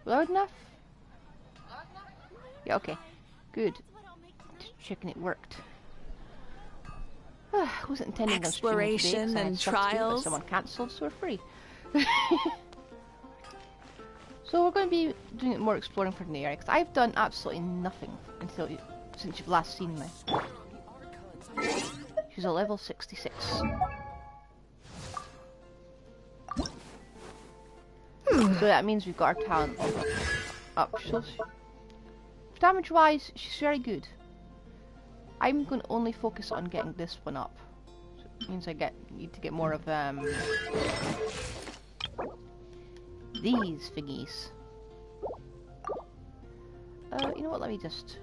Loud enough? Yeah, okay. Good. Just checking it worked. I wasn't intending on streaming today, 'cause I had stuff to do, but someone cancelled, so we're free. So we're going to be doing more exploring for the area, because I've done absolutely nothing since you've last seen me. She's a level 66. So that means we've got our talent up. So damage wise, she's very good. I'm going to only focus on getting this one up. So it means I need to get more of these thingies. You know what, let me just...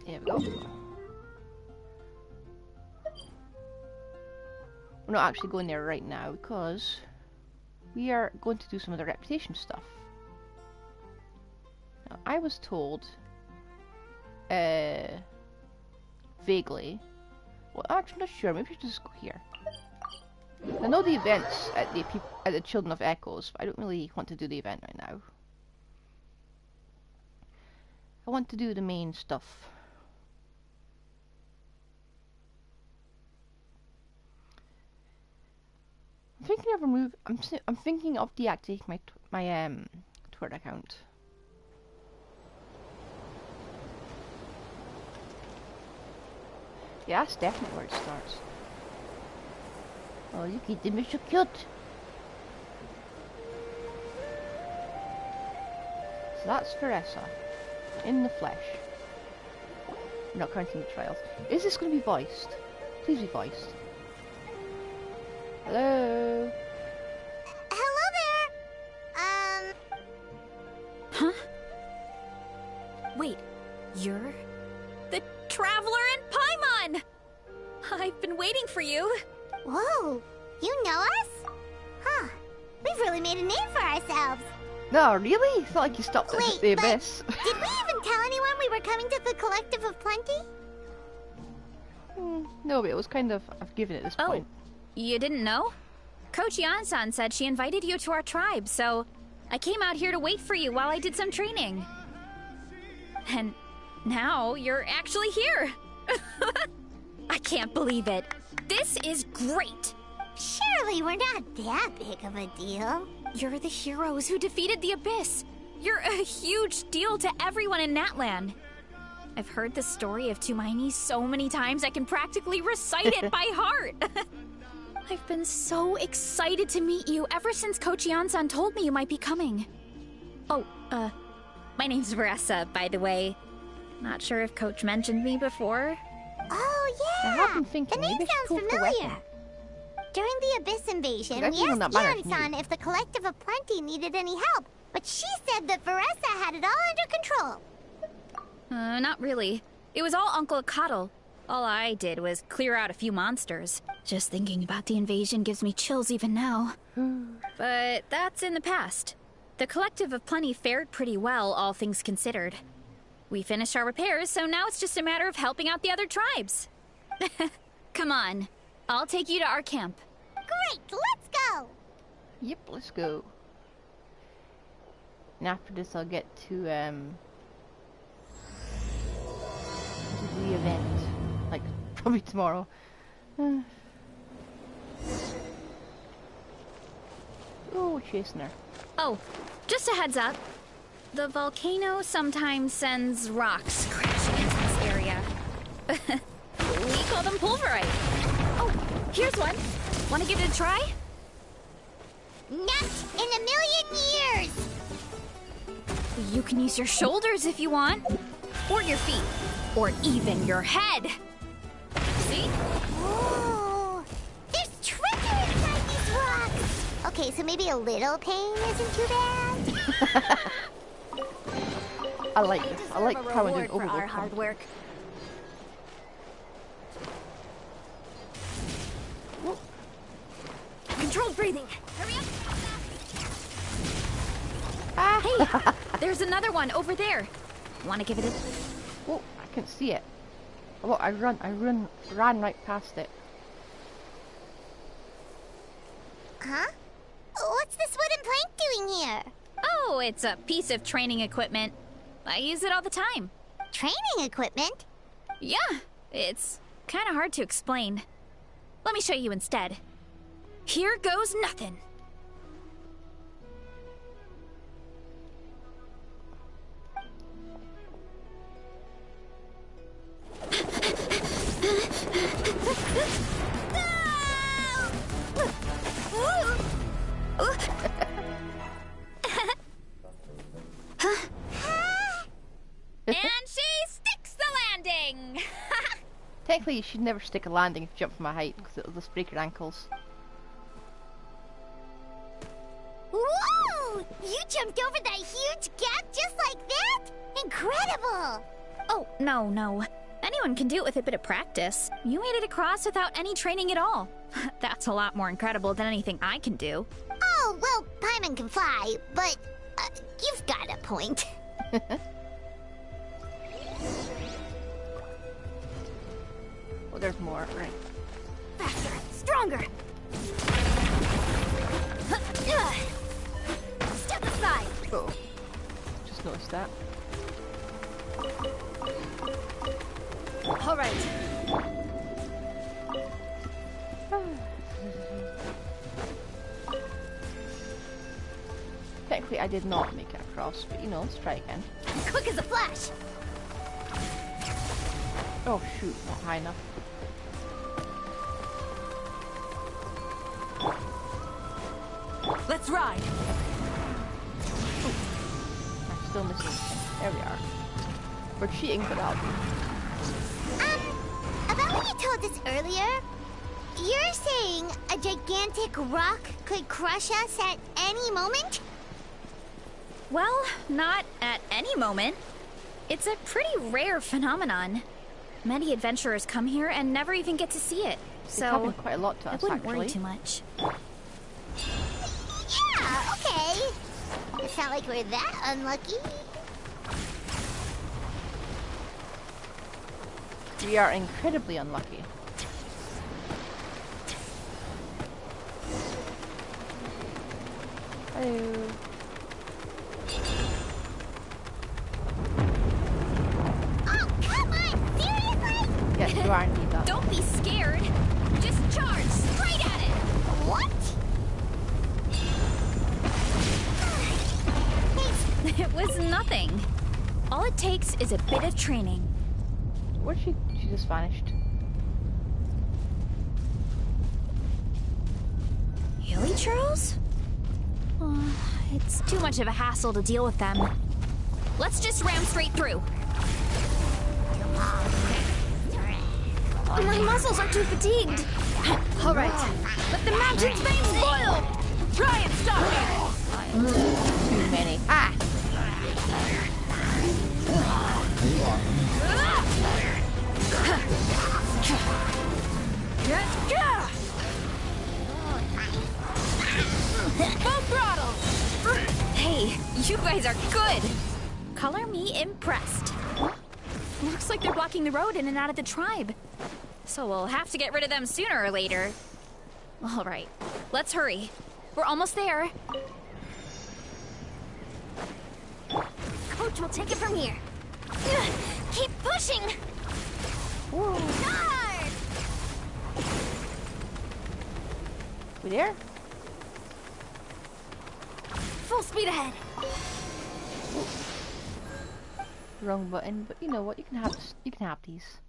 There we go. We're not actually going there right now because we are going to do some of the reputation stuff. Now, I was told vaguely, well, actually I'm not sure, maybe we should just go here. I know the events at the Children of Echoes, but I don't really want to do the event right now. I want to do the main stuff. I'm thinking of I'm thinking of deactivating my Twitter account. Yeah, that's definitely where it starts. Oh, look at them, they're so cute. So that's Veressa, in the flesh. We're not counting the trials. Is this going to be voiced? Please be voiced. Hello? Hello there! Huh? Wait, you're the Traveler in Paimon! I've been waiting for you. Whoa, you know us? Huh, we've really made a name for ourselves. No, really? It's not like you stopped at the abyss. Did we even tell anyone we were coming to the Collective of Plenty? No, but it was kind of given at this point. You didn't know? Coach Yan-san said she invited you to our tribe, so I came out here to wait for you while I did some training. And now you're actually here. I can't believe it. This is great. Surely we're not that big of a deal. You're the heroes who defeated the Abyss. You're a huge deal to everyone in Natlan. I've heard the story of Tumaini so many times I can practically recite it by heart. I've been so excited to meet you ever since Coach Yan-san told me you might be coming. Oh, my name's Veressa, by the way. Not sure if Coach mentioned me before. Oh, yeah! I have been thinking, the name sounds familiar. During the Abyss invasion, we asked Yan-san if the Collective of Plenty needed any help, but she said that Veressa had it all under control. Not really. It was all Uncle Akatl. All I did was clear out a few monsters. Just thinking about the invasion gives me chills even now. But that's in the past. The Collective of Plenty fared pretty well, all things considered. We finished our repairs, so now it's just a matter of helping out the other tribes. Come on. I'll take you to our camp. Great, let's go! Yep, let's go. And after this I'll get to the event. Like, probably tomorrow. Oh, chasing her. Oh, just a heads up. The volcano sometimes sends rocks crashing into this area. We call them pulverite. Oh, here's one. Want to give it a try? Not in a million years! You can use your shoulders if you want. Or your feet. Or even your head. See? Oh, there's treasure inside these rocks! Okay, so maybe a little pain isn't too bad? I like this. I like how I did for our hard work. Whoa. Controlled breathing. Hurry up. Ah. Hey, there's another one over there. Want to give it a... Oh, I can't see it. Oh, I ran right past it. Huh? What's What's this wooden plank doing here? Oh, it's a piece of training equipment. I use it all the time. Training equipment? Yeah, it's kind of hard to explain. Let me show you instead. Here goes nothing. And she sticks the landing! Technically, you should never stick a landing if you jump from a height, because it'll just break your ankles. Whoa! You jumped over that huge gap just like that? Incredible! Oh, no. Anyone can do it with a bit of practice. You made it across without any training at all. That's a lot more incredible than anything I can do. Oh, well, Paimon can fly, but you've got a point. Well, there's more, right? Faster, stronger. Step aside. Oh, just noticed that. All right. Technically, I did not make it across, but you know, let's try again. Quick as a flash. Oh shoot, not high enough. Let's ride. I'm still missing something. There we are. We're cheating, but I'll do. About what you told us earlier, you're saying a gigantic rock could crush us at any moment? Well, not at any moment. It's a pretty rare phenomenon. Many adventurers come here and never even get to see it. So quite a lot to I us, wouldn't actually. worry too much. Yeah, okay. It's not like we're that unlucky. We are incredibly unlucky. Hello. Oh, come on! Seriously? Yes, you are indeed that. Don't be scared. Just charge straight at it. What? It was nothing. All it takes is a bit of training. Where'd she just vanished? Hilly churls? It's too much of a hassle to deal with them. Let's just ram straight through. My muscles are too fatigued. All right, let the mountain's veins boil. Try and stop me. Too many. Ah! Full throttle! Hey, you guys are good! Color me impressed. Looks like they're blocking the road in and out of the tribe. So we'll have to get rid of them sooner or later. All right, let's hurry. We're almost there. Coach will take it from here. Keep pushing! Guard! We there? Full speed ahead. Wrong button, but you know what? You can have these.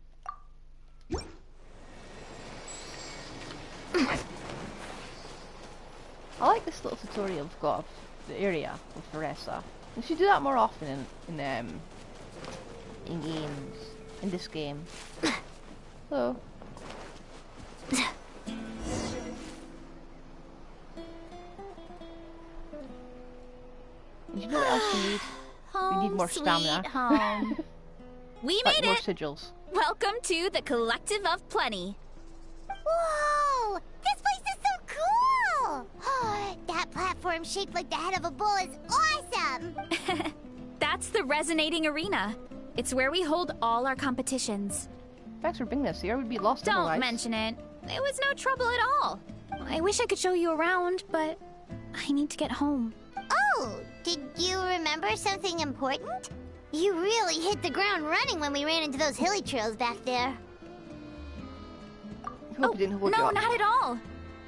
I like this little tutorial we've got of the area with Veressa. We should do that more often in games. In this game. Hello. You know what else we need? We need more stamina. Home. We Like made more it! sigils. Welcome to the Collective of Plenty. Whoa! This place is so cool! That platform shaped like the head of a bull is awesome! That's the Resonating Arena. It's where we hold all our competitions. Thanks for bringing this here. We'd be lost Don't otherwise. mention it. It was no trouble at all. I wish I could show you around, but I need to get home. Oh, did you remember something important? You really hit the ground running when we ran into those hilly trails back there. Oh, no, not at all.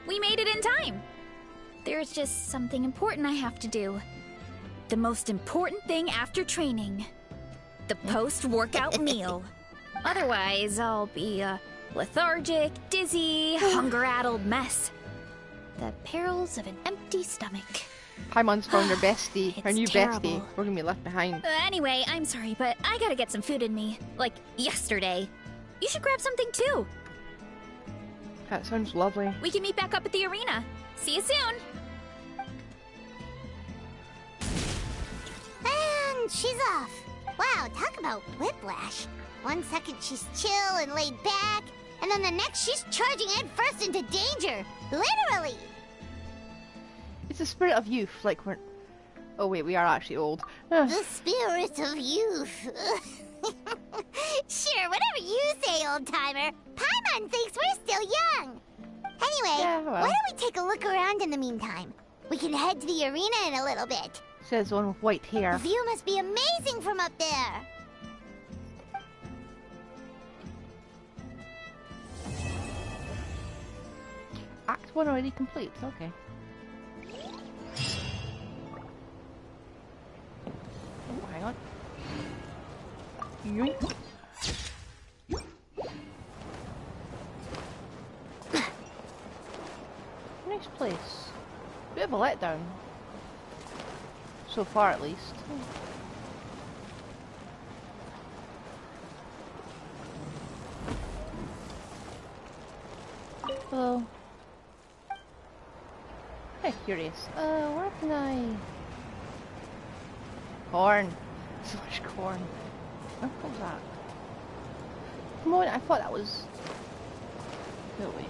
We made it in time. There's just something important I have to do. The most important thing after training. The post-workout meal. Otherwise, I'll be a lethargic, dizzy, hunger-addled mess. The perils of an empty stomach. Paimon's found her bestie, her new terrible. bestie. We're gonna be left behind. Anyway, I'm sorry, but I gotta get some food in me. Like, yesterday. You should grab something too. That sounds lovely. We can meet back up at the arena. See you soon. And she's off. Wow, talk about whiplash. 1 second she's chill and laid back, and then the next she's charging head first into danger. Literally. It's the spirit of youth, like we're... Oh wait, we are actually old. The spirit of youth. Sure, whatever you say, old-timer. Paimon thinks we're still young. Anyway, Yeah, well. why don't we take a look around in the meantime? We can head to the arena in a little bit. Says the one with white hair. The view must be amazing from up there. Act 1 already complete, okay. Oh, hang on. Yoink. Nice place. Bit of a letdown. So far, at least. Hello. Hey, curious. Where can I... Corn. So much corn. What was that? Come on, I thought that was... No, wait.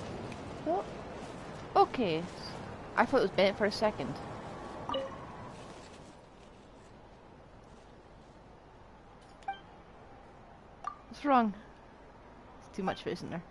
Oh. Okay. I thought it was Bennett for a second. What's wrong? It's too much of it, isn't there?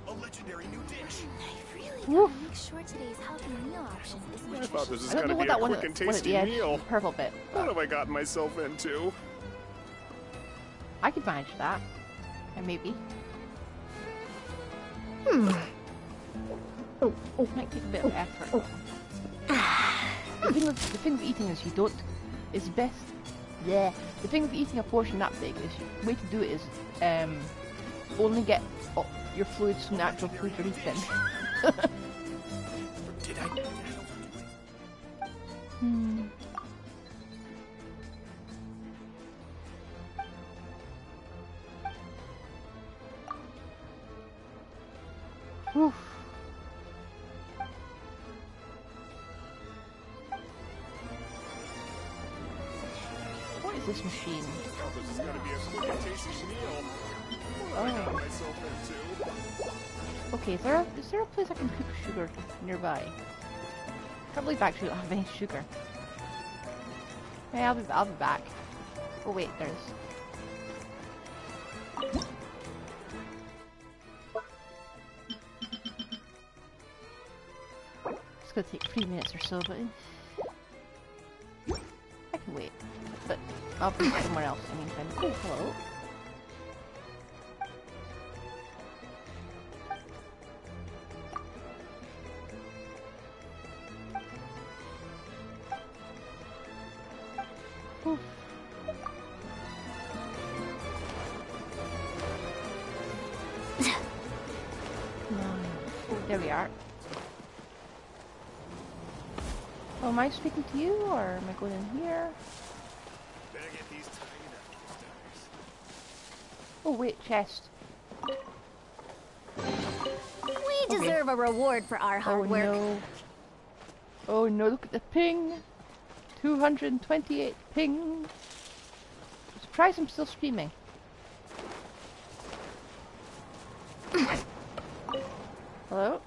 A legendary new dish. I really Woof. gotta make sure today's healthy meal option is I thought this was I don't gonna know be what a that one quick and at tasty the edge, meal. the purple bit. What have I gotten myself into? I could manage that. And maybe. Might take a bit of effort. The thing with eating is you don't... It's best... Yeah. The thing with eating a portion that big is... The way to do it is... only get your fluids from the actual food you're eating. Did I? Oof. What is this machine? Thought this was gonna be a quick and tasty meal. What have I gotten myself into? Okay, is there a place I can cook sugar nearby? Can't believe I actually don't have any sugar. Hey, I'll be back. Oh wait, there's... It's gonna take 3 minutes or so, but... I can wait. But I'll be somewhere else in the meantime. Oh, hello. Oof. There we are. Oh, am I speaking to you, or am I going in here? Better get these tied up, stars. Oh wait, chest. We deserve a reward for our hard Oh work. no. Oh no, look at the ping. 228 ping. Surprised I'm still streaming. Hello?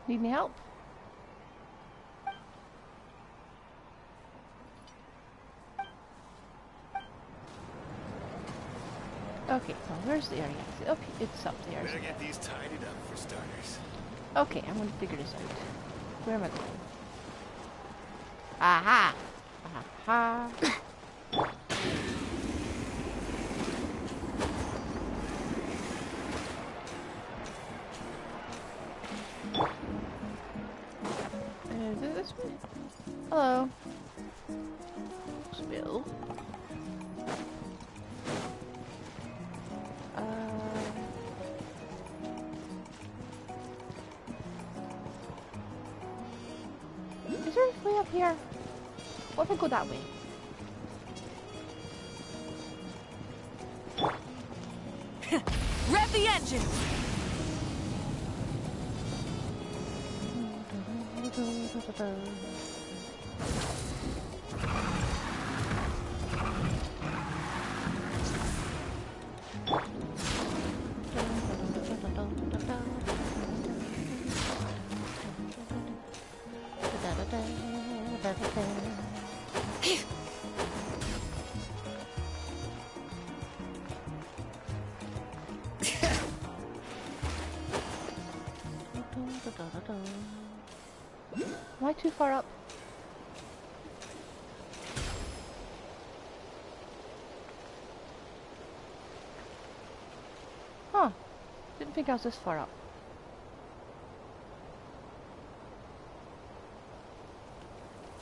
Need any help? Okay, well, where's the area? Is it up? It's up there. Better get these tidied up for starters. Okay, I'm gonna figure this out. Where am I going? Aha! Aha! Is it this way? Hello. Spill. Is there a way up here? What if I go that way? Rev the engine! Am I too far up? Huh. Didn't think I was this far up.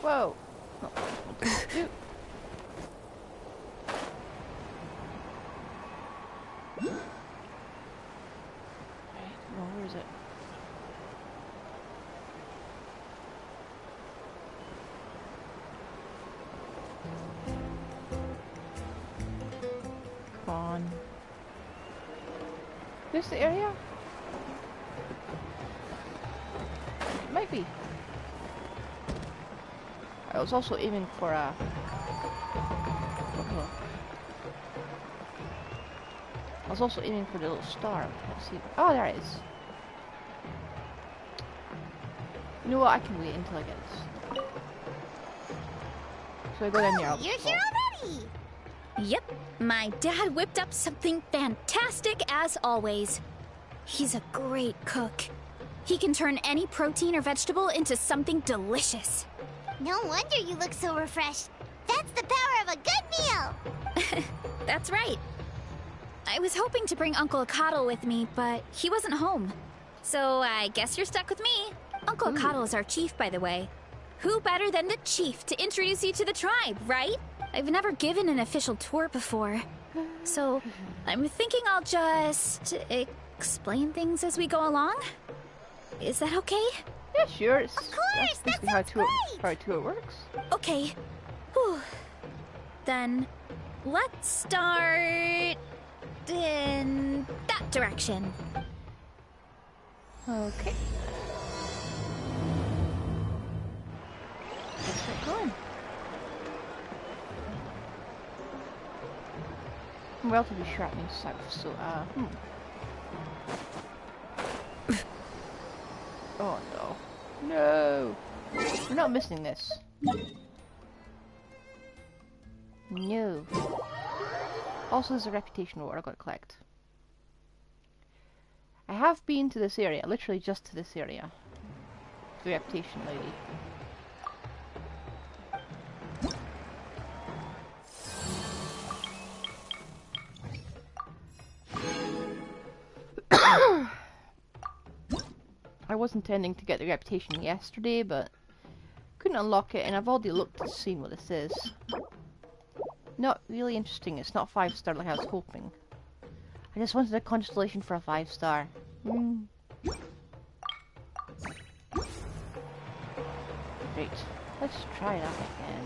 Whoa. Not what I wanted to do. Right, well, where is it? Come on. This the area? It might be. I was also aiming for a... I was also aiming for the little star. Let's see. Oh, there it is. You know what? I can wait until I get this. So I go down there. You're here already! Yep, my dad whipped up something fantastic as always. He's a great cook. He can turn any protein or vegetable into something delicious. No wonder you look so refreshed. That's the power of a good meal! That's right. I was hoping to bring Uncle Coddle with me, but he wasn't home. So I guess you're stuck with me. Uncle Coddle is our chief, by the way. Who better than the chief to introduce you to the tribe, right? I've never given an official tour before. So I'm thinking I'll just explain things as we go along. Is that okay? Yeah, sure. It's, Of course, that's that basically sounds great! how a tour works. Okay. Whew. Then let's start in that direction. Okay. Let's get going. I'm relatively sure it means south, so, Oh no. No! We're not missing this. No. Also, there's a reputation award I've got to collect. I have been to this area, literally just to this area. The reputation lady. I was intending to get the reputation yesterday, but couldn't unlock it, and I've already looked and seen what this is. Not really interesting. It's not 5-star like I was hoping. I just wanted a constellation for a 5-star. Great. Let's try that again.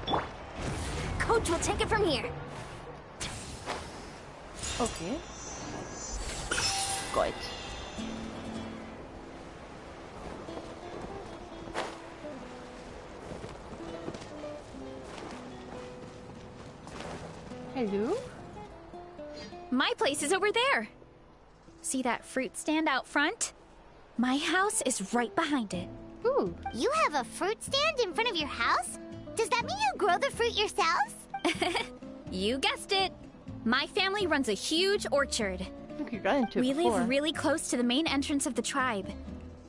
Okay. Coach will take it from here. Okay. Got it. Hello? My place is over there. See that fruit stand out front? My house is right behind it. Ooh. You have a fruit stand in front of your house? Does that mean you grow the fruit yourselves? You guessed it. My family runs a huge orchard. I think you ran into it We before. live really close to the main entrance of the tribe.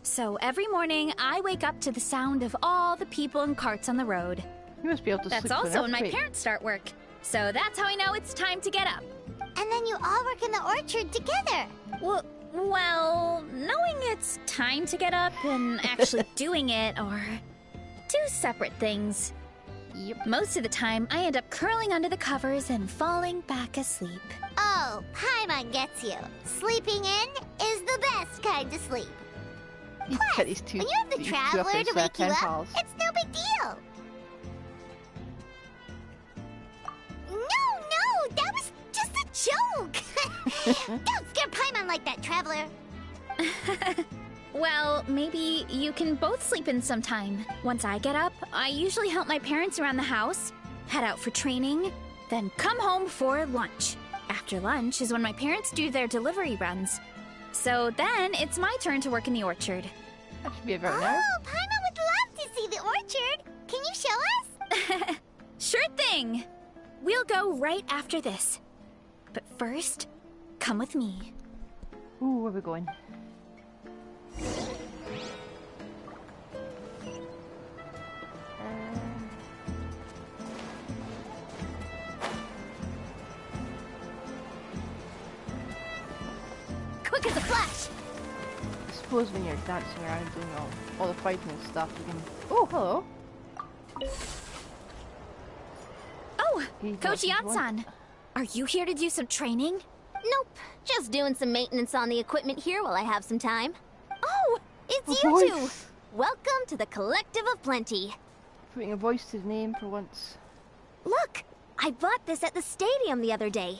So every morning, I wake up to the sound of all the people and carts on the road. You must be able to That's sleep with also an when my earthquake. parents start work. So that's how I know it's time to get up. And then you all work in the orchard together. Well, knowing it's time to get up and actually doing it are two separate things. Yep. Most of the time, I end up curling under the covers and falling back asleep. Oh, Paimon gets you. Sleeping in is the best kind of sleep. You Plus, get these two. when you have the these two traveler up to as, wake you pen up, pals. it's no big deal. No, that was just a joke. Don't scare Paimon like that, traveler. Well, maybe you can both sleep in sometime. Once I get up, I usually help my parents around the house, head out for training, then come home for lunch. After lunch is when my parents do their delivery runs. So then it's my turn to work in the orchard. That should be about now. Oh, Paimon would love to see the orchard. Can you show us? Sure thing! We'll go right after this. But first, come with me. Ooh, where are we going? Quick as a flash. I suppose when you're dancing around doing all the fighting and stuff, you can... Oh, hello! Oh, He got Coach his Yatsan, are you here to do some training? Nope, just doing some maintenance on the equipment here while I have some time. Oh, it's A you two. voice. Welcome to the Collective of Plenty. Putting a voice to the name for once. Look, I bought this at the stadium the other day.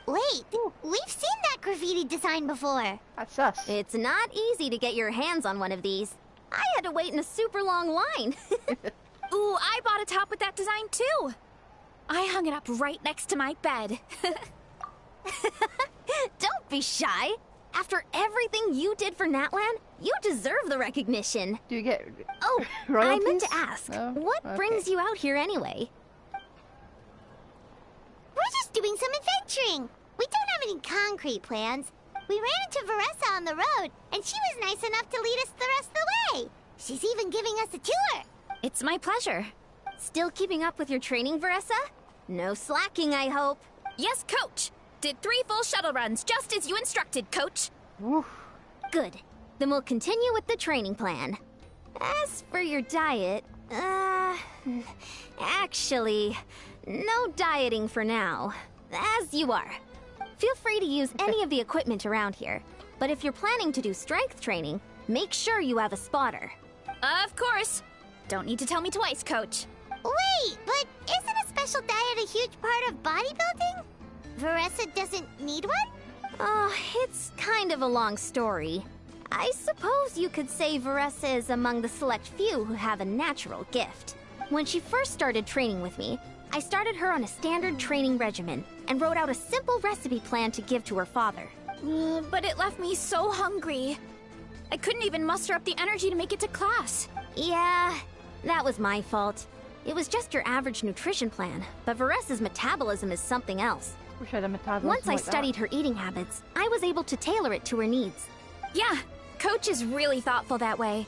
Wait, we've seen that graffiti design before. That's us. It's not easy to get your hands on one of these. I had to wait in a super long line. Ooh, I bought a top with that design too. I hung it up right next to my bed. Don't be shy. After everything you did for Natlan, you deserve the recognition. Do you get Oh, I royalties? meant to ask, No? what Okay. brings you out here anyway? We're just doing some adventuring. We don't have any concrete plans. We ran into Veressa on the road, and she was nice enough to lead us the rest of the way. She's even giving us a tour. It's my pleasure. Still keeping up with your training, Veressa? No slacking, I hope. Yes, Coach. Did 3 full shuttle runs just as you instructed, Coach. Woof. Good. Then we'll continue with the training plan. As for your diet, actually, no dieting for now. As you are. Feel free to use any of the equipment around here. But if you're planning to do strength training, make sure you have a spotter. Of course. Don't need to tell me twice, Coach. Wait, but isn't a special diet a huge part of bodybuilding? Veressa doesn't need one? Oh, it's kind of a long story. I suppose you could say Veressa is among the select few who have a natural gift. When she first started training with me, I started her on a standard training regimen and wrote out a simple recipe plan to give to her father. But it left me so hungry. I couldn't even muster up the energy to make it to class. Yeah, that was my fault. It was just your average nutrition plan, but Veressa's metabolism is something else. Wish I had a metabolism Once I like that. studied her eating habits, I was able to tailor it to her needs. Yeah, Coach is really thoughtful that way.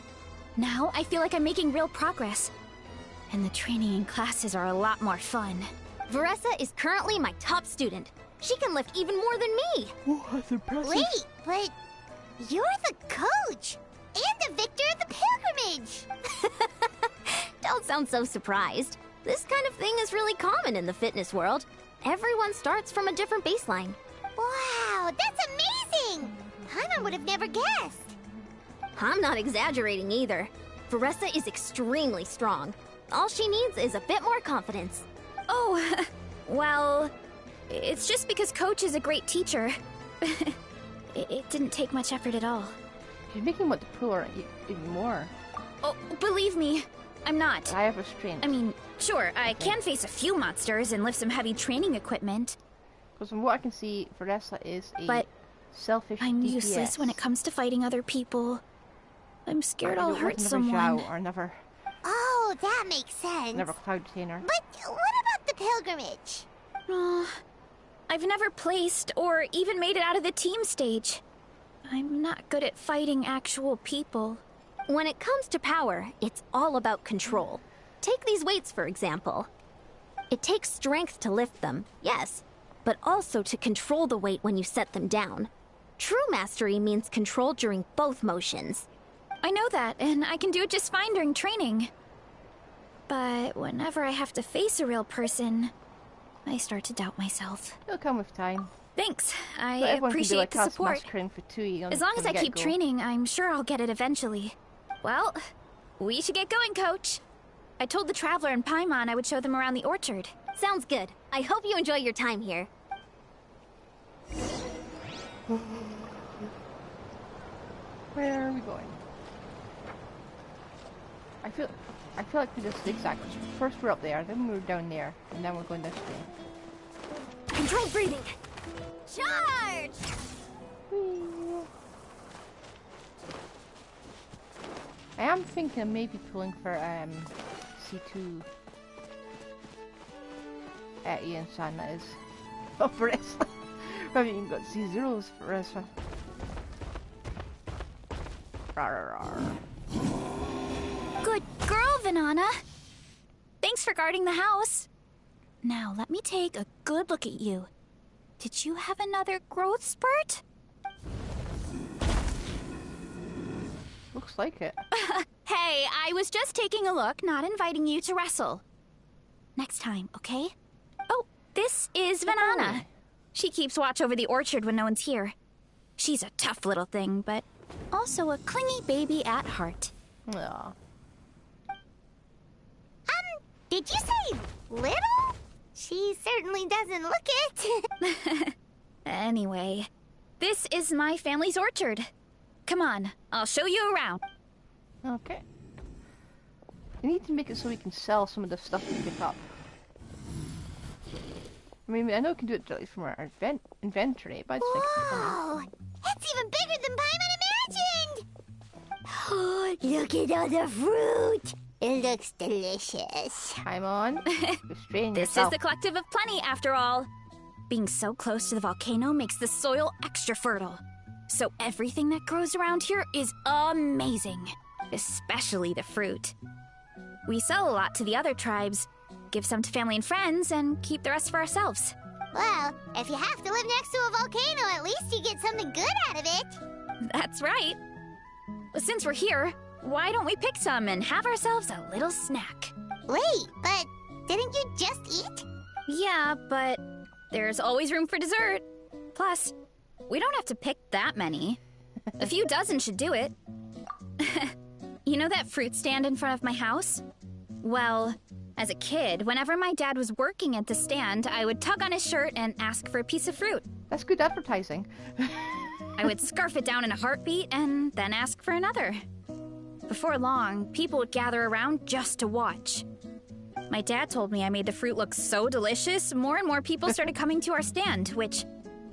Now I feel like I'm making real progress. And the training and classes are a lot more fun. Veressa is currently my top student. She can lift even more than me. Oh, that's impressive. Wait, but you're the coach and the victor of the pilgrimage. Don't sound so surprised. This kind of thing is really common in the fitness world. Everyone starts from a different baseline. Wow, that's amazing! Paimon would have never guessed. I'm not exaggerating either. Veressa is extremely strong. All she needs is a bit more confidence. Oh, well, it's just because Coach is a great teacher. It didn't take much effort at all. She's making what to pull her even more. Oh, believe me, I'm not. I have restraint. I mean, sure, I can face a few monsters and lift some heavy training equipment. Because from what I can see, Veressa is a But selfish I'm DPS. useless when it comes to fighting other people. I'm scared I'll hurt Never someone. Zhao or never Oh, that makes sense. Cloud Tainer. But what about the pilgrimage? I've never placed or even made it out of the team stage. I'm not good at fighting actual people. When it comes to power, it's all about control. Take these weights, for example. It takes strength to lift them, yes, but also to control the weight when you set them down. True mastery means control during both motions. I know that, and I can do it just fine during training. But whenever I have to face a real person, I start to doubt myself. It'll come with time. Thanks. But I everyone can do appreciate like the Task support. Mastering for 2 As long as I keep training, I'm sure I'll get it eventually. Well, we should get going, Coach. I told the Traveler and Paimon I would show them around the orchard. Sounds good. I hope you enjoy your time here. Where are we going? I feel like we just zigzag. First we're up there, then we're down there, and then we're going this way. Controlled breathing. Charge! I am thinking of maybe pulling for C2 Ian-san, that is. Oh, for this. We haven't even got C0s for this one. Good girl, Vanana. Thanks for guarding the house. Now, let me take a good look at you. Did you have another growth spurt? Looks like it. Hey, I was just taking a look, not inviting you to wrestle. Next time, okay? Oh, this is Vanana. She keeps watch over the orchard when no one's here. She's a tough little thing, but also a clingy baby at heart. Aw. Did you say little? She certainly doesn't look it. Anyway, this is my family's orchard. Come on, I'll show you around. Okay. We need to make it so we can sell some of the stuff we pick up. I mean, I know we can do it directly from our inventory, but I just think it's funny. Whoa! It's even bigger than Paimon imagined! Oh, look at all the fruit! It looks delicious. I'm on. Restrain This yourself. is the Collective of Plenty, after all. Being so close to the volcano makes the soil extra fertile. So everything that grows around here is amazing. Especially the fruit. We sell a lot to the other tribes, give some to family and friends, and keep the rest for ourselves. Well, if you have to live next to a volcano, at least you get something good out of it. That's right. Well, since we're here, why don't we pick some and have ourselves a little snack? Wait, but didn't you just eat? Yeah, but there's always room for dessert. Plus, we don't have to pick that many. A few dozen should do it. You know that fruit stand in front of my house? Well, as a kid, whenever my dad was working at the stand, I would tug on his shirt and ask for a piece of fruit. That's good advertising. I would scarf it down in a heartbeat and then ask for another. Before long, people would gather around just to watch. My dad told me I made the fruit look so delicious, more and more people started coming to our stand, which,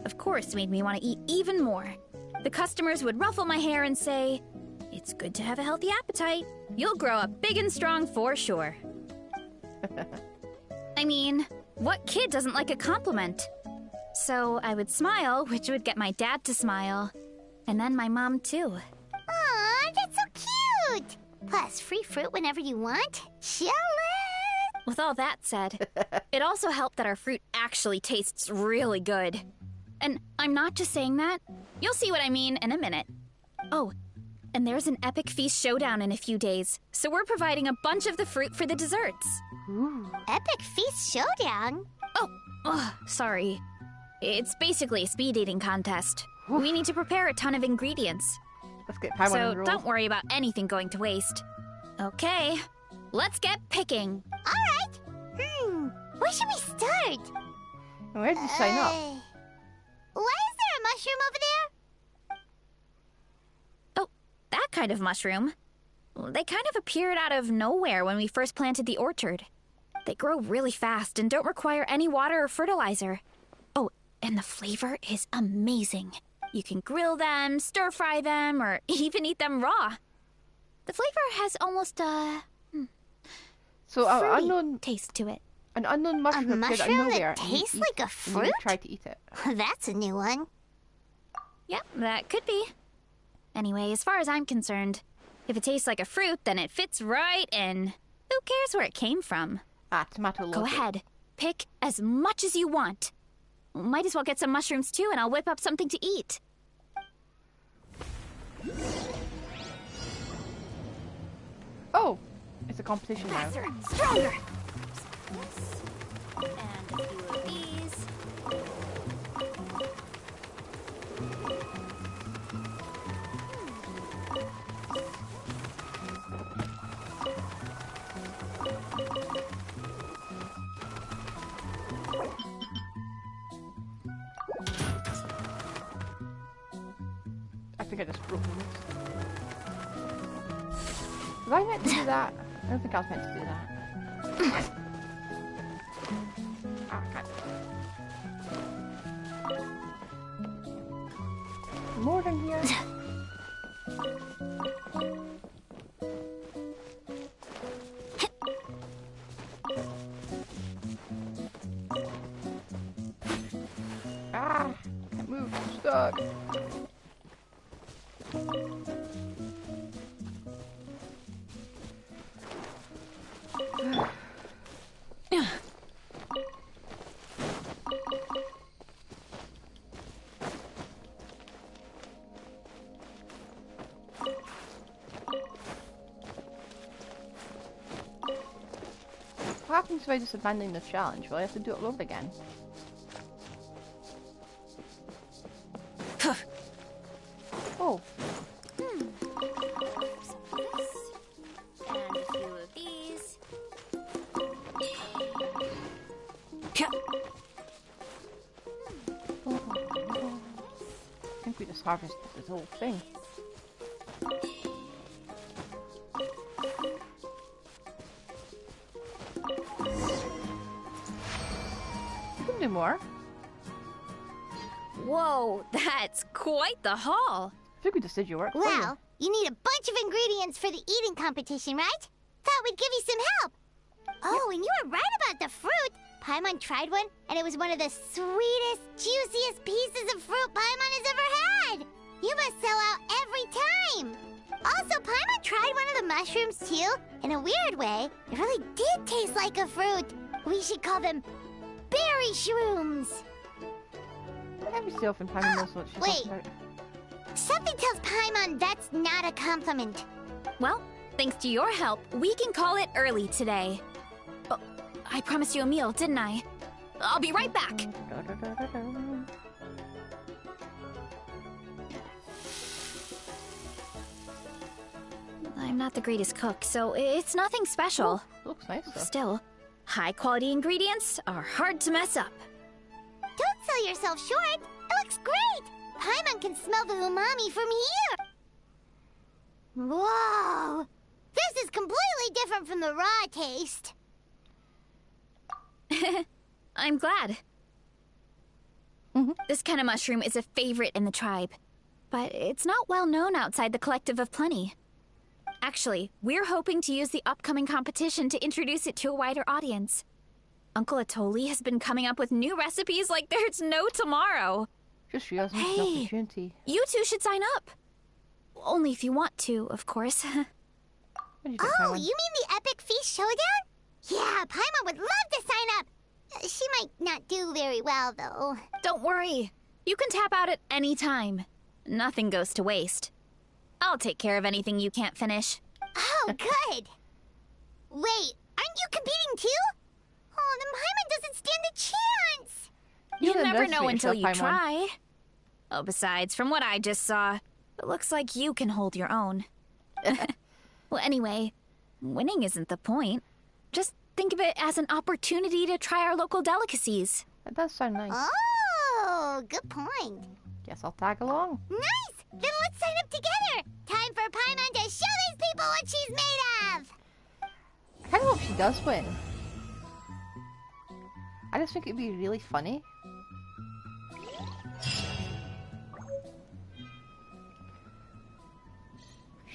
of course, made me want to eat even more. The customers would ruffle my hair and say, "It's good to have a healthy appetite. You'll grow up big and strong for sure." I mean, what kid doesn't like a compliment? So I would smile, which would get my dad to smile. And then my mom, too. Aw, that's so cute! Plus, free fruit whenever you want. Jealous! With all that said, it also helped that our fruit actually tastes really good. And I'm not just saying that. You'll see what I mean in a minute. Oh, and there's an epic feast showdown in a few days, so we're providing a bunch of the fruit for the desserts. Ooh. Epic Feast Showdown? Oh, sorry. It's basically a speed eating contest. We need to prepare a ton of ingredients. Let's get Paimon So on the roll. don't worry about anything going to waste. Okay, let's get picking. Alright. Where should we start? Where did you sign up? Why is there a mushroom over there? Oh, that kind of mushroom. They kind of appeared out of nowhere when we first planted the orchard. They grow really fast and don't require any water or fertilizer. Oh, and the flavor is amazing. You can grill them, stir-fry them, or even eat them raw. The flavor has almost a So an fruity unknown, taste to it. an unknown mushroom appeared out of mushroom nowhere. that and you tastes eat- like a and fruit? You tried to eat it. That's a new one. Yep, that could be. Anyway, as far as I'm concerned, if it tastes like a fruit, then it fits right in. Who cares where it came from? Ah, tomato logic. Go ahead. Pick as much as you want. Might as well get some mushrooms too, and I'll whip up something to eat. Oh, it's a competition now. Faster, stronger. And a few of these. I think I just broke this. Was I meant to do that? I don't think I was meant to do that. Ah, I can't. More than here. Ah, can't move. I'm stuck. What happens if I just abandon the challenge? Will I have to do it all over again? Oh, And a few of these. I think we just harvested this whole thing. You can do more. Whoa, that's quite the haul. I think we just did your work. for you. Well, you need a bunch of ingredients for the eating competition, right? Thought we'd give you some help. Oh, and you were right about the fruit. Paimon tried one, and it was one of the sweetest, juiciest pieces of fruit Paimon has ever had. You must sell out every time. Also, Paimon tried one of the mushrooms too. In a weird way, it really did taste like a fruit. We should call them berry shrooms. Every so often Paimon knows what she's wait. talking about. Something tells Paimon that's not a compliment. Well, thanks to your help, we can call it early today. Oh, I promised you a meal, didn't I? I'll be right back. I'm not the greatest cook, so it's nothing special. Looks nice though. Still, high-quality ingredients are hard to mess up. Don't sell yourself short. It looks great. Paimon can smell the umami from here. Whoa! This is completely different from the raw taste. I'm glad. Mhm. This kind of mushroom is a favorite in the tribe, but it's not well known outside the Collective of Plenty. Actually, we're hoping to use the upcoming competition to introduce it to a wider audience. Uncle Atoli has been coming up with new recipes like there's no tomorrow. Just realized it's an Hey. opportunity. You two should sign up. Only if you want to, of course. What do you think, Oh, Paimon? you mean the Epic Feast Showdown? Yeah, Paimon would love to sign up. She might not do very well, though. Don't worry. You can tap out at any time. Nothing goes to waste. I'll take care of anything you can't finish. Oh, good. Wait, aren't you competing too? Oh, then Paimon doesn't stand a chance. You'll You never underestimate know until yourself, you Paimon. try. Oh, besides, from what I just saw, But looks like you can hold your own. Well, anyway, winning isn't the point. Just think of it as an opportunity to try our local delicacies. That does sound nice. Oh, good point. Guess I'll tag along. Nice! Then let's sign up together! Time for Paimon to show these people what she's made of! I kind of hope she does win. I just think it'd be really funny.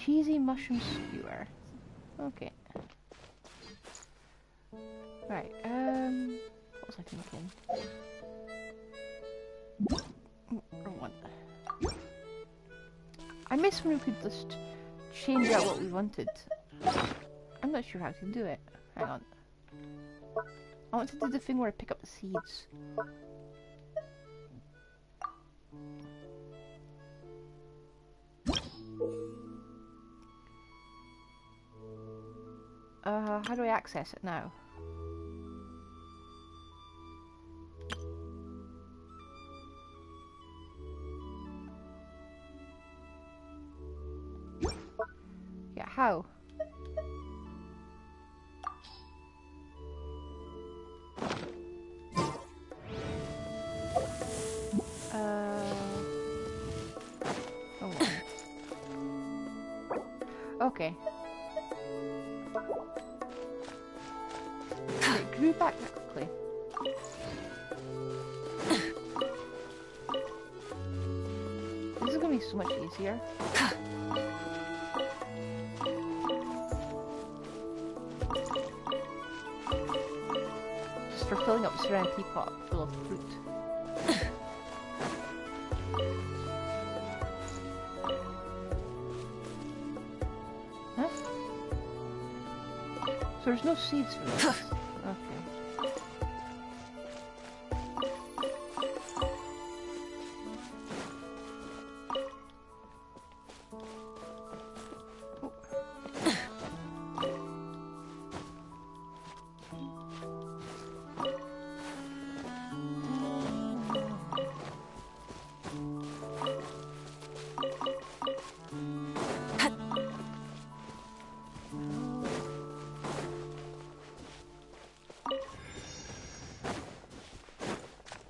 Cheesy mushroom skewer. Okay. Right, what was I thinking? Wrong one. I miss when we could just change out what we wanted. I'm not sure how to do it. Hang on. I want to do the thing where I pick up the seeds. How do I access it now? Yeah, how? Oh. Okay. It grew back that quickly. This is gonna be so much easier. Just for filling up this round teapot full of fruit. Huh? So there's no seeds for this. Okay.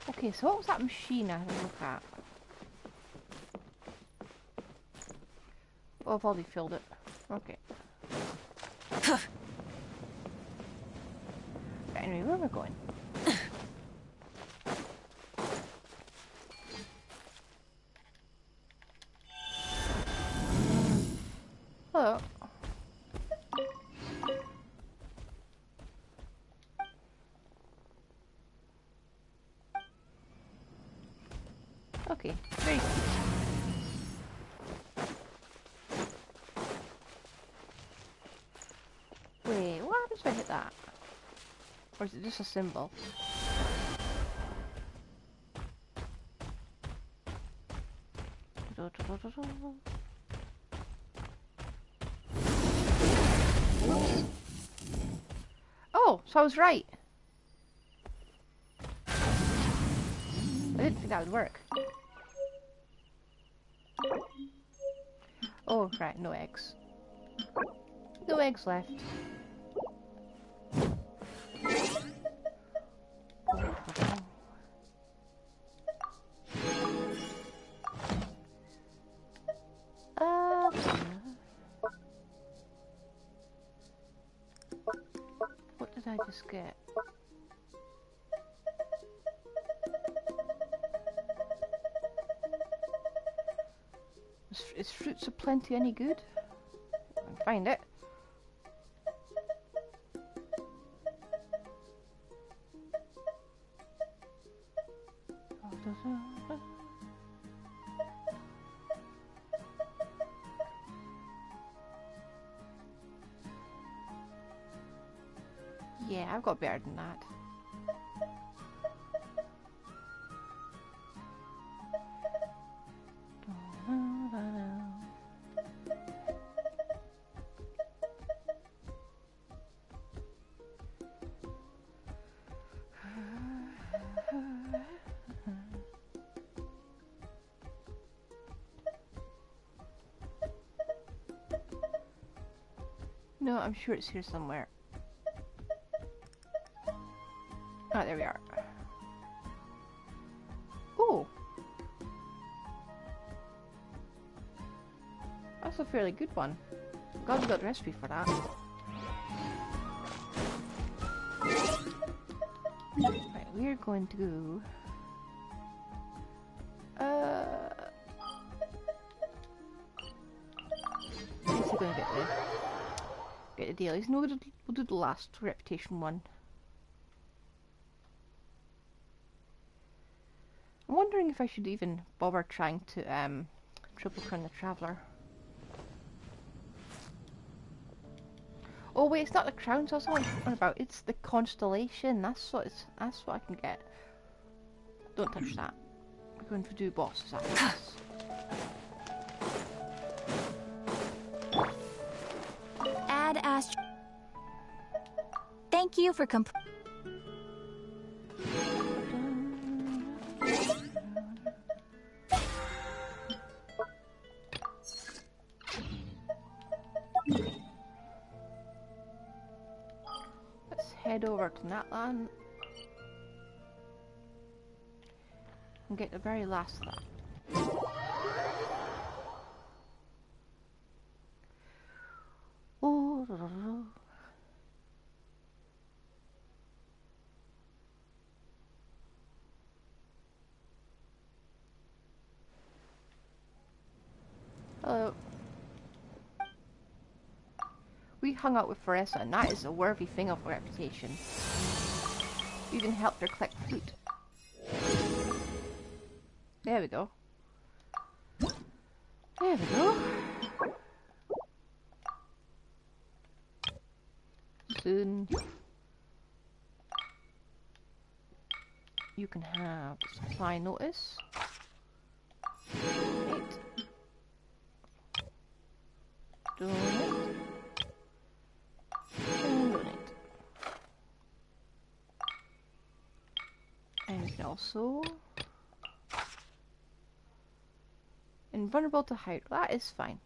Okay, so what was that machine I had to look at? Oh, I've already filled it. Okay. Right, anyway, where am I going? Hello. Okay, very good. Wait, what happens if I hit that? Or is it just a symbol? Oh, so I was right. I didn't think that would work. Oh, right, no eggs. No eggs left. What did I just get? Is fruits of plenty any good? I can find it. Yeah, I've got better than that. No, I'm sure it's here somewhere. Ah, there we are. Oh! That's a fairly good one. Glad we got the recipe for that. Right, we're going to go... I guess we're going to get the dailies. No, we'll do the last reputation one. I'm wondering if I should even bother trying to triple crown the traveller. Oh wait, it's not the crowns I was on about. It's the constellation. That's what I can get. Don't touch that. We're going to do bosses after this. Add Ast. Thank you for Let's head over to Natlan and get the very last of that. Oh, hello. We hung out with Veressa, and that is a worthy thing of reputation. You even helped her collect flute. There we go. There we go. Soon you can have supply notice. Right. Donate. And donate. And you can also invulnerable to hydro. That is fine.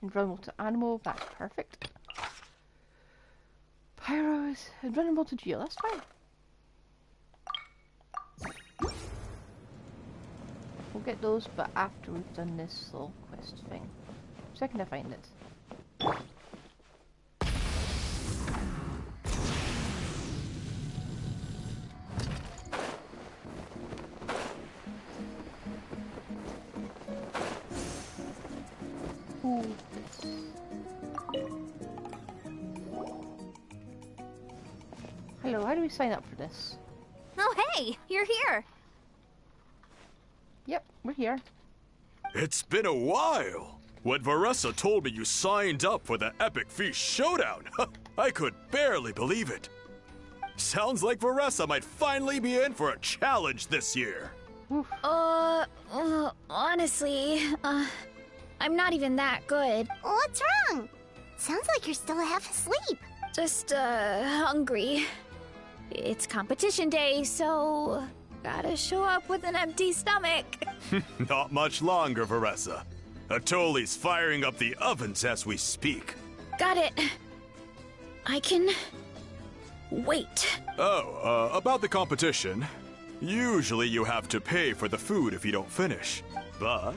Invulnerable to animal, that's perfect. Pyros, invulnerable to geo, that's fine. We'll get those, but after we've done this little quest thing. Second I find it. Ooh. Hello, how do we sign up for this? Oh, hey, you're here. Yep, we're here. It's been a while. When Veressa told me you signed up for the Epic Feast Showdown, I could barely believe it. Sounds like Veressa might finally be in for a challenge this year. Honestly, I'm not even that good. What's wrong? Sounds like you're still half asleep. Just, hungry. It's competition day, so gotta show up with an empty stomach. Not much longer, Veressa. Atoli's firing up the ovens as we speak. Got it. I can wait. Oh, about the competition. Usually you have to pay for the food if you don't finish. But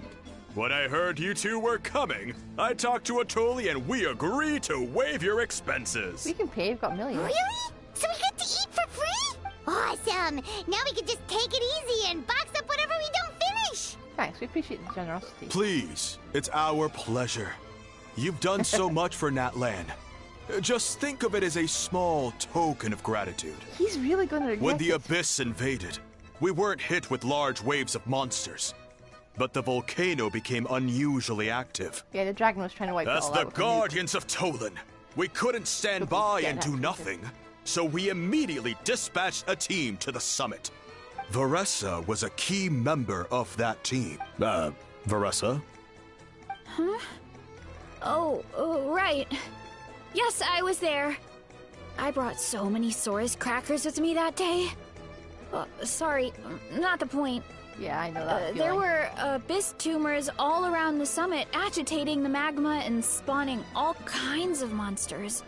when I heard you two were coming, I talked to Atoli and we agreed to waive your expenses. We can pay, we've got millions. Really? So we get to eat for free? Awesome! Now we can just take it easy and box up whatever we don't finish! Thanks, we appreciate the generosity. Please, it's our pleasure. You've done so much for Natlan. Just think of it as a small token of gratitude. He's really gonna regret When the it. Abyss invaded, we weren't hit with large waves of monsters. But the volcano became unusually active. Yeah, the dragon was trying to wipe it As all the out with a nuke. Guardians of Tolan, we couldn't stand by and do activated. nothing. So we immediately dispatched a team to the summit. Veressa was a key member of that team. Veressa? Oh, right. Yes, I was there. I brought so many Sora's crackers with me that day. Sorry, not the point. Yeah, I know that There feeling. were abyss tumors all around the summit, agitating the magma and spawning all kinds of monsters.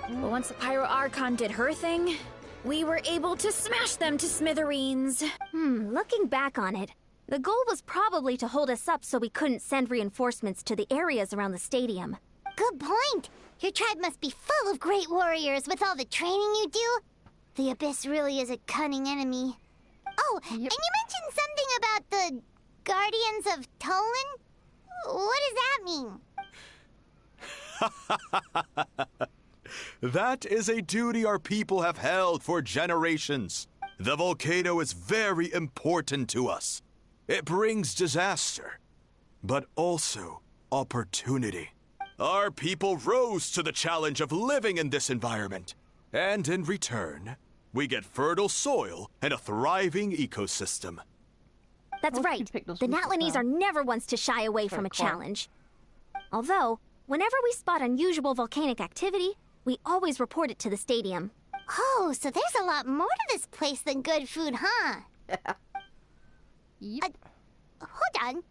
But once the Pyro Archon did her thing, we were able to smash them to smithereens. Looking back on it, the goal was probably to hold us up so we couldn't send reinforcements to the areas around the stadium. Good point. Your tribe must be full of great warriors with all the training you do. The Abyss really is a cunning enemy. Oh, Yep. and you mentioned something about the Guardians of Tolan? What does that mean? That is a duty our people have held for generations. The volcano is very important to us. It brings disaster, but also opportunity. Our people rose to the challenge of living in this environment, and in return, we get fertile soil and a thriving ecosystem. That's Well, right. you pick those The roots as Natlanese well. are never ones to shy away from a Sorry, Clark. challenge. Although, whenever we spot unusual volcanic activity, we always report it to the stadium. Oh, so there's a lot more to this place than good food, huh? Yep. Hold on.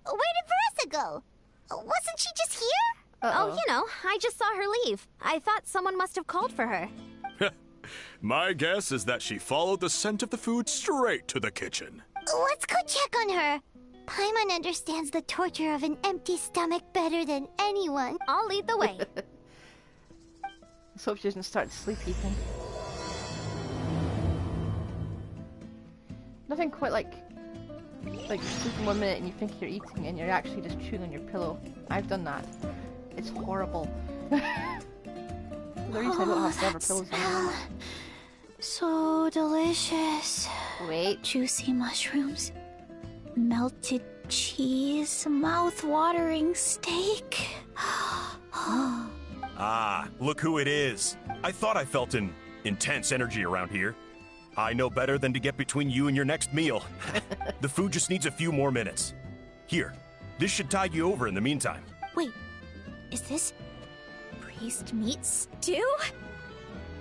Where did Veressa go? Wasn't she just here? Uh-oh. Oh, you know, I just saw her leave. I thought someone must have called for her. My guess is that she followed the scent of the food straight to the kitchen. Let's go check on her. Paimon understands the torture of an empty stomach better than anyone. I'll lead the way. Let's hope she doesn't start sleep eating. Nothing quite like you're sleeping 1 minute and you think you're eating and you're actually just chewing on your pillow. I've done that. It's horrible. The reason I don't have rubber pillows anymore. So delicious. Wait. Juicy mushrooms, melted cheese, mouth-watering steak. Ah, look who it is. I thought I felt an intense energy around here. I know better than to get between you and your next meal. The food just needs a few more minutes. Here, this should tide you over in the meantime. Wait, is this priest meat stew?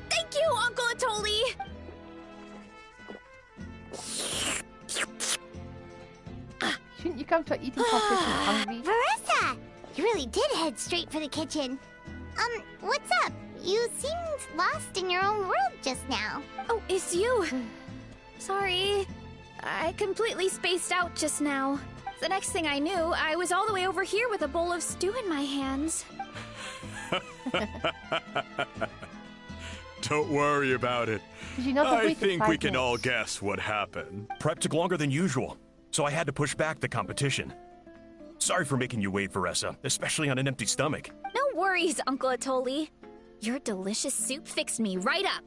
Thank you, Uncle Atoli! Shouldn't you come to an eating competition hungry? Veressa! You really did head straight for the kitchen. What's up? You seemed lost in your own world just now. Oh, it's you. Sorry. I completely spaced out just now. The next thing I knew, I was all the way over here with a bowl of stew in my hands. Don't worry about it. Did you not have I waited think 5 we can all minutes? guess what happened. Prep took longer than usual, so I had to push back the competition. Sorry for making you wait, Veressa, especially on an empty stomach. No worries, Uncle Atoli. Your delicious soup fixed me right up.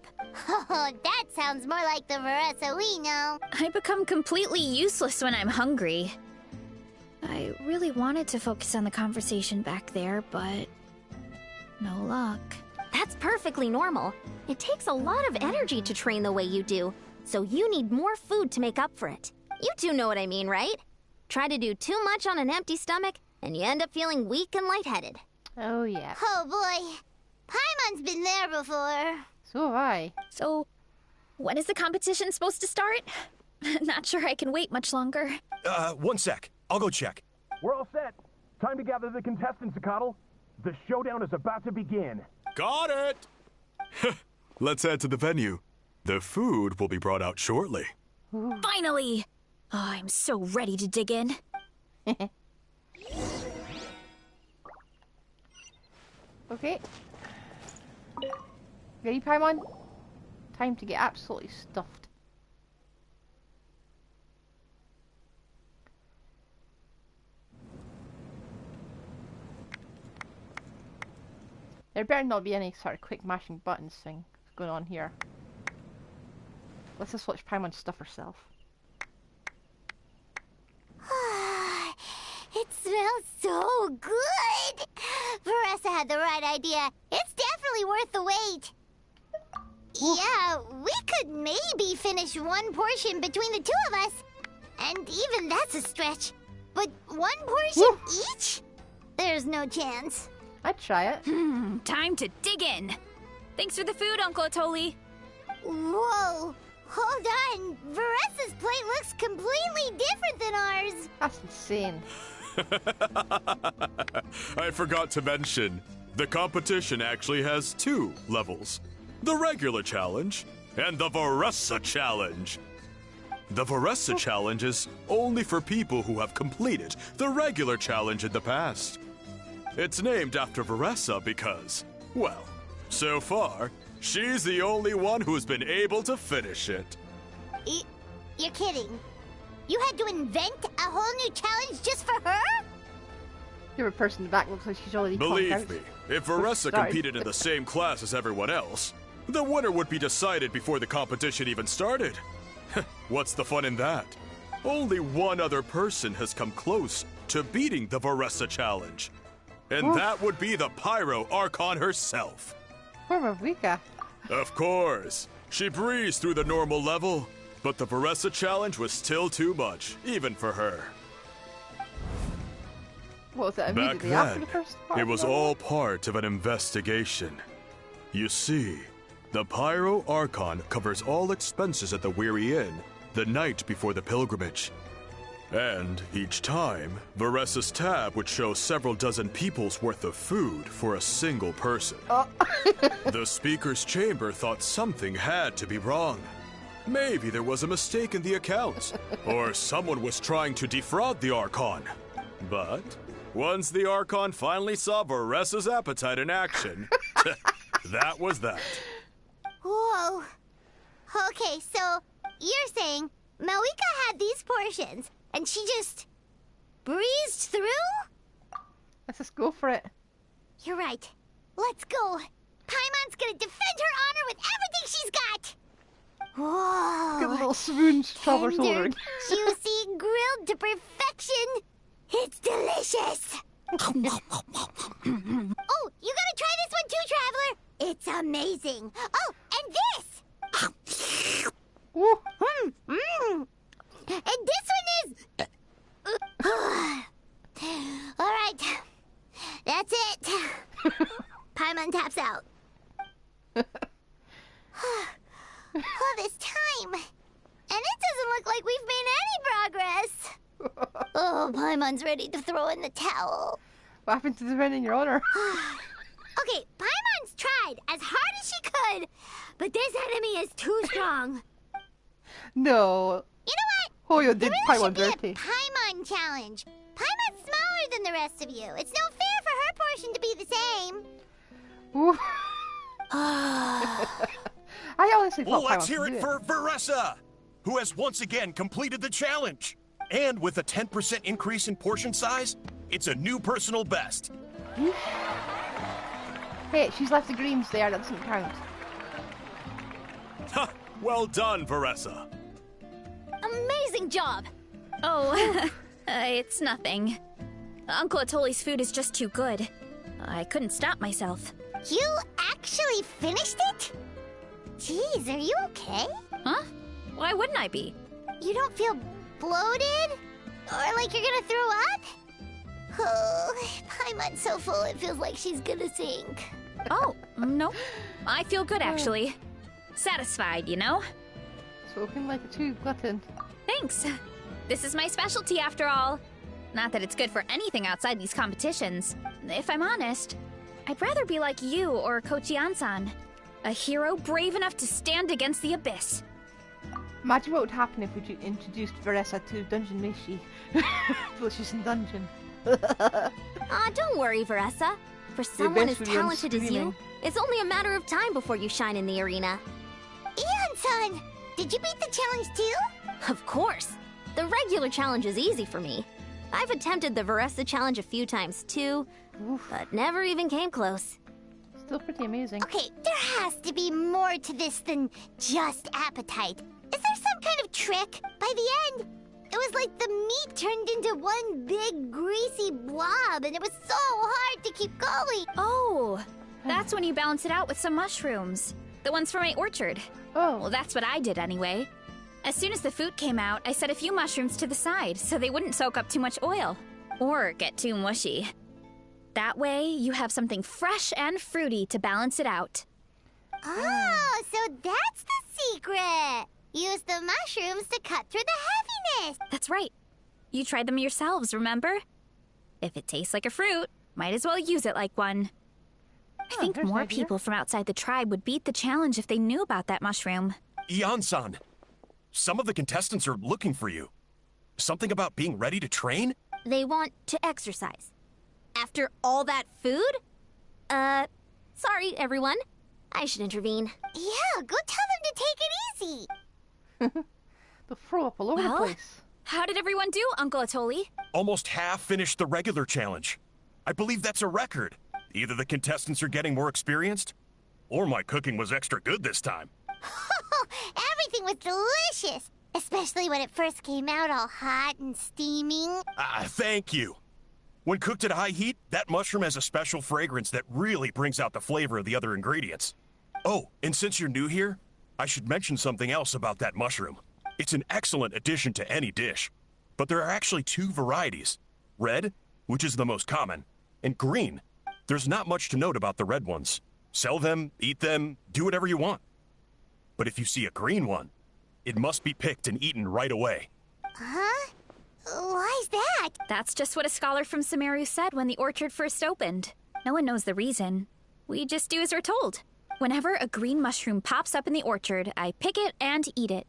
Oh, that sounds more like the Veressa we know. I become completely useless when I'm hungry. I really wanted to focus on the conversation back there, but no luck. That's perfectly normal. It takes a lot of energy to train the way you do, so you need more food to make up for it. You two know what I mean, right? Try to do too much on an empty stomach, and you end up feeling weak and lightheaded. Oh yeah. Oh boy. Paimon's been there before. So have I. So, when is the competition supposed to start? Not sure I can wait much longer. 1 sec. I'll go check. We're all set. Time to gather the contestants, Coddle. The showdown is about to begin. Got it! Let's head to the venue. The food will be brought out shortly. Finally! Oh, I'm so ready to dig in. Okay. Ready, Paimon? Time to get absolutely stuffed. There better not be any sort of quick mashing buttons thing going on here. Let's just watch Paimon stuff herself. It smells so good. Veressa had the right idea. It's definitely worth the wait. Yeah, we could maybe finish one portion between the two of us. And even that's a stretch. But one portion each? There's no chance. I'd try it. Time to dig in. Thanks for the food, Uncle Atoli. Whoa, Hold on, Veressa's plate looks completely different than ours. That's insane. I forgot to mention, the competition actually has 2 levels. The regular challenge and the Veressa challenge. The Veressa challenge is only for people who have completed the regular challenge in the past. It's named after Veressa because, well, so far, she's the only one who's been able to finish it. You're kidding. You had to invent a whole new challenge just for her? You're a person in the back looks like she's already Believe conked me, out. if Veressa Sorry. competed in the same class as everyone else, the winner would be decided before the competition even started. What's the fun in that? Only one other person has come close to beating the Veressa challenge. And that would be the Pyro Archon herself. Poor Marika. Of course. She breezed through the normal level, but the Veressa challenge was still too much, even for her. What was it, Back immediately after then, the first part? it was of the all part of an investigation. You see, the Pyro Archon covers all expenses at the Weary Inn the night before the pilgrimage. And each time, Veressa's tab would show several dozen people's worth of food for a single person. The speaker's chamber thought something had to be wrong. Maybe there was a mistake in the accounts, or someone was trying to defraud the Archon. But once the Archon finally saw Veressa's appetite in action, that was that. Whoa. Okay, so you're saying Malika had these portions and she just breezed through? Let's just go for it. You're right. Let's go. Paimon's gonna defend her honor with everything she's got. Whoa. Get a little swoons travel her shoulder. Tender, juicy, grilled to perfection. It's delicious. Oh, you gotta try this one too, Traveler. It's amazing. Oh, and this. Woo. And this one is. All right, that's it. Paimon taps out. All this time, and it doesn't look like we've made any progress. Oh, Paimon's ready to throw in the towel. What happened to the men in your honor? Okay, Paimon's tried as hard as she could, but this enemy is too strong. No. You know what? Hoyo There did really Paimon should be dirty. a Paimon challenge. Paimon's smaller than the rest of you. It's no fair for her portion to be the same. Woo. I honestly thought Let's Paimon hear could it do for Veressa, who has once again completed the challenge. And with a 10% increase in portion size, it's a new personal best. Hey, she's left the greens there. That doesn't count. Ha! Well done, Veressa. Amazing job! Oh, it's nothing. Uncle Atoli's food is just too good. I couldn't stop myself. You actually finished it? Jeez, are you okay? Huh? Why wouldn't I be? You don't feel bloated? Or like you're gonna throw up? Oh, Paimon's so full it feels like she's gonna sink. Oh, no. I feel good, actually. Satisfied, you know? Spoken like a true glutton. Thanks. This is my specialty, after all. Not that it's good for anything outside these competitions. If I'm honest, I'd rather be like you or Kochi-an-san. A hero brave enough to stand against the abyss. Imagine what would happen if we introduced Veressa to Dungeon Meshi. Well, she's in dungeon. Aw, don't worry, Veressa. For someone as eventually I'm talented as you, screaming. it's only a matter of time before you shine in the arena. Ian-san, did you beat the challenge too? Of course. The regular challenge is easy for me. I've attempted the Veressa challenge a few times too, but never even came close. Still pretty amazing. Okay, there has to be more to this than just appetite. Is there some kind of trick? By the end, it was like the meat turned into one big greasy blob, and it was so hard to keep going. Oh, that's when you balance it out with some mushrooms. The ones from my orchard. Oh. Well, that's what I did anyway. As soon as the food came out, I set a few mushrooms to the side so they wouldn't soak up too much oil or get too mushy. That way, you have something fresh and fruity to balance it out. Oh, so that's the secret. Use the mushrooms to cut through the heaviness. That's right. You tried them yourselves, remember? If it tastes like a fruit, might as well use it like one. I think there's an more idea. people from outside the tribe would beat the challenge if they knew about that mushroom. Ian-san, some of the contestants are looking for you. Something about being ready to train? They want to exercise. After all that food? Sorry, everyone. I should intervene. Yeah, go tell them to take it easy. They'll throw up all over the Well? place. How did everyone do, Uncle Atoli? Almost half finished the regular challenge. I believe that's a record. Either the contestants are getting more experienced, or my cooking was extra good this time. Everything was delicious, especially when it first came out all hot and steaming. Thank you. When cooked at high heat, that mushroom has a special fragrance that really brings out the flavor of the other ingredients. Oh, and since you're new here, I should mention something else about that mushroom. It's an excellent addition to any dish, but there are actually 2 varieties. Red, which is the most common, and green. There's not much to note about the red ones. Sell them, eat them, do whatever you want. But if you see a green one, it must be picked and eaten right away. Huh? Why's that? That's just what a scholar from Sumeru said when the orchard first opened. No one knows the reason. We just do as we're told. Whenever a green mushroom pops up in the orchard, I pick it and eat it.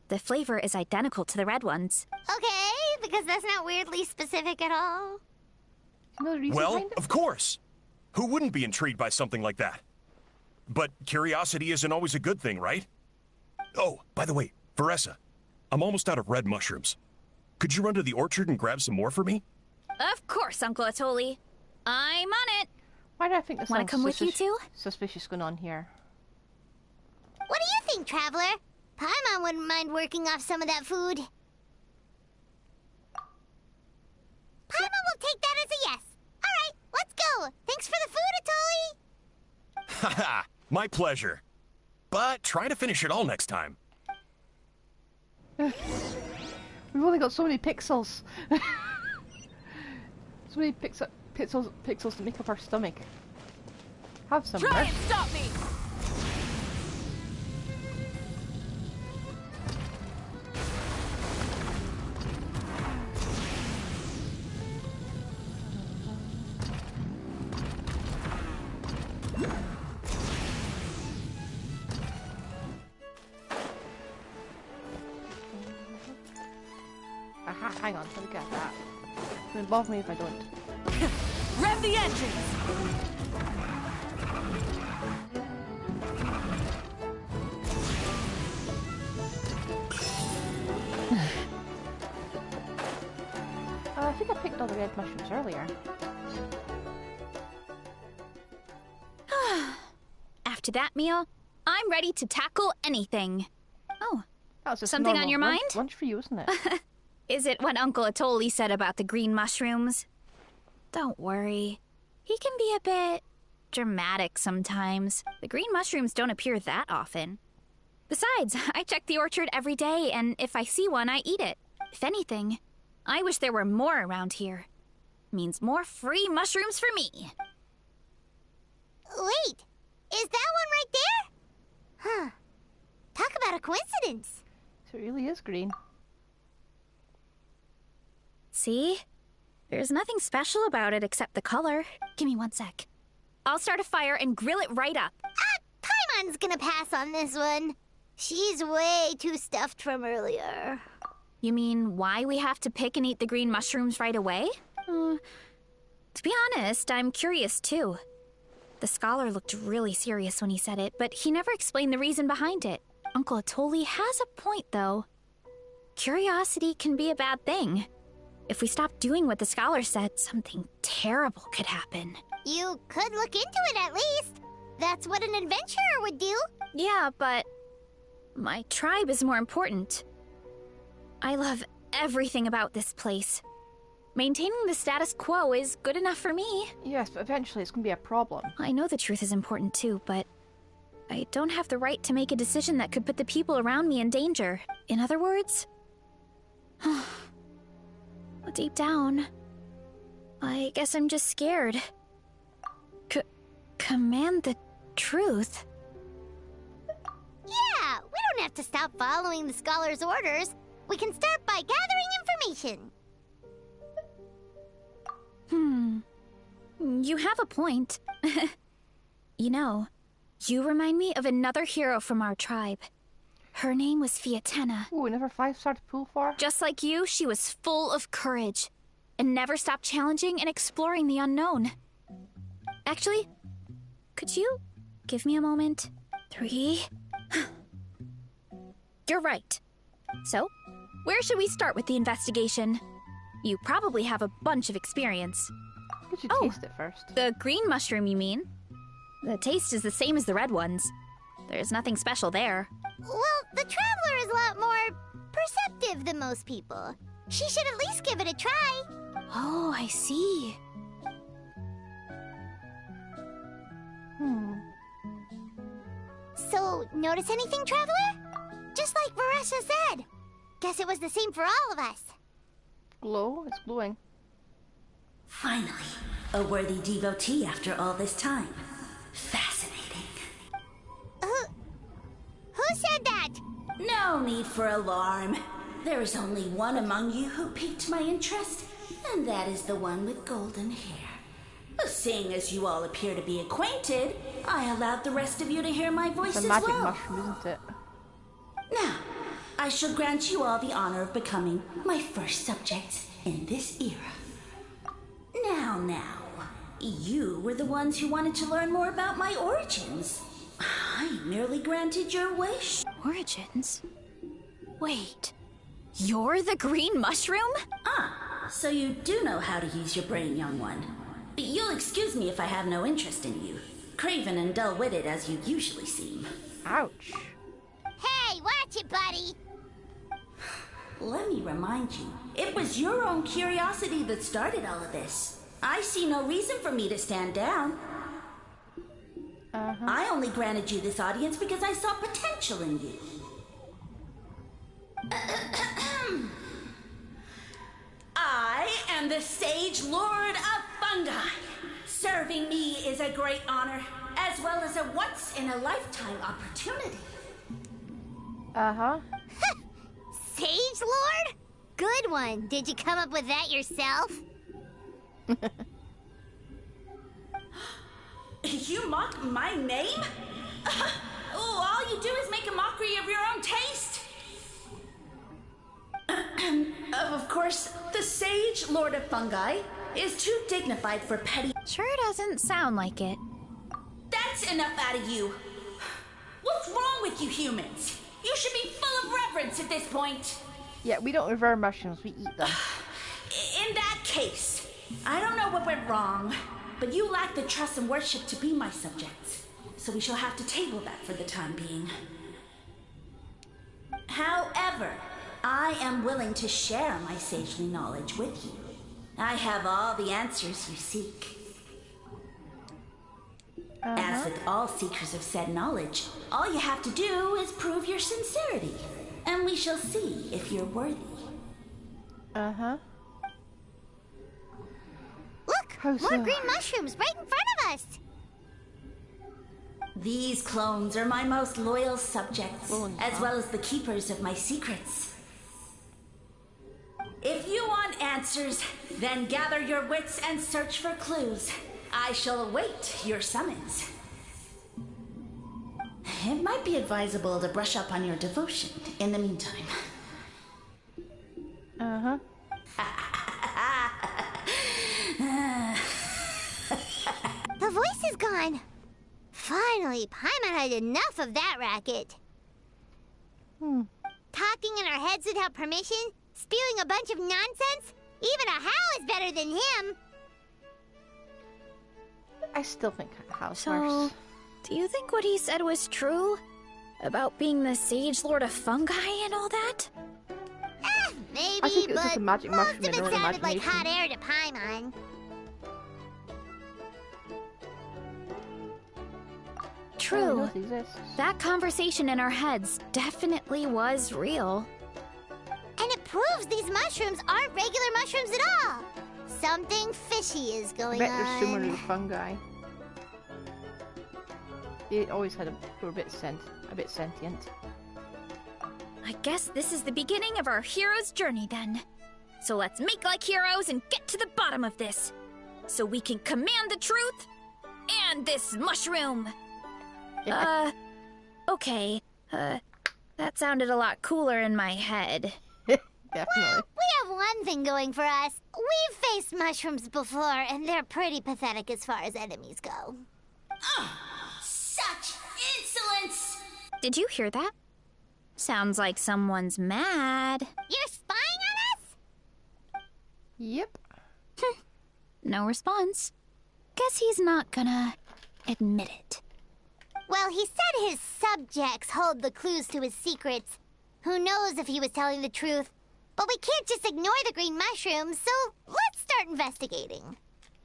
The flavor is identical to the red ones. Okay, because that's not weirdly specific at all. No reason Well, behind it? of course. Who wouldn't be intrigued by something like that? But curiosity isn't always a good thing, right? Oh, by the way, Veressa, I'm almost out of red mushrooms. Could you run to the orchard and grab some more for me? Of course, Uncle Atoli. I'm on it. Why do I think there's Wanna something come with you too? suspicious going on here? What do you think, Traveler? Paimon wouldn't mind working off some of that food. Paimon will take that as a yes. All right, let's go. Thanks for the food, Atoli. Haha, my pleasure. But try to finish it all next time. We've only got so many pixels. So many pixels to make up our stomach. Have some Try rest. and stop me! Aha, hang on, let me get that. It won't bother me if I don't. Rev the engines! I think I picked all the red mushrooms earlier. After that meal, I'm ready to tackle anything. Oh, That was just Something on normal your lunch- mind? Lunch for you, isn't it? is it what Uncle Atoli said about the green mushrooms? Don't worry. He can be a bit dramatic sometimes. The green mushrooms don't appear that often. Besides, I check the orchard every day, and if I see one, I eat it. If anything, I wish there were more around here. Means more free mushrooms for me. Wait, is that one right there? Huh. Talk about a coincidence. So it really is green. See? There's nothing special about it except the color. Give me 1 sec. I'll start a fire and grill it right up. Paimon's gonna pass on this one. She's way too stuffed from earlier. You mean why we have to pick and eat the green mushrooms right away? To be honest, I'm curious too. The scholar looked really serious when he said it, but he never explained the reason behind it. Uncle Atoli has a point, though. Curiosity can be a bad thing. If we stop doing what the scholar said, something terrible could happen. You could look into it at least. That's what an adventurer would do. Yeah, but my tribe is more important. I love everything about this place. Maintaining the status quo is good enough for me. Yes, but eventually it's going to be a problem. I know the truth is important too, but I don't have the right to make a decision that could put the people around me in danger. In other words, deep down, I guess I'm just scared. Command the truth? Yeah, we don't have have to stop following the scholar's orders. We can start by gathering information. You have a point. You know, you remind me of another hero from our tribe. Her name was Fiatena. Ooh, another 5-star to pull for. Just like you, she was full of courage and never stopped challenging and exploring the unknown. Actually, could you give me a moment? 3. You're right. So, where should we start with the investigation? You probably have a bunch of experience. You should taste it first. The green mushroom, you mean? The taste is the same as the red ones. There's nothing special there. Well, the Traveler is a lot more perceptive than most people. She should at least give it a try. Oh, I see. So, notice anything, Traveler? Just like Varessa said. Guess it was the same for all of us. Glow? It's glowing. Finally, a worthy devotee after all this time. Fascinating. Who said that? No need for alarm. There is only one among you who piqued my interest, and that is the one with golden hair. Seeing as you all appear to be acquainted, I allowed the rest of you to hear my voice It's a as magic well. mushroom, isn't it? Now, I shall grant you all the honor of becoming my first subjects in this era. Now, you were the ones who wanted to learn more about my origins. I merely granted your wish. Origins? Wait, you're the green mushroom? So you do know how to use your brain, young one. You'll excuse me if I have no interest in you, craven and dull-witted as you usually seem. Ouch. Hey, watch it, buddy. Let me remind you, it was your own curiosity that started all of this. I see no reason for me to stand down. I only granted you this audience because I saw potential in you. I am the Sage Lord of Fungi. Serving me is a great honor, as well as a once-in-a-lifetime opportunity. Sage Lord? Good one. Did you come up with that yourself? You mock my name? All you do is make a mockery of your own taste. Of course, the Sage Lord of Fungi is too dignified for petty. Sure doesn't sound like it. That's enough out of you. What's wrong with you humans? You should be full of reverence at this point. Yeah, we don't revere mushrooms, we eat them. In that case, I don't know what went wrong, but you lack the trust and worship to be my subjects. So we shall have to table that for the time being. However, I am willing to share my sagely knowledge with you. I have all the answers you seek. As with all seekers of said knowledge, all you have to do is prove your sincerity, and we shall see if you're worthy. Look, How more so? green mushrooms right in front of us. These clones are my most loyal subjects, Clones, as well as the keepers of my secrets. If you want answers, then gather your wits and search for clues. I shall await your summons. It might be advisable to brush up on your devotion in the meantime. The voice is gone. Finally, Paimon had enough of that racket. Talking in our heads without permission, spewing a bunch of nonsense. Even a How is better than him. I still think House So, worse. do you think what he said was true? About being the Sage Lord of Fungi and all that? Maybe, I think it was but just a magic most mushroom of in it their sounded like imagination. hot air to Paimon. True. Nothing else exists. That conversation in our heads definitely was real. And it proves these mushrooms aren't regular mushrooms at all. Something fishy is I going bet they're similar to on. the fungi. They always had were a bit sentient. I guess this is the beginning of our hero's journey then. So let's make like heroes and get to the bottom of this. So we can command the truth and this mushroom. Okay. That sounded a lot cooler in my head. Definitely. We have one thing going for us. We've faced mushrooms before, and they're pretty pathetic as far as enemies go. Such insolence! Did you hear that? Sounds like someone's mad. You're spying on us? Yep. No response. Guess he's not gonna admit it. Well, he said his subjects hold the clues to his secrets. Who knows if he was telling the truth? But we can't just ignore the green mushrooms, so let's start investigating.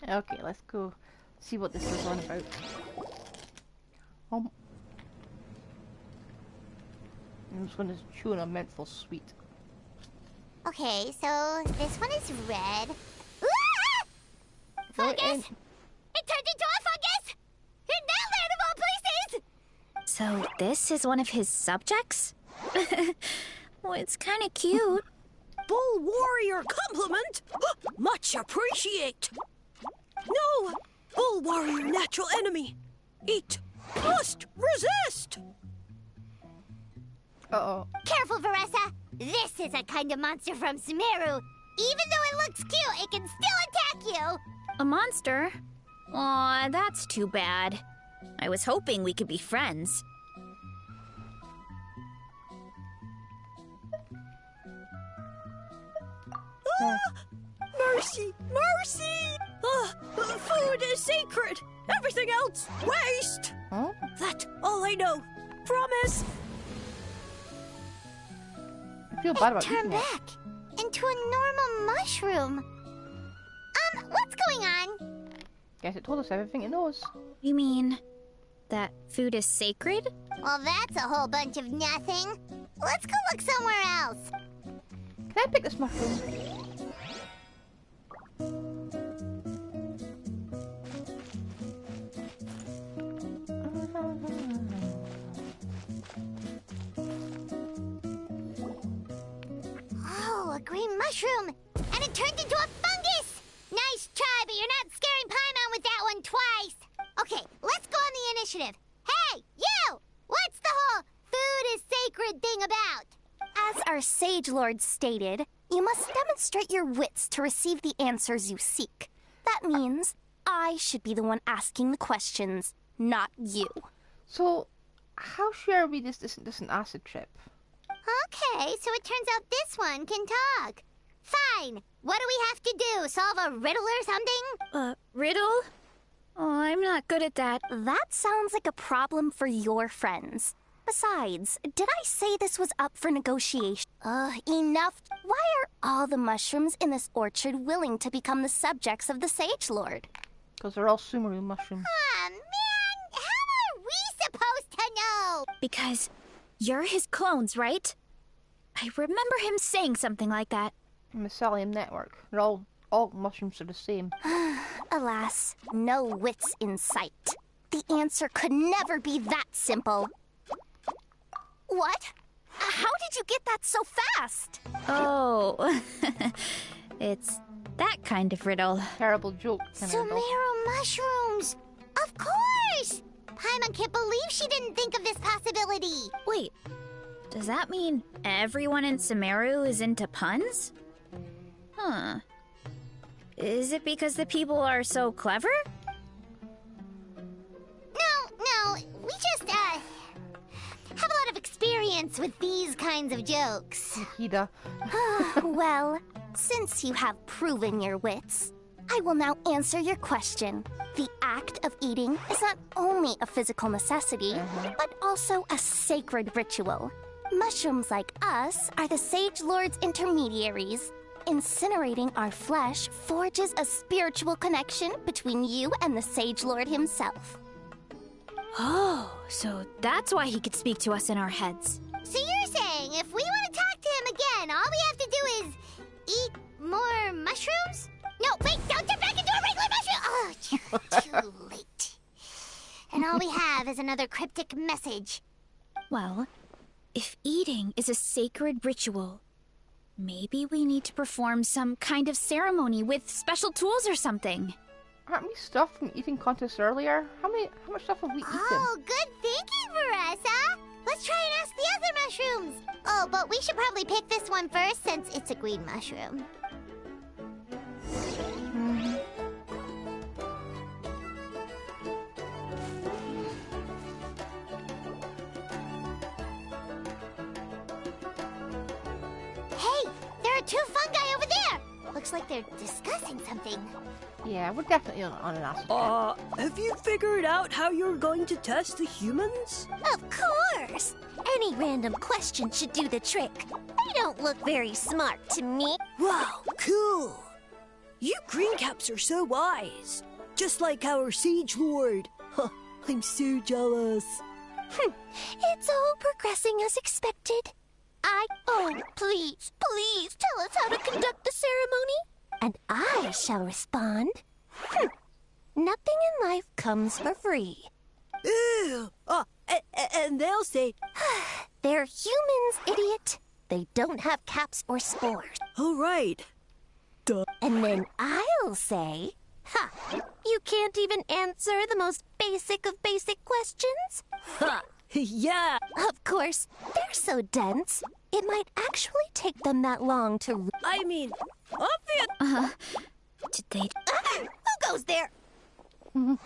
Okay, let's go see what this is all about. This one is chewing a menthol sweet. Okay, so this one is red. Ah! Fungus! It turned into a fungus! In that land of all places! So this is one of his subjects? Well, it's kind of cute. Bull warrior compliment! Much appreciate! No! Bull warrior natural enemy! Eat! Must resist! Uh-oh. Careful, Veressa! This is a kind of monster from Sumeru. Even though it looks cute, it can still attack you! A monster? Aw, that's too bad. I was hoping we could be friends. Mercy! Mercy! Food is sacred! Everything else, waste! Huh? That all I know. Promise! I feel bad about Turn eating it. back into a normal mushroom. What's going on? Guess it told us everything it knows. You mean that food is sacred? Well, that's a whole bunch of nothing. Let's go look somewhere else. Can I pick this mushroom? Oh, a green mushroom. And it turned into a fungus. Nice try, but you're not scaring Paimon with that one twice. Okay, let's go on the initiative. Hey, you! What's the whole food is sacred thing about? As our Sage Lord stated, you must demonstrate your wits to receive the answers you seek. That means I should be the one asking the questions, not you. So, how sure are we this isn't an acid trip? Okay, so it turns out this one can talk. Fine. What do we have to do? Solve a riddle or something? Riddle? Oh, I'm not good at that. That sounds like a problem for your friends. Besides, did I say this was up for negotiation? Enough. Why are all the mushrooms in this orchard willing to become the subjects of the Sage Lord? Because they're all Sumeru mushrooms. Aw, man! How are we supposed to know? Because you're his clones, right? I remember him saying something like that. Mycelium network. They're all mushrooms are the same. Alas, no wits in sight. The answer could never be that simple. What? How did you get that so fast? Oh, it's that kind of riddle. Terrible joke. Kind of riddle. Sumeru mushrooms! Of course! Paimon can't believe she didn't think of this possibility. Wait, does that mean everyone in Sumeru is into puns? Huh. Is it because the people are so clever? No, we just, have a lot of experience with these kinds of jokes. Hida. Well, since you have proven your wits, I will now answer your question. The act of eating is not only a physical necessity, but also a sacred ritual. Mushrooms like us are the Sage Lord's intermediaries. Incinerating our flesh forges a spiritual connection between you and the Sage Lord himself. Oh, so that's why he could speak to us in our heads. So you're saying if we want to talk to him again, all we have to do is eat more mushrooms? No, wait, don't turn back into a regular mushroom! Oh, too late. And all we have is another cryptic message. Well, If eating is a sacred ritual, maybe we need to perform some kind of ceremony with special tools or something. Aren't we stuffed from eating contests earlier? How much stuff have we eaten? Oh, good thinking, Veressa. Let's try and ask the other mushrooms. Oh, but we should probably pick this one first since it's a green mushroom. Hey, there are two fungi over there. Looks like they're discussing something. Yeah, we're definitely on an acid trip. Have you figured out how you're going to test the humans? Of course! Any random question should do the trick. They don't look very smart to me. Wow, cool! You greencaps are so wise. Just like our Siege Lord. Huh, I'm so jealous. It's all progressing as expected. Oh, please, please tell us how to conduct the ceremony, and I shall respond. Nothing in life comes for free. Ew! And they'll say, They're humans, idiot. They don't have caps or spores. all right. Duh. And then I'll say, you can't even answer the most basic of basic questions? Ha! Yeah! Of course, they're so dense, it might actually take them that long to... I mean, obvious. Did they... Who goes there? And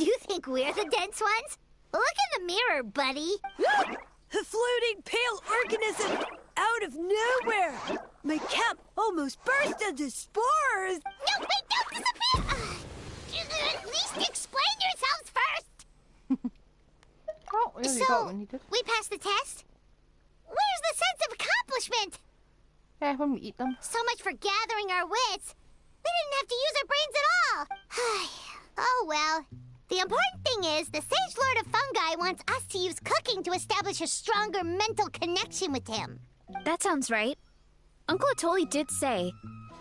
you think we're the dense ones? Look in the mirror, buddy. A floating pale organism out of nowhere. My cap almost burst into spores. No, wait, don't disappear! At least explain yourselves first! Oh, we only got one needed. We passed the test? Where's the sense of accomplishment? Yeah, when we eat them. So much for gathering our wits. We didn't have to use our brains at all. Oh well. The important thing is the Sage Lord of Fungi wants us to use cooking to establish a stronger mental connection with him. That sounds right. Uncle Atoli did say,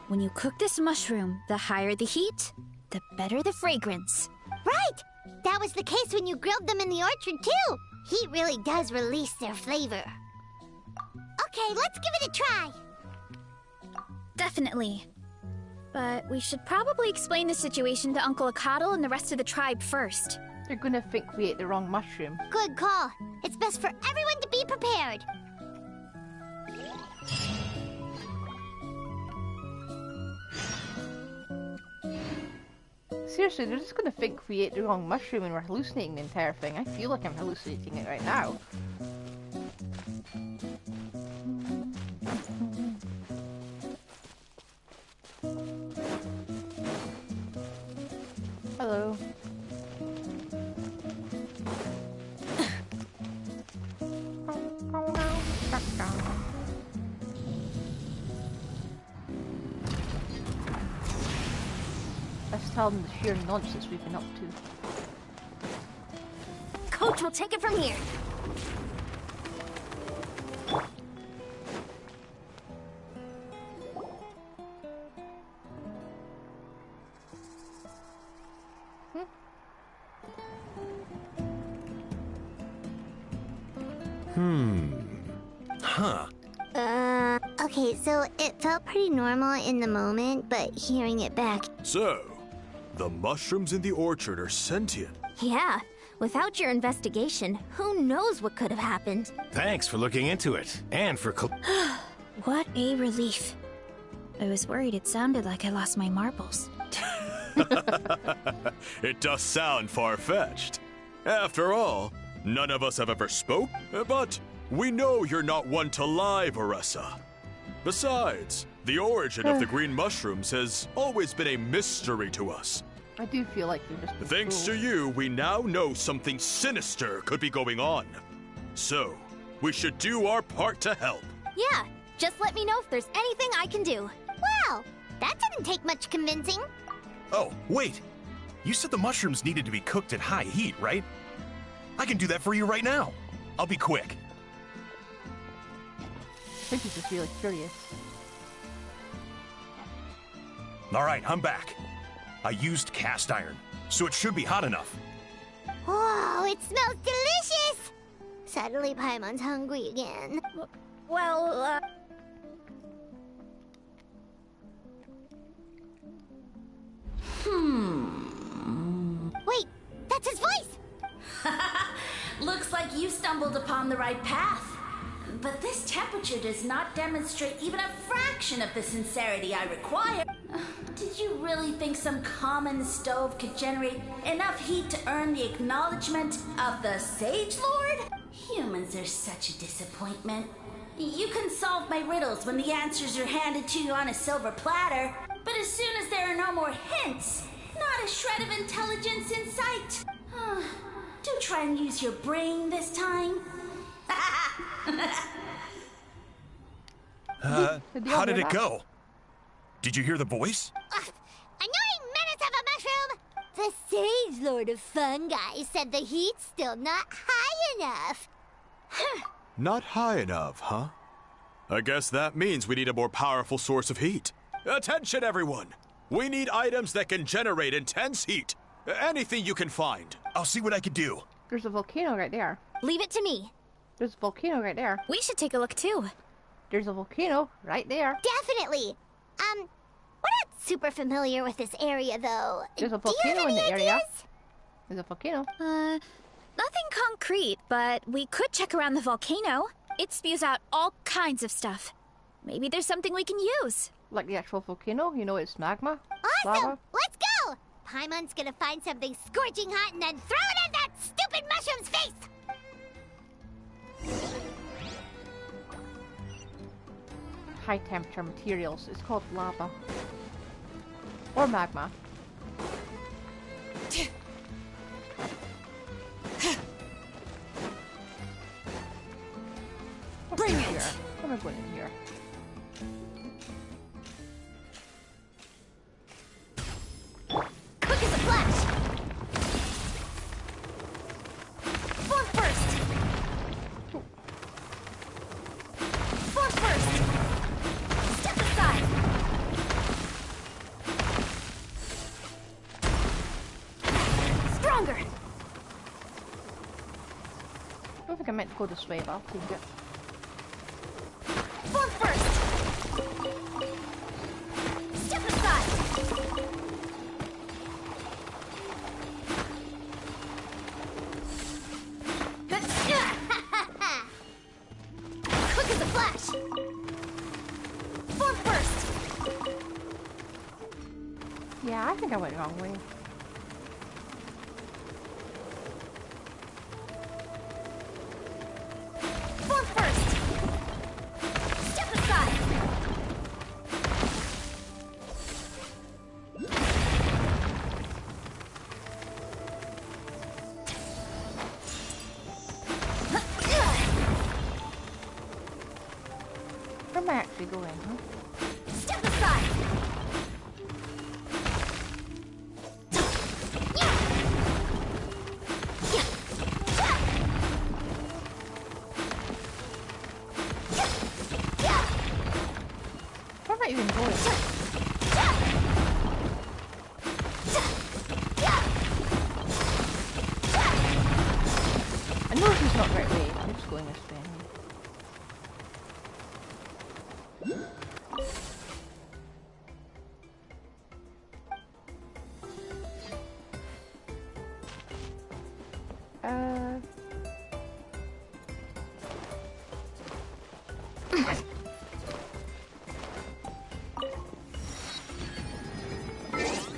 when you cook this mushroom, the higher the heat, the better the fragrance. Right! That was the case when you grilled them in the orchard, too. Heat really does release their flavor. Okay, let's give it a try. Definitely. But we should probably explain the situation to Uncle Akadal and the rest of the tribe first. They're gonna think we ate the wrong mushroom. Good call. It's best for everyone to be prepared. Seriously, they're just gonna think we ate the wrong mushroom and we're hallucinating the entire thing. I feel like I'm hallucinating it right now. Hello. Let's tell them the sheer nonsense we've been up to. Coach will take it from here. Okay, so it felt pretty normal in the moment, but hearing it back... So, the mushrooms in the orchard are sentient. Yeah, without your investigation, who knows what could have happened? Thanks for looking into it, and for... What a relief. I was worried it sounded like I lost my marbles. It does sound far-fetched. After all, none of us have ever spoke, but we know you're not one to lie, Veressa. Besides, the origin of the green mushrooms has always been a mystery to us. I do feel like they're just... Thanks to you, we now know something sinister could be going on. So, we should do our part to help. Yeah, just let me know if there's anything I can do. Wow, that didn't take much convincing. Oh, wait. You said the mushrooms needed to be cooked at high heat, right? I can do that for you right now. I'll be quick. I think he's just really curious. All right, I'm back. I used cast iron, so it should be hot enough. Whoa, it smells delicious! Suddenly Paimon's hungry again. Well, Wait, that's his voice! Looks like you stumbled upon the right path. But this temperature does not demonstrate even a fraction of the sincerity I require. Did you really think some common stove could generate enough heat to earn the acknowledgement of the Sage Lord? Humans are such a disappointment. You can solve my riddles when the answers are handed to you on a silver platter, but as soon as there are no more hints, not a shred of intelligence in sight. Do try and use your brain this time. How did it go? Did you hear the voice? Annoying menace of a mushroom! The Sage Lord of Fungi said the heat's still not high enough. Not high enough, huh? I guess that means we need a more powerful source of heat. Attention, everyone! We need items that can generate intense heat. Anything you can find. I'll see what I can do. There's a volcano right there. Leave it to me. There's a volcano right there. we should take a look too. There's a volcano right there. Definitely. We're not super familiar with this area, though. There's a Do you have volcano in any the area. ideas? There's a volcano. Nothing concrete, but we could check around the volcano. It spews out all kinds of stuff. Maybe there's something we can use. Like the actual volcano, you know, it's magma. Awesome! Lava. Let's go! Paimon's gonna find something scorching hot and then throw it in that stupid mushroom's face! High temperature materials. It's called lava. Or magma. Bring Here. it! I'm gonna go in here. Quick as a flash! Form first! Form first! Step aside! Stronger! I don't think I meant to go this way, but I'll take it. Form first! Step aside! Quick as a flash! Form first! Yeah, I think I went the wrong way. Form first! Step aside! Where am I actually going, huh? Step aside! Where am I even going? I know this is not the right way. I'm just going this way anyway.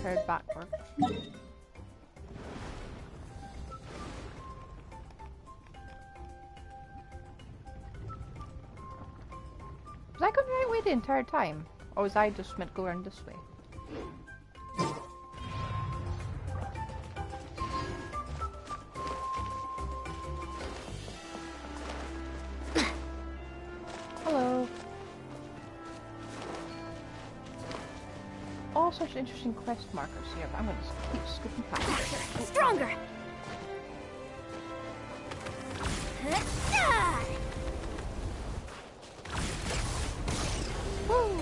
Head backward. Was I going the right way the entire time? Or was I just meant to go around this way? Hello. All such interesting quest markers here, but I'm gonna just keep skipping past. Stronger! Woo!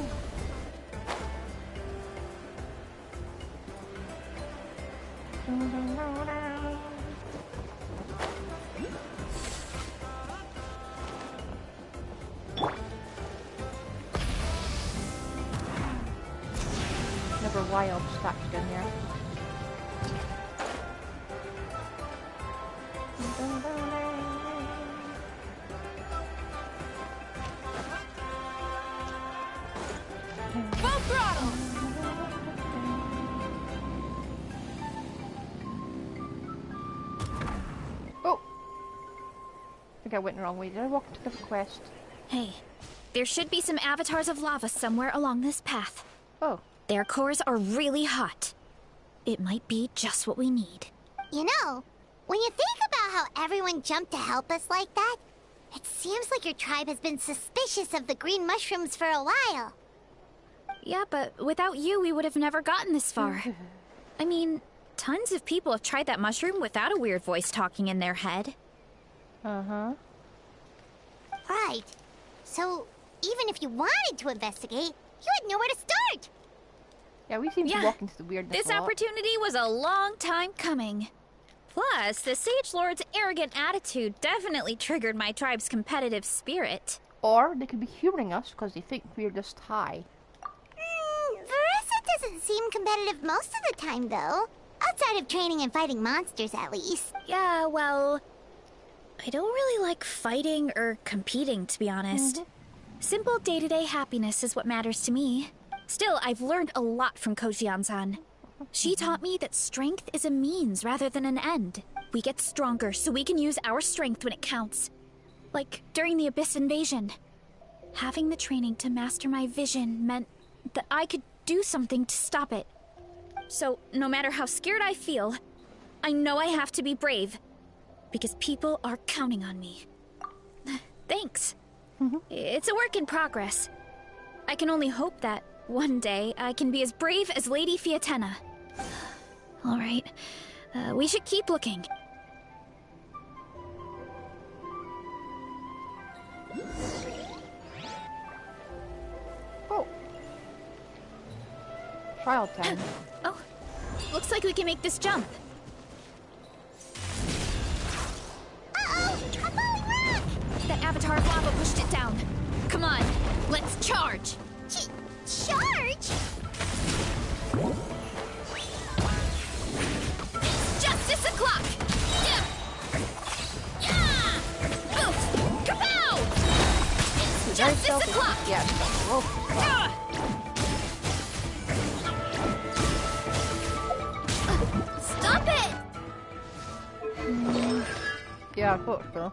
wild statue in here. Full throttle! Oh! I think I went the wrong way. Did I walk into the quest? Hey, there should be some avatars of lava somewhere along this path. Oh. Their cores are really hot. It might be just what we need. You know, when you think about how everyone jumped to help us like that, it seems like your tribe has been suspicious of the green mushrooms for a while. Yeah, but without you, we would have never gotten this far. I mean, tons of people have tried that mushroom without a weird voice talking in their head. Uh-huh. Right. So, even if you wanted to investigate, you had nowhere to start. Yeah, we seem to walk into the weirdness This a lot. opportunity was a long time coming. Plus, the Sage Lord's arrogant attitude definitely triggered my tribe's competitive spirit. Or they could be humoring us because they think we're just high. Veressa doesn't seem competitive most of the time, though. Outside of training and fighting monsters, at least. Yeah, well, I don't really like fighting or competing, to be honest. Simple day-to-day happiness is what matters to me. Still, I've learned a lot from Kojian-san. She taught me that strength is a means rather than an end. We get stronger so we can use our strength when it counts. Like during the Abyss invasion. Having the training to master my vision meant that I could do something to stop it. So, no matter how scared I feel, I know I have to be brave. Because people are counting on me. Thanks. It's a work in progress. I can only hope that one day I can be as brave as Lady Fiatena. Alright, we should keep looking. Oh. Trial time. Oh, looks like we can make this jump. Uh-oh! A falling rock! That avatar of lava pushed it down. Come on, let's charge! Charge? Justice o'clock! Yeah! Yeah! Boost! Kapow! It's Justice o'clock! Yeah. Whoa. Stop it! Yeah, I thought so.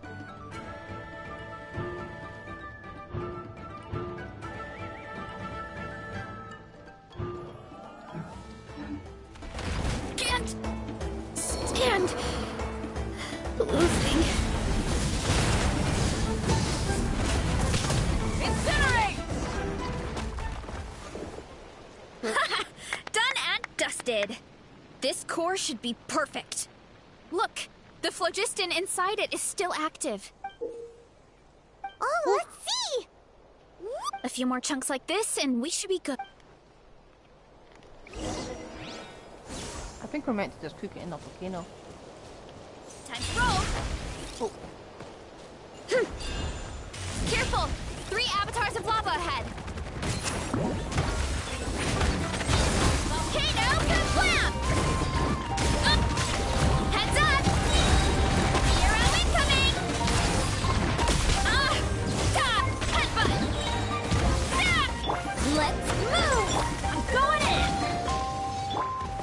Can't stand losing. Incinerate! Done and dusted. This core should be perfect. Look, the phlogiston inside it is still active. Oh, let's see! A few more chunks like this and we should be good. I think we're meant to just cook it in the volcano. Time to roll! Oh. Careful! 3 avatars of lava ahead! Volcano kablam! Heads up! Hero incoming! Headbutt! Let's move! I'm going in!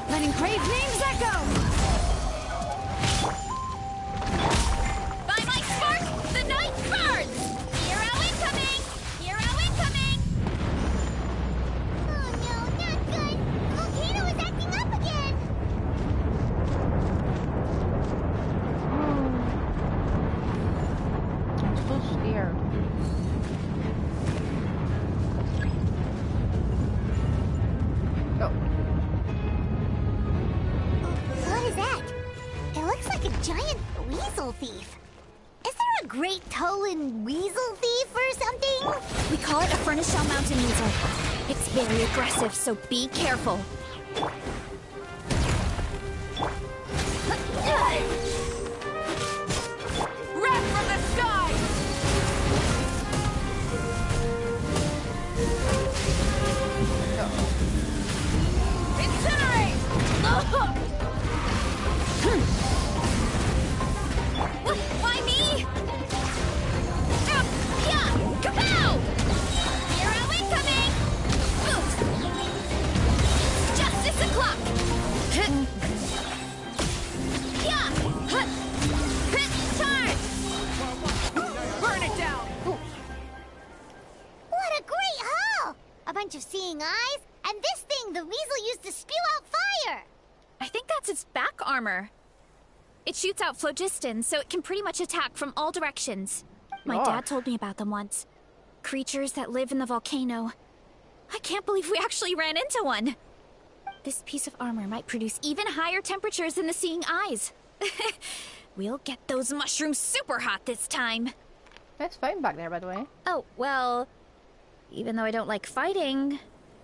Letting crave names echo! By my spark, the night burns! Hero incoming! Hero incoming! Oh no, not good! The volcano is acting up again! I'm so scared. Oh. What is that? It looks like a giant weasel thief. Is there a great Tolan weasel thief or something? We call it a Furnace Shell Mountain Weasel. It's very aggressive, so be careful. Wrath from the sky! glowing eyes, and this thing the weasel used to spew out fire. I think that's its back armor. It shoots out phlogiston, so it can pretty much attack from all directions. My dad told me about them once. Creatures that live in the volcano. I can't believe we actually ran into one. This piece of armor might produce even higher temperatures than the seeing eyes. We'll get those mushrooms super hot this time. Nice fighting back there, by the way. Oh, well, even though I don't like fighting,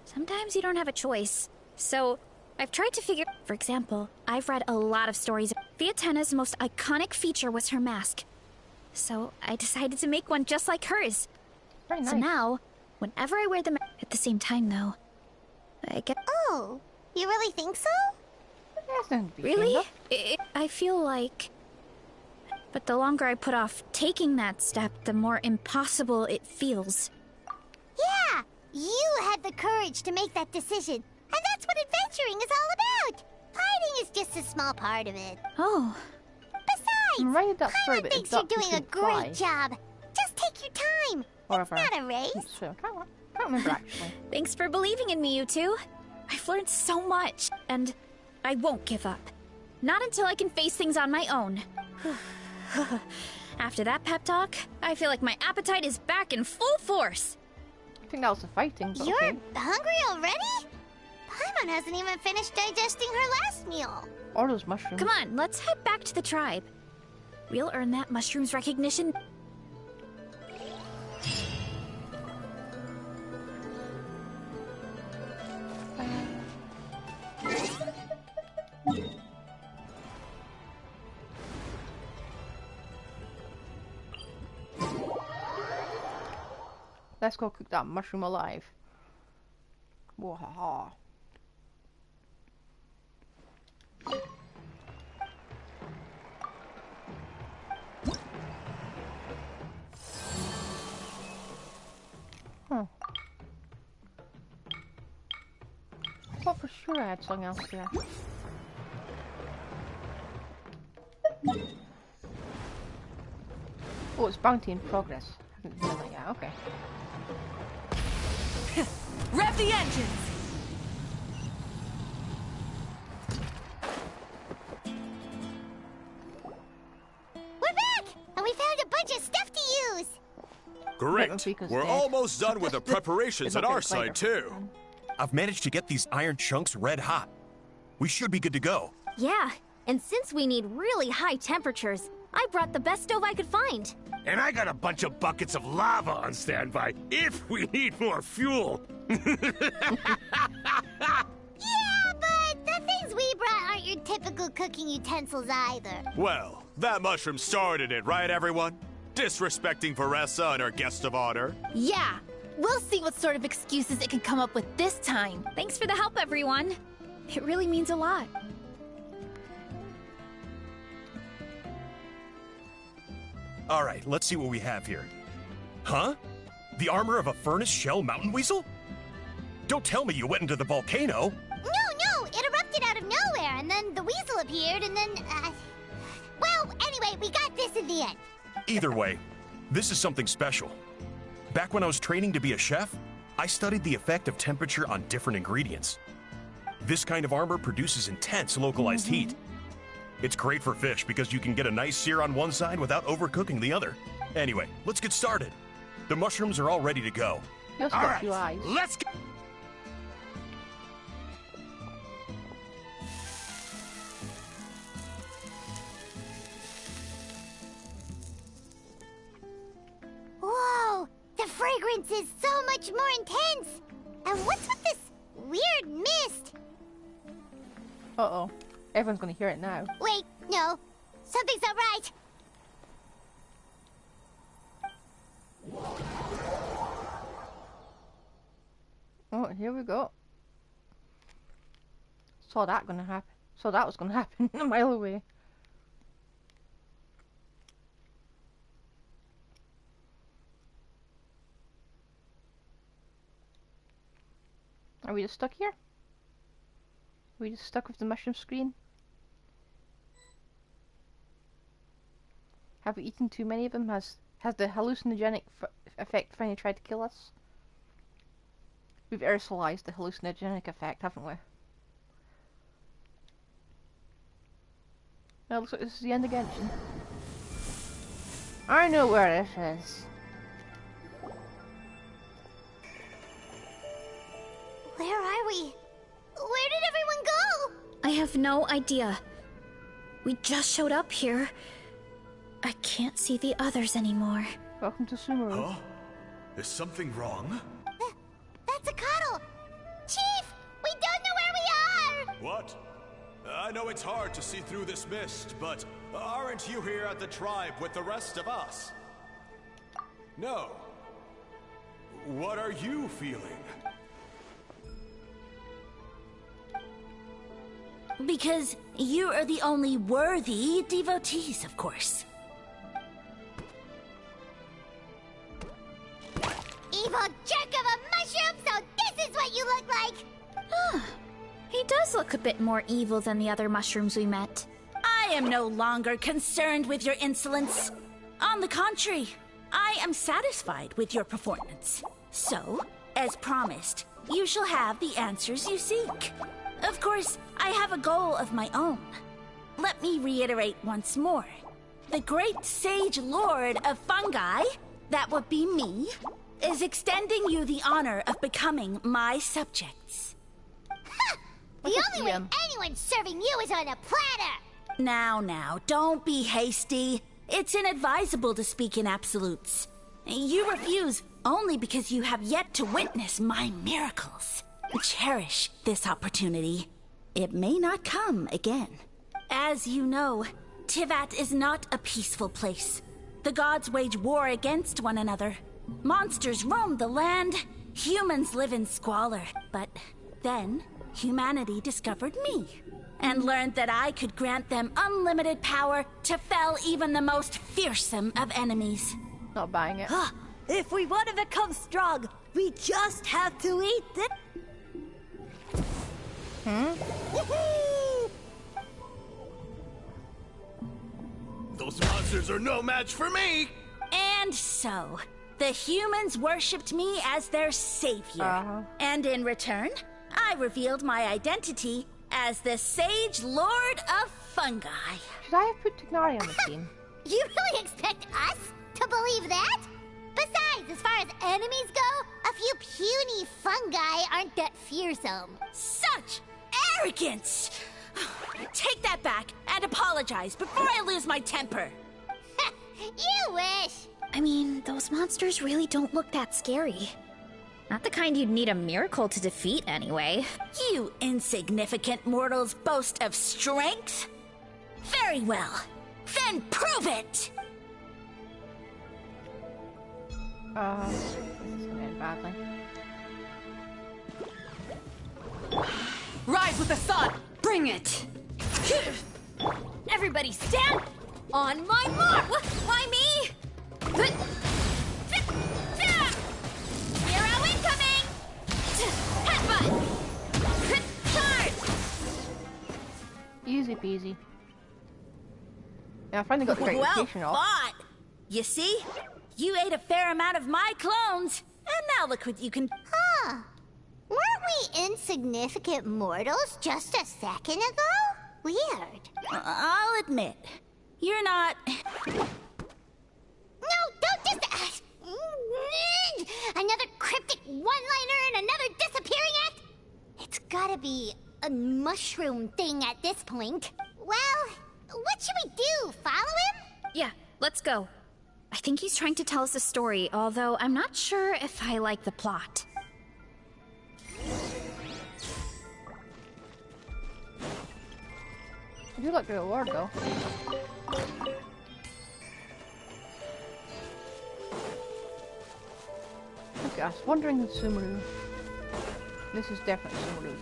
sometimes you don't have a choice. So, I've tried to figure... For example, I've read a lot of stories. Viatenna's most iconic feature was her mask. So, I decided to make one just like hers. Very nice. So now, whenever I wear them... At the same time, though, I get... Oh, you really think so? That's nothing to be Really? ashamed of. I feel like... But the longer I put off taking that step, the more impossible it feels. Yeah, you had the courage to make that decision. And that's what adventuring is all about. Fighting is just a small part of it. Oh. Besides, Right, that's true, Paimon but thinks it's you're up to doing a should fly. great job. Just take your time. Whatever. It's not a race. So, I can't remember, actually. Thanks for believing in me, you two. I've learned so much, and I won't give up. Not until I can face things on my own. After that pep talk, I feel like my appetite is back in full force. I think that was the fighting, but You're okay. hungry already? Paimon hasn't even finished digesting her last meal. Or those mushrooms. Come on, let's head back to the tribe. We'll earn that mushroom's recognition. Let's go cook that mushroom alive. Wahaha. Huh. I thought for sure I had something else there. Oh, it's bounty in progress. I haven't done that yet, okay. Rev the engines! We're back! And we found a bunch of stuff to use! Great. We're almost done with the preparations at our side, too. I've managed to get these iron chunks red hot. We should be good to go. Yeah, and since we need really high temperatures, I brought the best stove I could find. And I got a bunch of buckets of lava on standby if we need more fuel. Yeah, but the things we brought aren't your typical cooking utensils either. Well, that mushroom started it, right, everyone? Disrespecting Veressa and her guest of honor. Yeah, we'll see what sort of excuses it can come up with this time. Thanks for the help, everyone. It really means a lot. All right, let's see what we have here. Huh? The armor of a furnace shell mountain weasel? Don't tell me you went into the volcano. No, it erupted out of nowhere, and then the weasel appeared, and then, Well, anyway, we got this in the end. Either way, this is something special. Back when I was training to be a chef, I studied the effect of temperature on different ingredients. This kind of armor produces intense localized heat. It's great for fish because you can get a nice sear on one side without overcooking the other. Anyway, let's get started. The mushrooms are all ready to go. Just All got right, few eyes. let's go. Whoa, the fragrance is so much more intense. And what's with this weird mist? Uh-oh. Everyone's gonna hear it now. Wait, no, something's not right. Oh, here we go. Saw that gonna happen. Saw that was gonna happen a mile away. Are we just stuck here? Are we just stuck with the mushroom screen? Have we eaten too many of them? Has the hallucinogenic effect finally tried to kill us? We've aerosolized the hallucinogenic effect, haven't we? Now looks like this is the end of Genshin. I know where this is. Where are we? Where did everyone go? I have no idea. We just showed up here. I can't see the others anymore. Welcome to Sumeru. Huh? Is something wrong? That's a cuddle. Chief, we don't know where we are. What? I know it's hard to see through this mist, but aren't you here at the tribe with the rest of us? No. What are you feeling? Because you are the only worthy devotees, of course. Evil jerk of a mushroom, so this is what you look like! He does look a bit more evil than the other mushrooms we met. I am no longer concerned with your insolence. On the contrary, I am satisfied with your performance. So, as promised, you shall have the answers you seek. Of course, I have a goal of my own. Let me reiterate once more. The great sage lord of fungi, that would be me, is extending you the honor of becoming my subjects. Ha! The only way anyone's serving you is on a platter! Now, don't be hasty. It's inadvisable to speak in absolutes. You refuse only because you have yet to witness my miracles. Cherish this opportunity. It may not come again. As you know, Tivat is not a peaceful place. The gods wage war against one another. Monsters roam the land. Humans live in squalor. But then, humanity discovered me and learned that I could grant them unlimited power to fell even the most fearsome of enemies. Not buying it. If we want to become strong, we just have to eat it. Those monsters are no match for me! And so, the humans worshipped me as their savior. And in return, I revealed my identity as the Sage Lord of Fungi. Should I have put Tignari on the team? You really expect us to believe that? Besides, as far as enemies go, a few puny fungi aren't that fearsome. Such arrogance! Take that back and apologize before I lose my temper. You wish! I mean, those monsters really don't look that scary. Not the kind you'd need a miracle to defeat, anyway. You insignificant mortals boast of strength? Very well. Then prove it! This is gonna end badly. Rise with the sun! Bring it! Everybody stand! On my mark! Why me? Hero incoming! Headbutt! Charge! Easy peasy. Yeah, I finally got the gratification Well off. fought! You see? You ate a fair amount of my clones, and now look what you can... Huh. Weren't we insignificant mortals just a second ago? Weird. I'll admit, you're not... No, don't just... Another cryptic one-liner and another disappearing act? It's gotta be a mushroom thing at this point. Well, what should we do? Follow him? Yeah, let's go. I think he's trying to tell us a story, although I'm not sure if I like the plot. I do like the reward though. Okay, I was wondering with Sumeru. This is definitely Sumeru.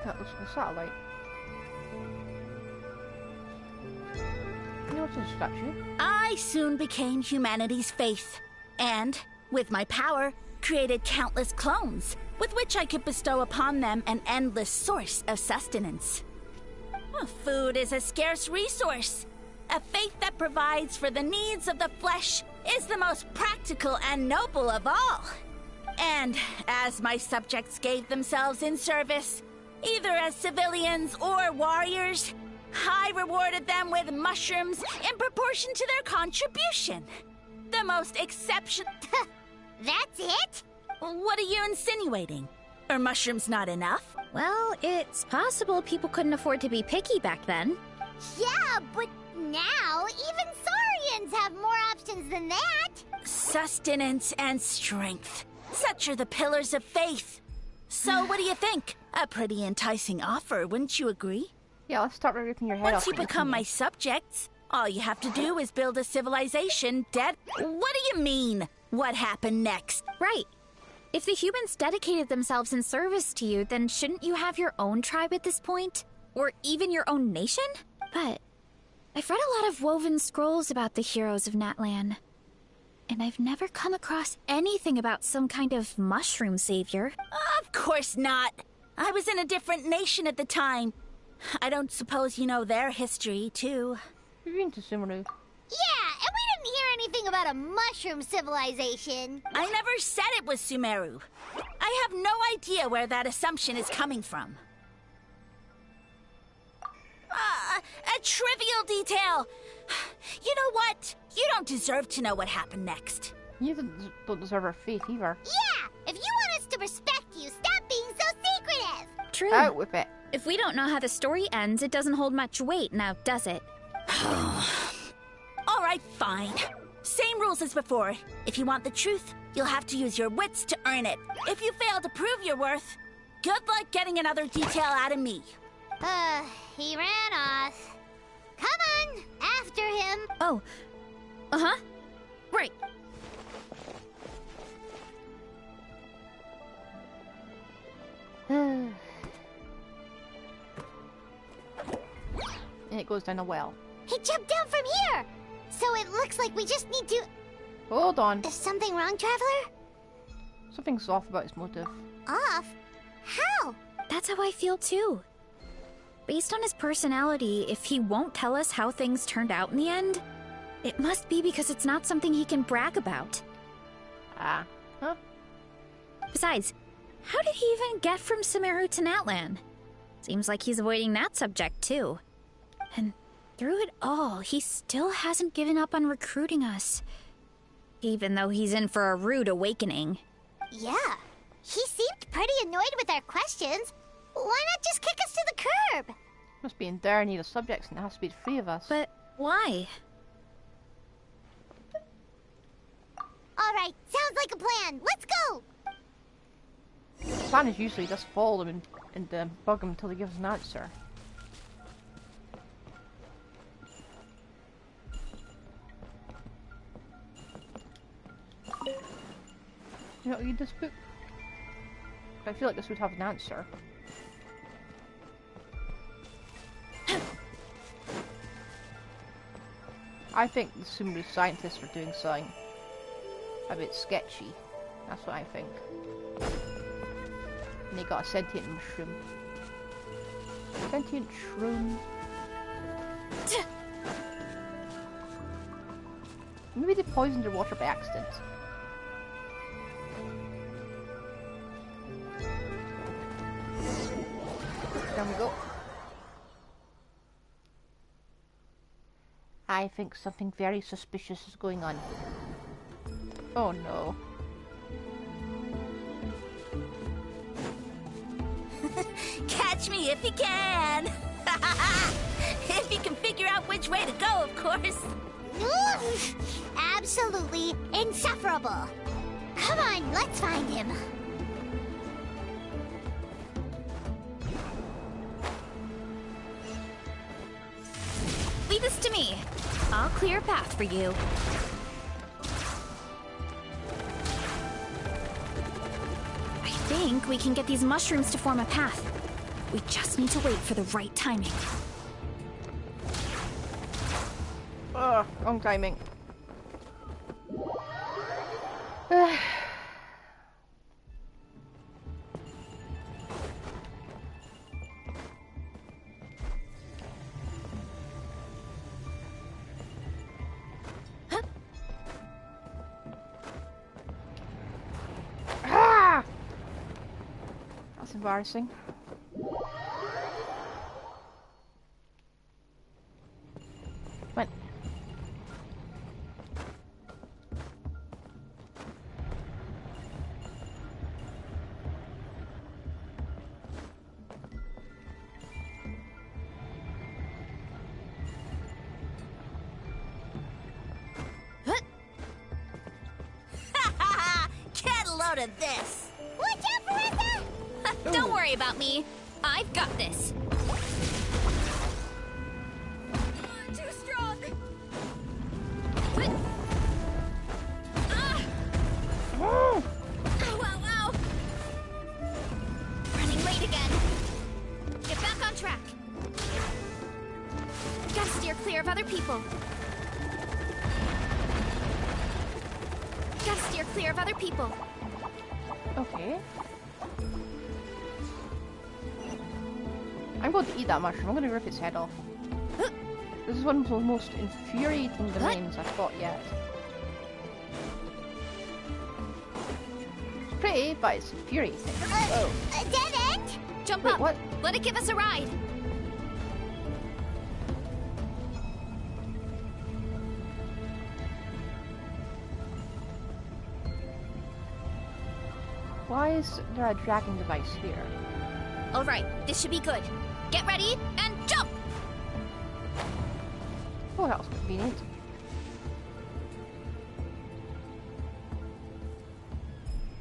That looks like a satellite. You know what's a statue? I soon became humanity's faith, and, with my power, created countless clones, with which I could bestow upon them an endless source of sustenance. Well, food is a scarce resource, A faith that provides for the needs of the flesh is the most practical and noble of all. And as my subjects gave themselves in service, either as civilians or warriors, I rewarded them with mushrooms in proportion to their contribution. The most exceptional... That's it? What are you insinuating? Are mushrooms not enough? Well, it's possible people couldn't afford to be picky back then. Yeah, but now even Saurians have more options than that. Sustenance and strength. Such are the pillars of faith. So what do you think? A pretty enticing offer, wouldn't you agree? Yeah, let's start ripping your head off. Once you become my subjects, all you have to do is build a civilization dead. What do you mean? What happened next? Right. If the humans dedicated themselves in service to you, then shouldn't you have your own tribe at this point? Or even your own nation? But I've read a lot of woven scrolls about the heroes of Natlan. And I've never come across anything about some kind of mushroom savior. Of course not. I was in a different nation at the time. I don't suppose you know their history, too. You've been to Sumeru. Yeah, and we didn't hear anything about a mushroom civilization. I never said it was Sumeru. I have no idea where that assumption is coming from. A trivial detail. You know what? You don't deserve to know what happened next. You don't deserve our faith either. Yeah, if you want us to respect you, stop being so secretive. True. Out with it. If we don't know how the story ends, it doesn't hold much weight now, does it? All right, fine. Same rules as before. If you want the truth, you'll have to use your wits to earn it. If you fail to prove your worth, good luck getting another detail out of me. He ran off. Come on, after him. Oh. Uh-huh. Right. And it goes down a well. He jumped down from here. So it looks like we just need to... Hold on. Is something wrong, Traveler? Something's off about his motive. Off? How? That's how I feel too. Based on his personality, if he won't tell us how things turned out in the end, it must be because it's not something he can brag about. Ah. Huh? Besides, how did he even get from Sumeru to Natlan? Seems like he's avoiding that subject too. And through it all, he still hasn't given up on recruiting us. Even though he's in for a rude awakening. Yeah. He seemed pretty annoyed with our questions. Why not just kick us to the curb? Must be in dire need of subjects and it has to be the three of us. But why? Alright, sounds like a plan. Let's go! The plan is usually just follow them and bug them until they give us an answer. You not read this book? I feel like this would have an answer. I think the Sumeru scientists were doing something a bit sketchy. That's what I think. And they got a sentient mushroom. Sentient shroom. Maybe they poisoned their water by accident. There we go. I think something very suspicious is going on. Oh no. Catch me if you can! If you can figure out which way to go, of course. Absolutely insufferable. Come on, let's find him. Leave this to me. I'll clear a path for you. I think we can get these mushrooms to form a path. We just need to wait for the right timing. Ugh, wrong timing. That's embarrassing. Come on. Get a load of this! Watch out, Marissa! Don't worry about me. I've got this. Too strong. Ow, ow, ow. Running late again. Get back on track. Gotta steer clear of other people. Gotta steer clear of other people. Okay. I'm going to eat that mushroom. I'm going to rip its head off. This is one of the most infuriating domains I've fought yet. It's pretty, but it's infuriating. Whoa. A dead end? Jump Wait, up. what? Let it give us a ride. Why is there a dragging device here? All right, this should be good. Get ready and jump! Oh, that was convenient.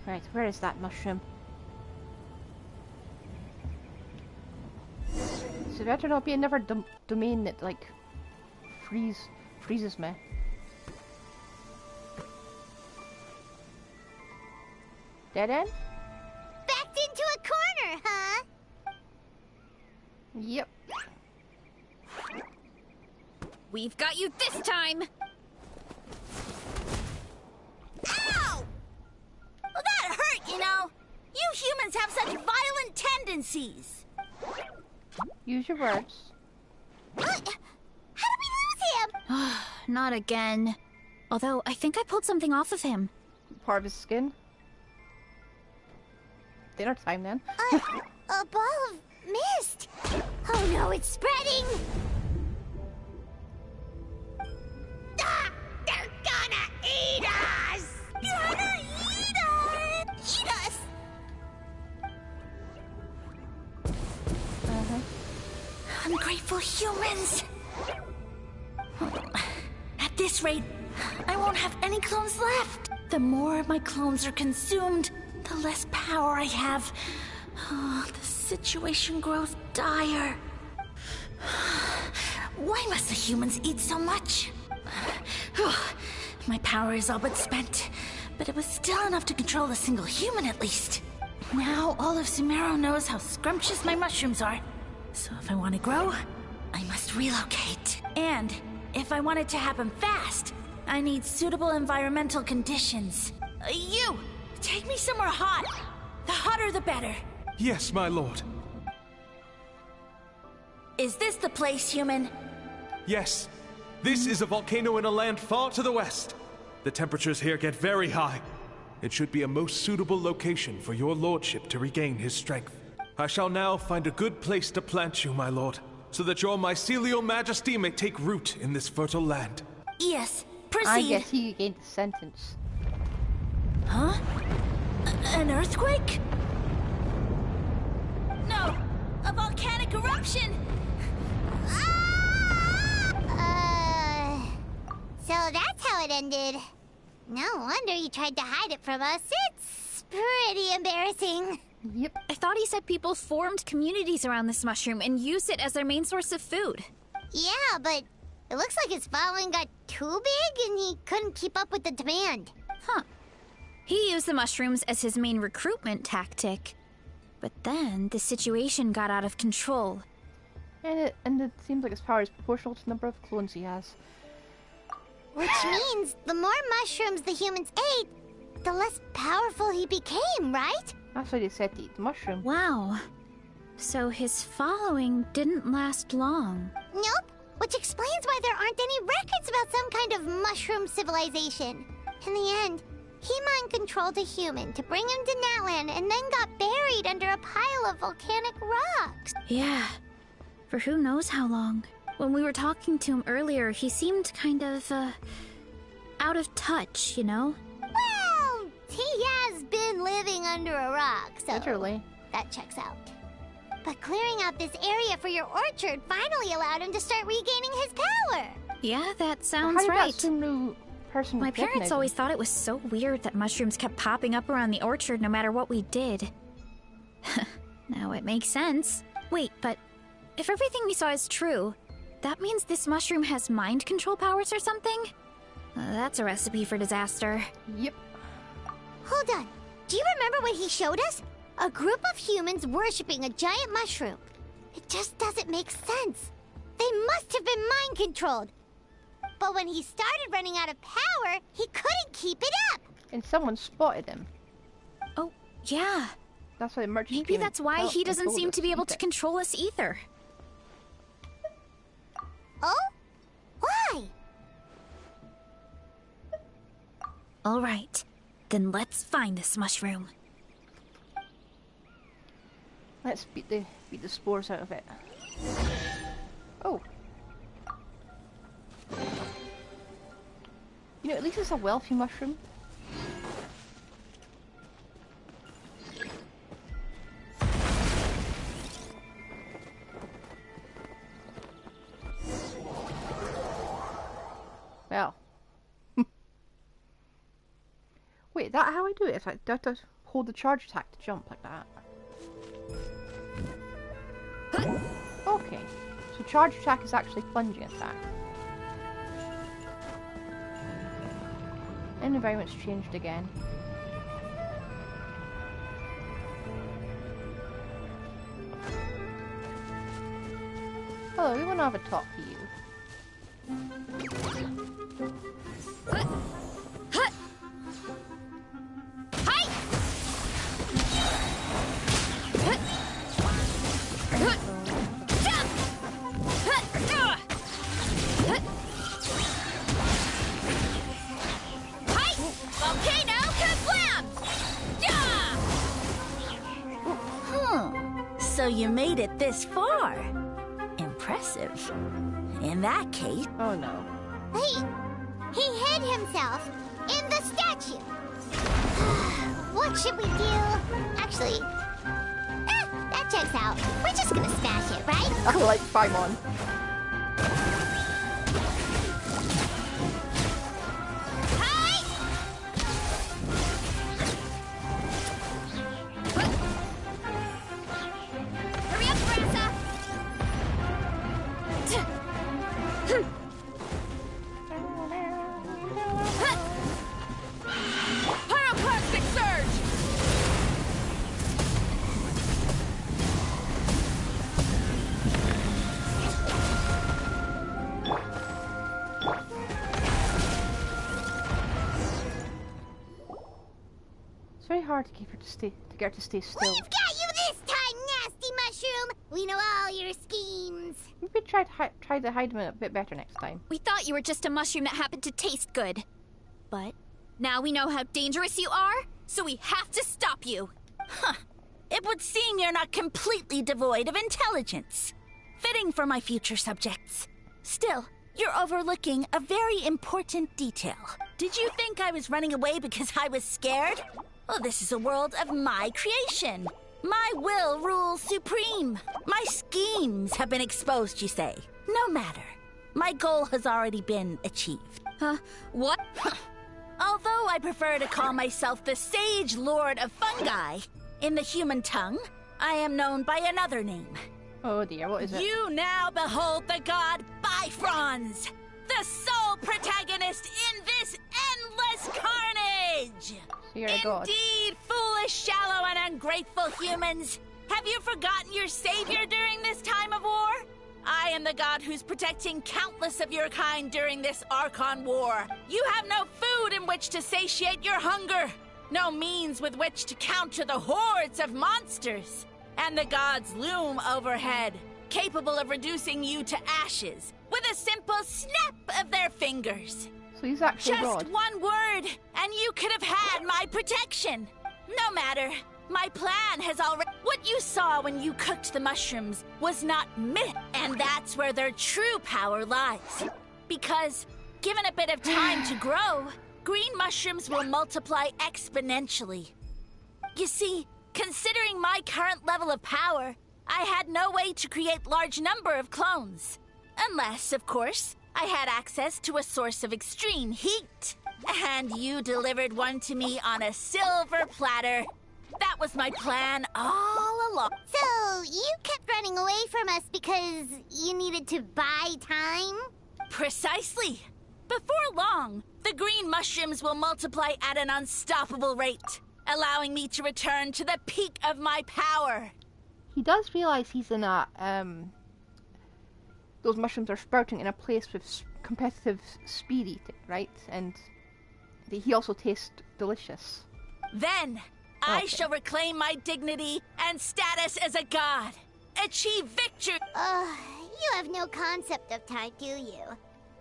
Right, where is that mushroom? So better not be another domain that, like, freezes me. Dead end? Backed into a corner, huh? Yep. We've got you this time! Ow! Well, that hurt, you know. You humans have such violent tendencies. Use your words. How did we lose him? Not again. Although, I think I pulled something off of him. Part of his skin. Dinner time then. A ball of mist. Oh no, it's spreading. Ah, they're gonna eat us. Gonna eat us. Eat us. Ungrateful humans. At this rate, I won't have any clones left. The more my clones are consumed, the less power I have. Oh, the situation grows dire. Why must the humans eat so much? My power is all but spent, but it was still enough to control a single human at least. Now all of Sumero knows how scrumptious my mushrooms are. So if I want to grow, I must relocate. And if I want it to happen fast, I need suitable environmental conditions. You! Take me somewhere hot. The hotter the better. Yes, my lord. Is this the place, human? Yes. This is a volcano in a land far to the west. The temperatures here get very high. It should be a most suitable location for your lordship to regain his strength. I shall now find a good place to plant you, my lord, so that your mycelial majesty may take root in this fertile land. Yes, proceed. I guess he gained the sentence. Huh? An earthquake? No, a volcanic eruption! So that's how it ended. No wonder you tried to hide it from us. It's pretty embarrassing. Yep. I thought he said people formed communities around this mushroom and used it as their main source of food. Yeah, but it looks like his following got too big and he couldn't keep up with the demand. Huh. He used the mushrooms as his main recruitment tactic. But then the situation got out of control. And it seems like his power is proportional to the number of clones he has. Which means the more mushrooms the humans ate, the less powerful he became, right? That's why they said to eat the mushroom. Wow. So his following didn't last long. Nope. Which explains why there aren't any records about some kind of mushroom civilization. In the end, He mind-controlled a human to bring him to Natlan and then got buried under a pile of volcanic rocks. Yeah, for who knows how long. When we were talking to him earlier, he seemed kind of, out of touch, you know? Well, he has been living under a rock, so Literally. that checks out. But clearing out this area for your orchard finally allowed him to start regaining his power. Yeah, that How sounds did that right. some new person My with parents mechanism? always thought it was so weird that mushrooms kept popping up around the orchard no matter what we did. Now it makes sense. Wait, but if everything we saw is true, that means this mushroom has mind control powers or something? That's a recipe for disaster. Yep. Hold on. Do you remember what he showed us? A group of humans worshipping a giant mushroom. It just doesn't make sense. They must have been mind-controlled. But when he started running out of power, he couldn't keep it up. And someone spotted him. Oh, yeah. That's why the merchant. Maybe that's why he doesn't seem to be able to control us either. Oh? Why? All right. Then let's find this mushroom. Let's beat the spores out of it. Oh. You know, at least it's a wealthy mushroom. Well. Wait, is that how I do it? If I do I have to hold the charge attack to jump like that? Okay. So charge attack is actually plunging attack. And the environment's changed again. Hello, we want to have a talk to you. So you made it this far. Impressive. In that case... Oh no. He hid himself in the statue. What should we do? Actually, that checks out. We're just gonna smash it, right? I like Paimon. Hard to keep her to get her to stay still. We've got you this time, nasty mushroom. We know all your schemes. Maybe try to hide them a bit better next time. We thought you were just a mushroom that happened to taste good. But now we know how dangerous you are, so we have to stop you. Huh. It would seem you're not completely devoid of intelligence. Fitting for my future subjects. Still, you're overlooking a very important detail. Did you think I was running away because I was scared? Oh, this is a world of my creation. My will rules supreme. My schemes have been exposed, you say. No matter. My goal has already been achieved. What? Although I prefer to call myself the Sage Lord of Fungi, in the human tongue, I am known by another name. Oh dear, what is it? You now behold the god Bifrons, the sole protagonist in this endless carnage! So you're a god. Indeed, foolish, shallow, and ungrateful humans! Have you forgotten your savior during this time of war? I am the god who's protecting countless of your kind during this Archon war. You have no food in which to satiate your hunger, no means with which to counter the hordes of monsters. And the gods loom overhead, capable of reducing you to ashes with a simple snap of their fingers. So he's actually Just Rod. one word, and you could have had my protection. No matter. My plan has already... What you saw when you cooked the mushrooms was not myth, and that's where their true power lies. Because, given a bit of time to grow, green mushrooms will multiply exponentially. You see, considering my current level of power, I had no way to create large number of clones. Unless, of course, I had access to a source of extreme heat. And you delivered one to me on a silver platter. That was my plan all along. So, you kept running away from us because you needed to buy time? Precisely. Before long, the green mushrooms will multiply at an unstoppable rate, allowing me to return to the peak of my power. He does realize he's in a, those mushrooms are sprouting in a place with competitive speed eating, right? And he also tastes delicious. Then, I shall reclaim my dignity and status as a god. Achieve victory. You have no concept of time, do you?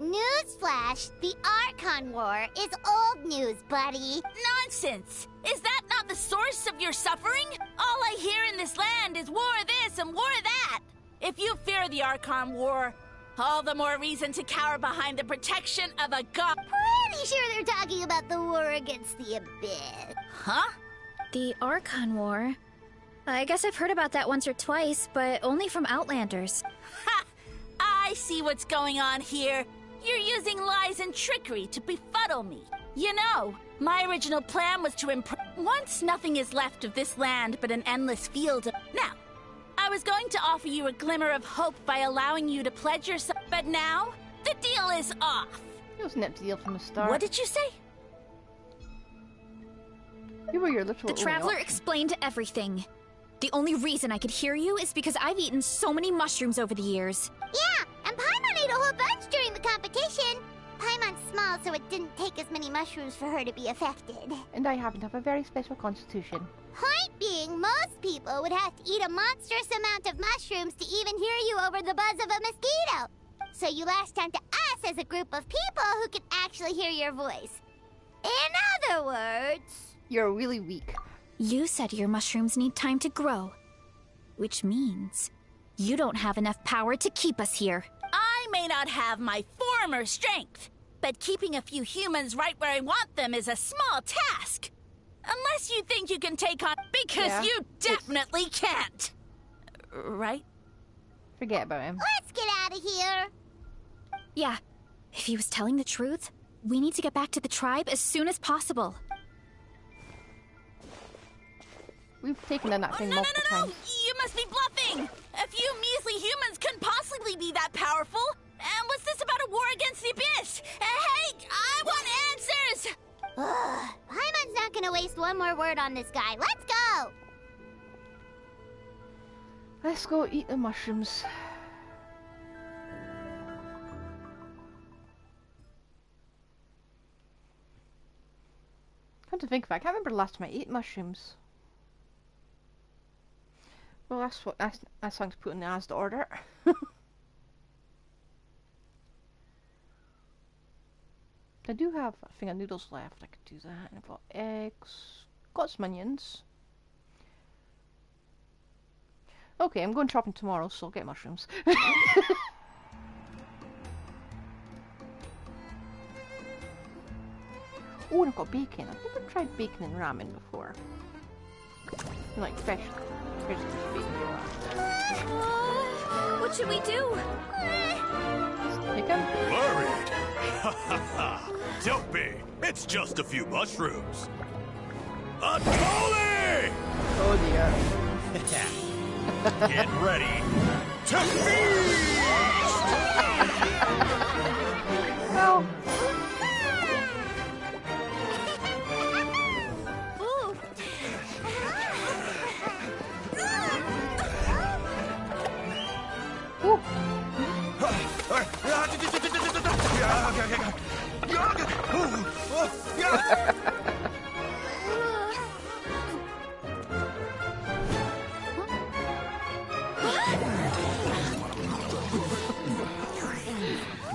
Newsflash, the Archon War is old news, buddy. Nonsense! Is that not the source of your suffering? All I hear in this land is war this and war that. If you fear the Archon War, all the more reason to cower behind the protection of a god. Pretty sure they're talking about the war against the Abyss. Huh? The Archon War? I guess I've heard about that once or twice, but only from Outlanders. Ha! I see what's going on here. You're using lies and trickery to befuddle me. You know, my original plan was to once nothing is left of this land but an endless field of... Now, I was going to offer you a glimmer of hope by allowing you to pledge yourself, but now, the deal is off. It was an empty deal from the start. What did you say? You were your literal The Traveler explained everything. The only reason I could hear you is because I've eaten so many mushrooms over the years. Yeah, and Paimon ate a whole bunch during the competition. Paimon's small, so it didn't take as many mushrooms for her to be affected. And I happen to have a very special constitution. Point being, most people would have to eat a monstrous amount of mushrooms to even hear you over the buzz of a mosquito. So you latched onto us as a group of people who could actually hear your voice. In other words... You're really weak. You said your mushrooms need time to grow. Which means you don't have enough power to keep us here. I may not have my former strength, but keeping a few humans right where I want them is a small task. Unless you think you can take on... Because you definitely can't. Right? Forget about him. Let's get out of here. Yeah, if he was telling the truth, we need to get back to the tribe as soon as possible. We've taken in that thing multiple times. You must be bluffing! A few measly humans couldn't possibly be that powerful! And what's this about a war against the Abyss? Hey, I want answers! Paimon's not gonna waste one more word on this guy. Let's go! Let's go eat the mushrooms. Come to think of it, I can't remember the last time I ate mushrooms. Well, that's something to put in the Asda order. I do have a thing of noodles left. I could do that. And I've got eggs. Got some onions. Okay, I'm going shopping tomorrow, so I'll get mushrooms. Oh, and I've got bacon. I've never tried bacon and ramen before. Like fresh bacon. What should we do? Pick 'em? Worried? Ha ha ha! Don't be! It's just a few mushrooms! Atoli! Oh dear. Get ready to feast! Well...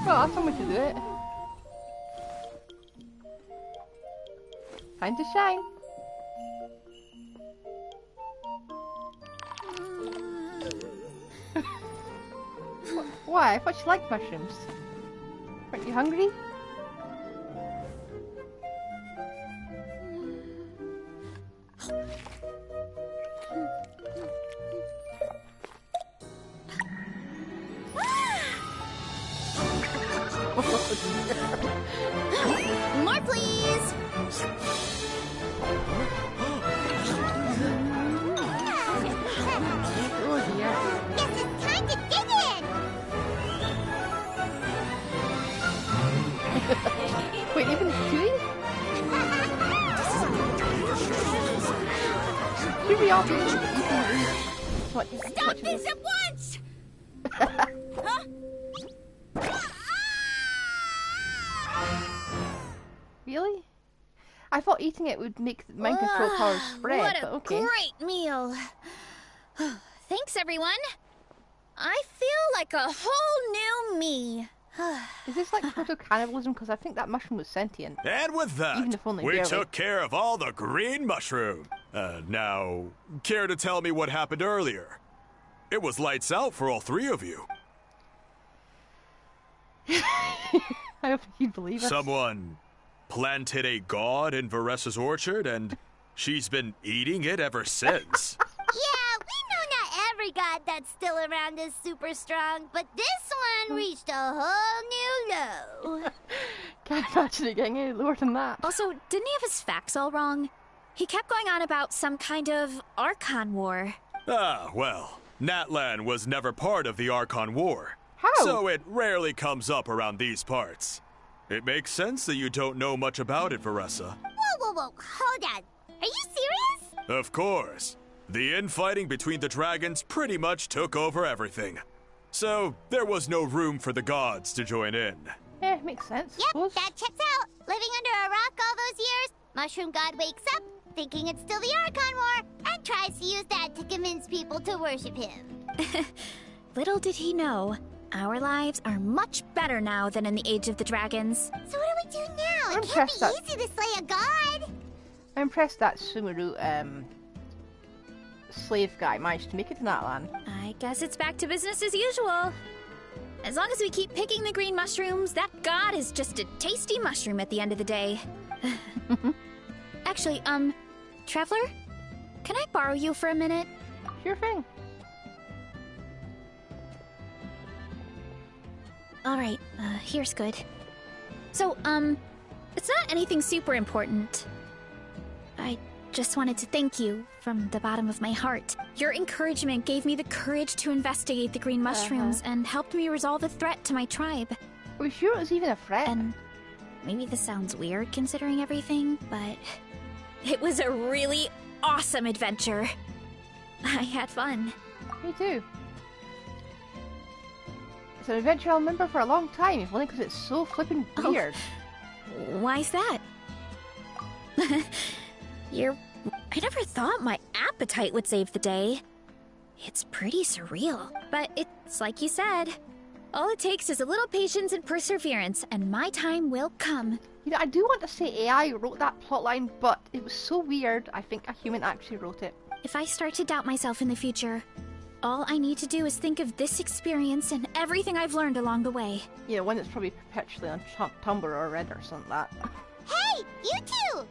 Well, that's one way to do it. Time to shine. Why? I thought you liked mushrooms. Aren't you hungry? More, please. Oh dear. Guess it's time to dig in. Wait, even two? Should we all be eating Stop this at once! Really? I thought eating it would make mind control powers spread, What but a okay. great meal. Thanks, everyone. I feel like a whole new me. Is this like proto-cannibalism? Because I think that mushroom was sentient. And with Even that, if only we barely. took care of all the green mushroom. Now, care to tell me what happened earlier? It was lights out for all three of you. I hope you believe us. Someone planted a god in Varessa's orchard, and she's been eating it ever since. Yeah, we know not every god that's still around is super strong, but this one reached a whole new low. Can't imagine it getting any lower than that. Also, didn't he have his facts all wrong? He kept going on about some kind of Archon War. Ah, well, Natlan was never part of the Archon War. How? So it rarely comes up around these parts. It makes sense that you don't know much about it, Varessa. Whoa, hold on. Are you serious? Of course. The infighting between the dragons pretty much took over everything. So there was no room for the gods to join in. Yeah, makes sense. Yep, Suppose. that checks out. Living under a rock all those years, Mushroom God wakes up, thinking it's still the Archon War, and tries to use that to convince people to worship him. Little did he know, our lives are much better now than in the Age of the Dragons. So what do we do now? I'm It can't be impressed easy to slay a god. I'm impressed that Sumeru, slave guy managed to make it to Natlan. I guess it's back to business as usual. As long as we keep picking the green mushrooms, that god is just a tasty mushroom at the end of the day. Actually, Traveler? Can I borrow you for a minute? Sure thing. Alright, here's good. So, it's not anything super important. I just wanted to thank you from the bottom of my heart. Your encouragement gave me the courage to investigate the green mushrooms and helped me resolve a threat to my tribe. Are we sure it was even a threat? And maybe this sounds weird considering everything, but it was a really awesome adventure. I had fun. Me too. It's an adventure I'll remember for a long time, if only because it's so flippin' weird. Why's that? I never thought my appetite would save the day. It's pretty surreal. But it's like you said. All it takes is a little patience and perseverance, and my time will come. You know, I do want to say AI wrote that plotline, but it was so weird, I think a human actually wrote it. If I start to doubt myself in the future, all I need to do is think of this experience and everything I've learned along the way. Yeah, one that's probably perpetually on Tumblr or Reddit or something like that. Hey, you two!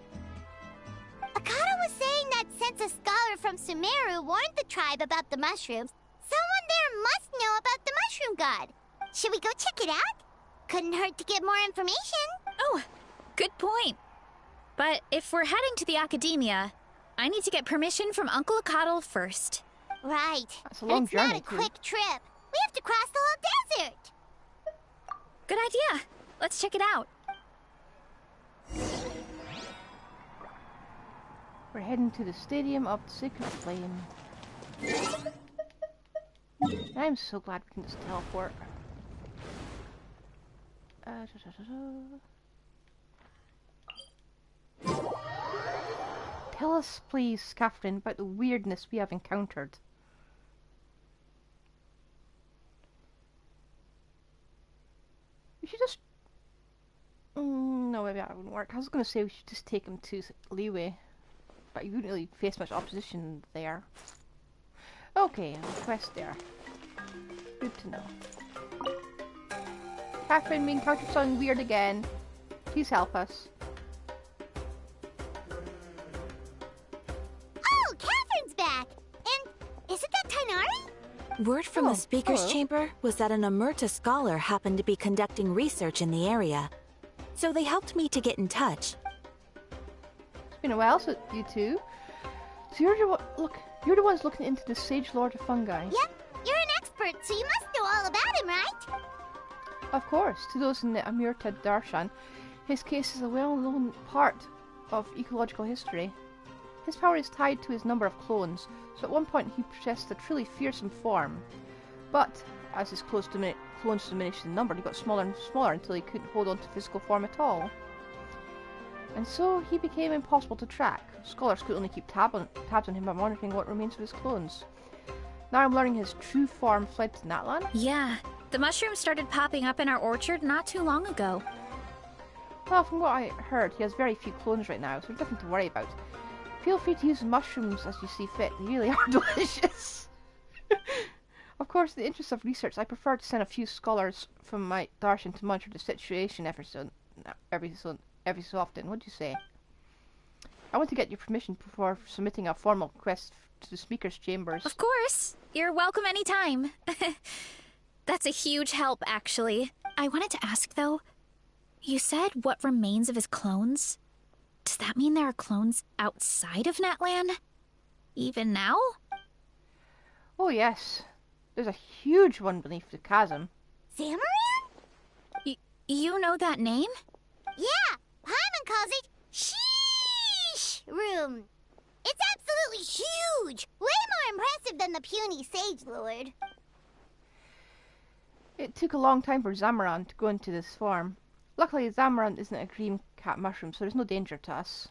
Akata was saying that since a scholar from Sumeru warned the tribe about the mushrooms, someone there must know about the mushroom god. Should we go check it out? Couldn't hurt to get more information. Oh, good point. But if we're heading to the academia, I need to get permission from Uncle Akatl first. Right. That's a long and it's journey, not a too. quick trip. We have to cross the whole desert. Good idea. Let's check it out. We're heading to the stadium of the Sacred Flame. I'm so glad we can just teleport. Tell us, please, Catherine, about the weirdness we have encountered. We should just No, maybe that wouldn't work. I was going to say we should just take him to Leeway, but you wouldn't really face much opposition there. Okay, quest there. Good to know. Catherine, we encountered something weird again. Please help us. Oh, Catherine's back! And isn't that Tainari? Word from the speaker's hello. chamber was that an Amurta scholar happened to be conducting research in the area. So they helped me to get in touch. It's been a while since you two. So you're the ones looking into the Sage Lord of Fungi. Yep, you're an expert, so you must know all about him, right? Of course, to those in the Amurta Darshan, his case is a well-known part of ecological history. His power is tied to his number of clones, so at one point he possessed a truly fearsome form. But, as his clones diminished in number, he got smaller and smaller until he couldn't hold on to physical form at all. And so he became impossible to track. Scholars could only keep tabs on him by monitoring what remains of his clones. Now I'm learning his true form fled to Natlan. Yeah, the mushrooms started popping up in our orchard not too long ago. Well, from what I heard, he has very few clones right now, so there's nothing to worry about. Feel free to use mushrooms as you see fit. They really are delicious. Of course, in the interest of research, I prefer to send a few scholars from my Darshan to monitor the situation every so often. What do you say? I want to get your permission before submitting a formal request to the speaker's chambers. Of course. You're welcome anytime. That's a huge help, actually. I wanted to ask, though. You said what remains of his clones? Does that mean there are clones outside of Natlan? Even now? Oh yes. There's a huge one beneath the chasm. Zamaran? You know that name? Yeah, Hyman calls it Sheesh Room. It's absolutely huge! Way more impressive than the puny Sage Lord. It took a long time for Zamaran to go into this form. Luckily, Zamaran isn't a green cat mushroom, so there's no danger to us.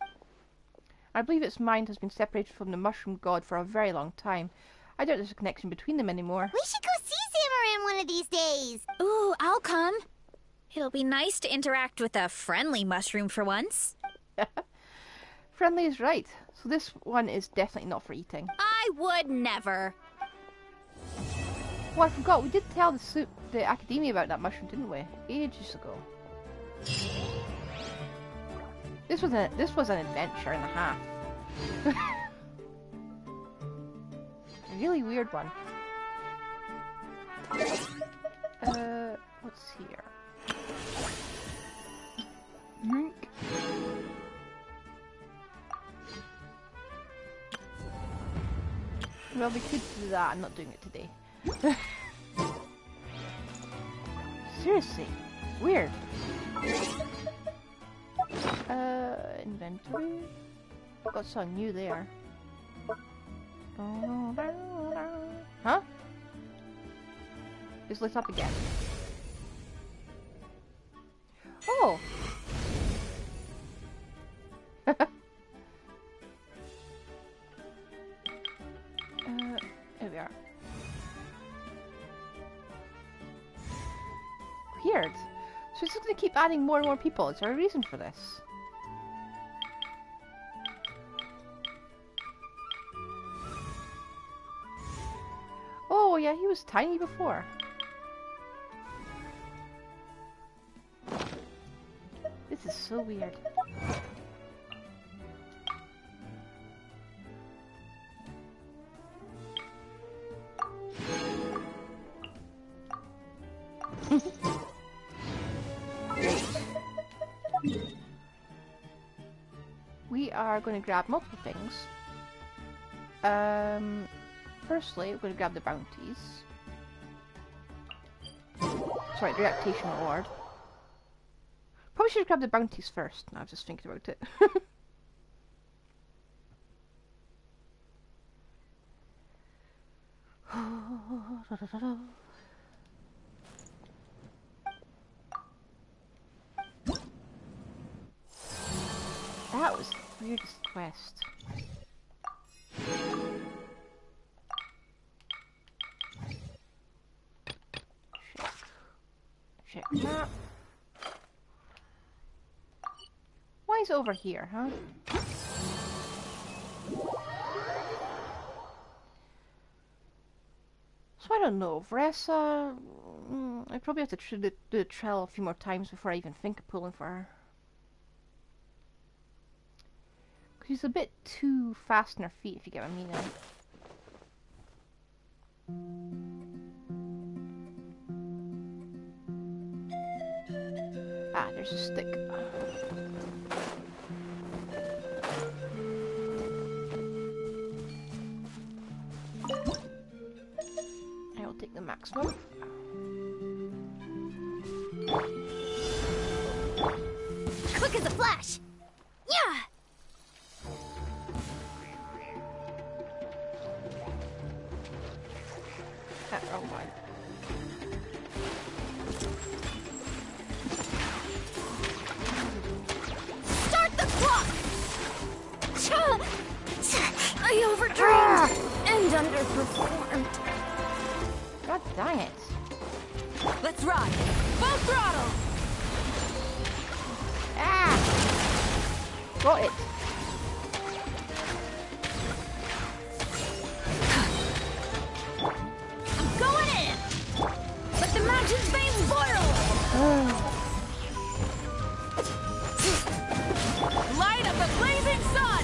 I believe its mind has been separated from the mushroom god for a very long time. I doubt there's a connection between them anymore. We should go see Zamaran one of these days. Ooh, I'll come. It'll be nice to interact with a friendly mushroom for once. Friendly is right. So this one is definitely not for eating. I would never. Well, I forgot. We did tell the academia about that mushroom, didn't we? Ages ago. This was an adventure and a half. A really weird one. What's here? Yoink. Well, we could do that. I'm not doing it today. Seriously, weird. Inventory. Got something new there. Huh? It's lit up again. Oh! Here we are. Weird. So it's just gonna keep adding more and more people. Is there a reason for this? Oh yeah, he was tiny before. This is so weird. We are going to grab multiple things. Firstly, we're going to grab the bounties. Sorry, the reputation reward. Probably should have grabbed the bounties first. Now I was just thinking about it. That was the weirdest quest. Check that. is it over here, huh? So I don't know. Veressa... I probably have to do the trail a few more times before I even think of pulling for her. Because she's a bit too fast on her feet, if you get what I mean. Ah, there's a stick. I will take the maximum. Quick as a flash! Yeah! Wrong one. Start the clock! I overdreamed and underperformed. God dang it. Let's ride! Full throttle! Ah! Got it. I'm going in! Let the mountain's veins boil! Light up the blazing sun!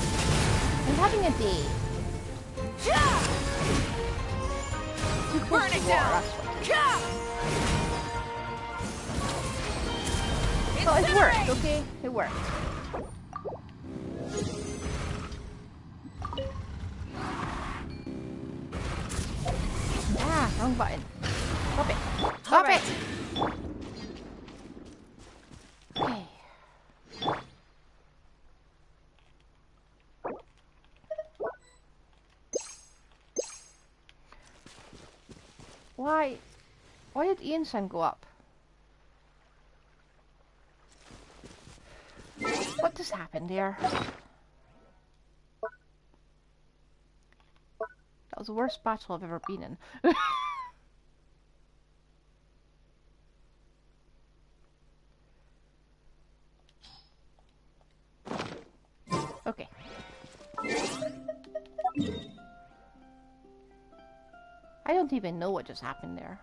I'm having a day. Burn it down! Oh, it worked, okay? It worked. Ah, wrong button. Stop it. Stop it! Okay. Why did Ian's son go up? What just happened there? That was the worst battle I've ever been in. Okay. I don't even know what just happened there.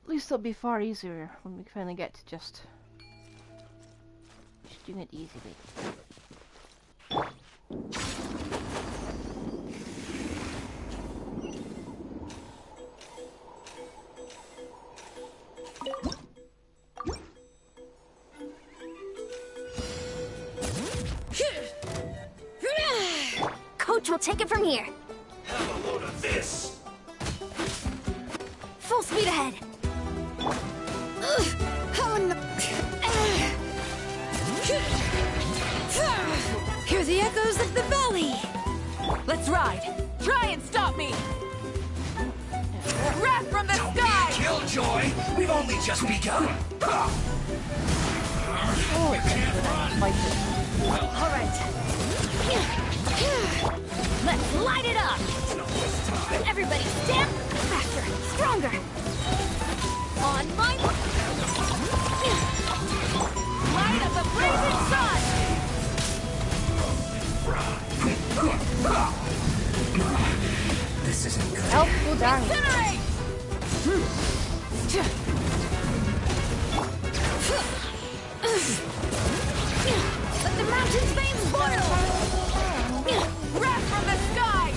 At least it'll be far easier when we finally get to just doing it easily. Coach will take it from here. Have a load of this! Full speed ahead. How in the... Hear the echoes of the valley. Let's ride! Try and stop me! Wrath from the sky! Killjoy! We've only just begun! Oh, it's All right. Let's light it up. Everybody stand faster, stronger. On my... Light up the blazing sun! This isn't good. Help, go down. Incinerate! Let the mountain's veins boil. Wrath from the sky!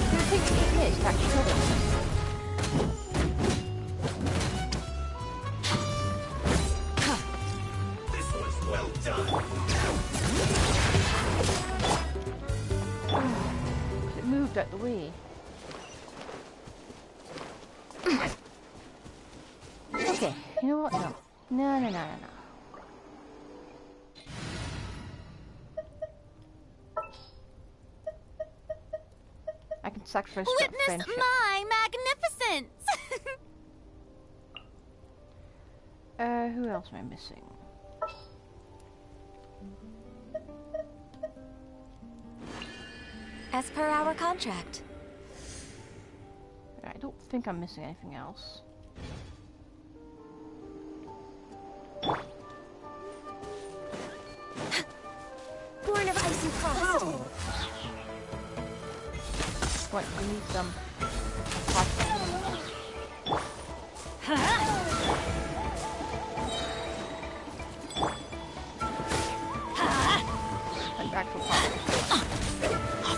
It's gonna take 8 minutes to actually kill this. This was well done. It moved out the way. Okay, you know what? No. No. I can sacrifice Witness friendship. my magnificence. Who else am I missing? As per our contract. I don't think I'm missing anything else. Born of ice and frost. What, we need some... Off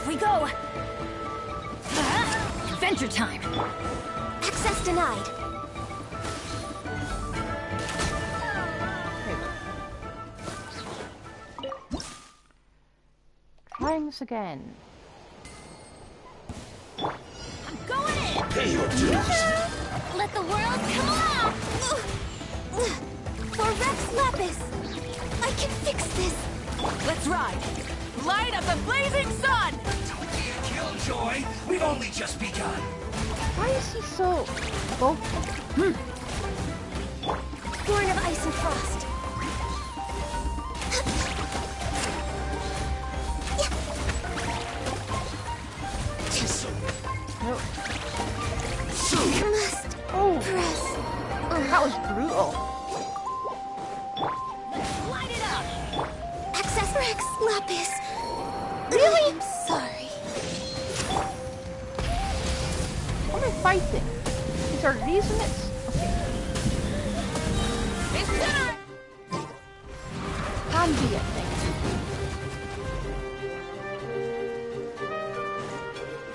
we go! Adventure time! Access denied. Trying this again. I'm going in! Pay your dues! Let the world come alive! For Rex Lapis! I can fix this! Let's ride! Light of the blazing sun! Don't be a killjoy! We've only just begun! Why is he so... Oh. Born of ice and frost. No. You must press. That was brutal. Light it up! Access Rex Lapis. Really? I'm sorry. What am I fighting? Is there a reason it's... Incinerate! Can be a thing.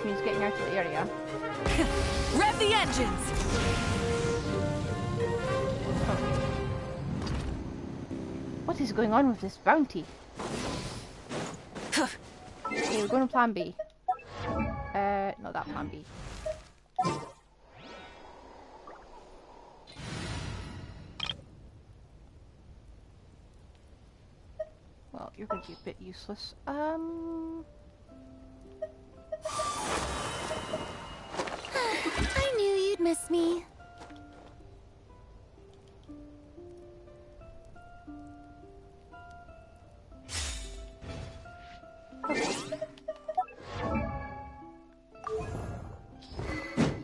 Means getting out of the area. Rev the engines! What is going on with this bounty? Okay, we're going to plan B. Not that plan B. Well, you're going to be a bit useless. I knew you'd miss me.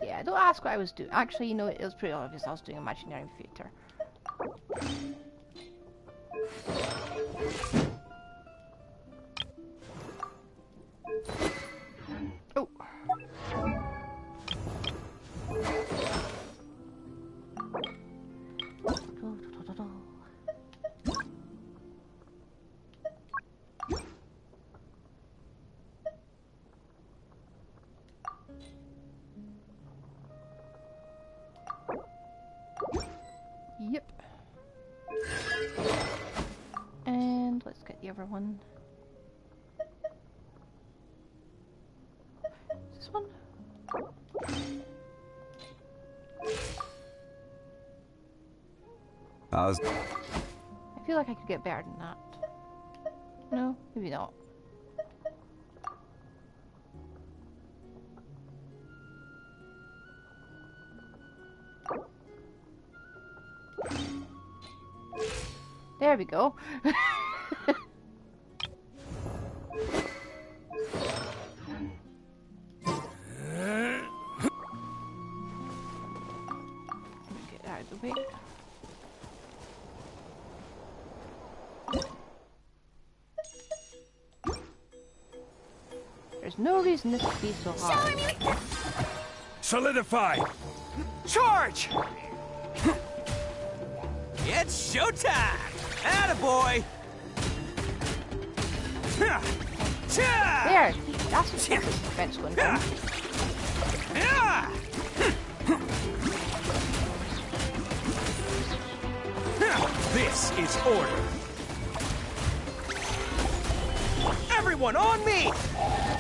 Yeah, don't ask what I was doing. Actually, you know, it was pretty obvious I was doing Imaginary Theatre. Oh. Yep. And let's get the other one. This one? I feel like I could get better than that. No, maybe not. There we go. Get out of the way. There's no reason this should be so hard. Solidify! Charge! It's showtime! Attaboy! There! That's the defense going down. This is order. Everyone on me!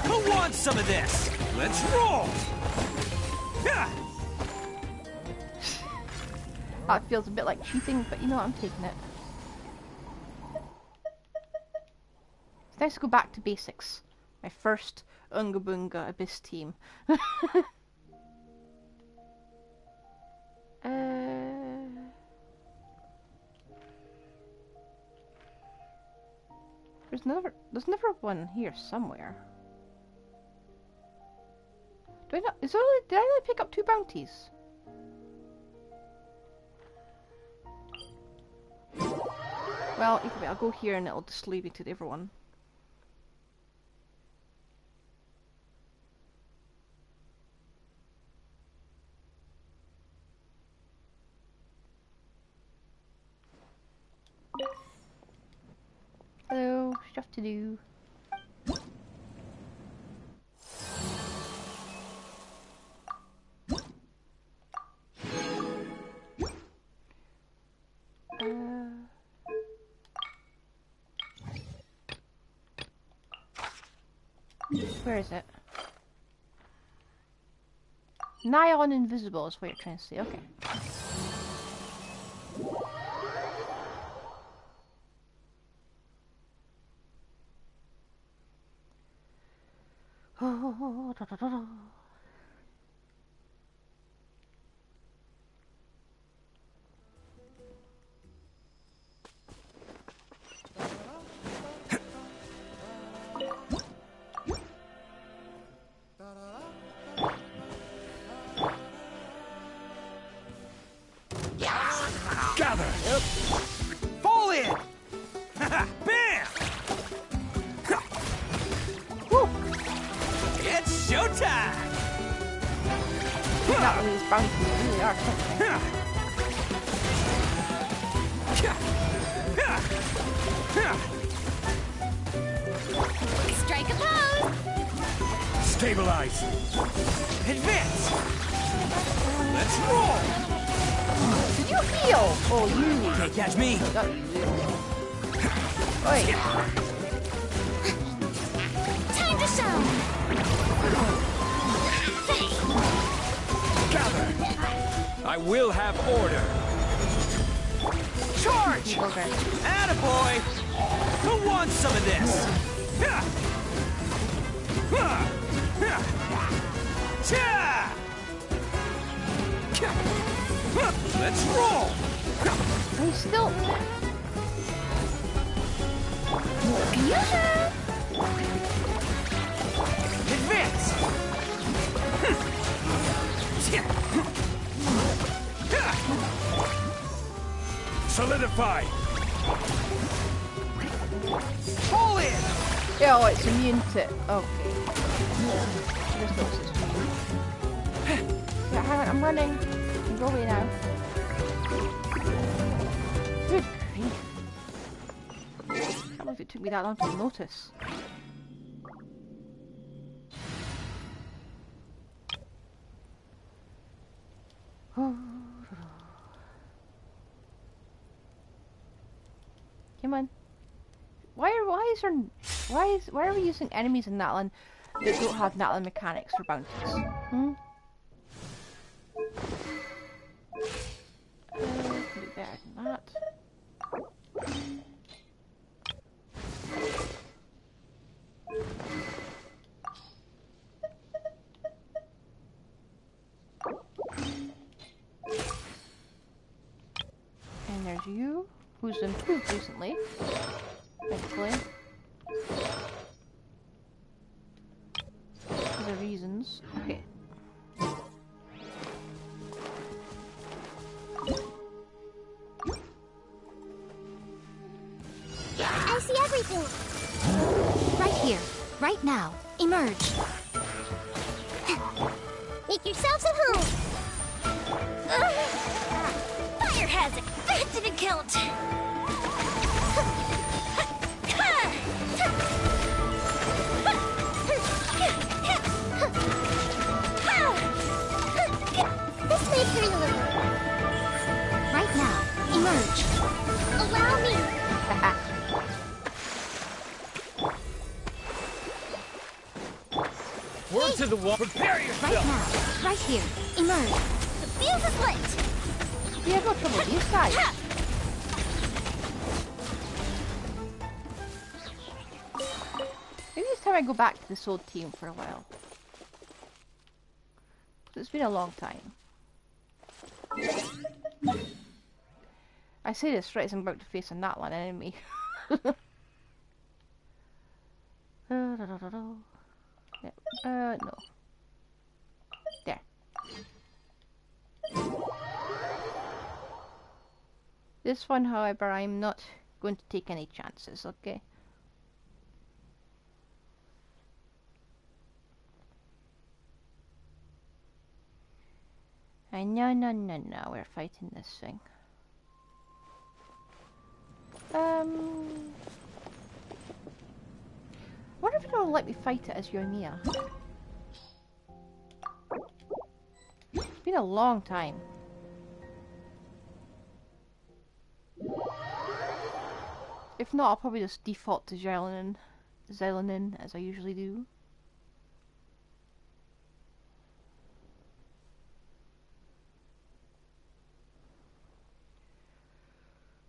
Who wants some of this? Let's roll! That feels a bit like cheating, but you know what, I'm taking it. It's nice to go back to basics. My first Unga Bunga Abyss team. There's never one here somewhere. Did I only pick up 2 bounties? Well, either way, I'll go here and it'll just leave it to everyone. Hello, stuff to do. Where is it? Nigh on invisible is what you're trying to say. Okay. Oh, da, da, da, da. Gather! Yep. Fall in! Bam! Woo. It's showtime! Not really as bouncy as really are. Strike a pose! Stabilize! Advance! Let's roll! Did you heal? Oh, you. Can't catch me! Not you. Oi. Time to shine! Gather! I will have order! Charge! Okay. Attaboy! Who wants some of this? Let's roll! He's still. Advance! Solidify! Pull in! Yeah, oh, it's immune to. Okay. Just knows it's immune. Yeah, hang on, I'm running. You can go away now. Good grief. I can't believe it took me that long to notice. Come on. Why are we using enemies in Natlan that don't have Natlan mechanics for bounties? Hmm? Can do better than that. And there's you, who's improved recently, thankfully. For the reasons. Okay. I see everything! Right here, right now. Emerge. Make yourselves at home! Fire hazard! That didn't count! This may hurt a little. Right now, emerge. Allow me! Word to the wall. Prepare yourself! Right now, right here, emerge. The fuse is lit! We have no trouble with these guys. Maybe it's time I go back to this old team for a while. It's been a long time. I say this right as I'm about to face a Natlan enemy. Yep. No. There. This one, however, I'm not going to take any chances, okay? No, we're fighting this thing. I wonder if it'll let me fight it as Yoimiya. It's been a long time. If not, I'll probably just default to Kseudonym as I usually do.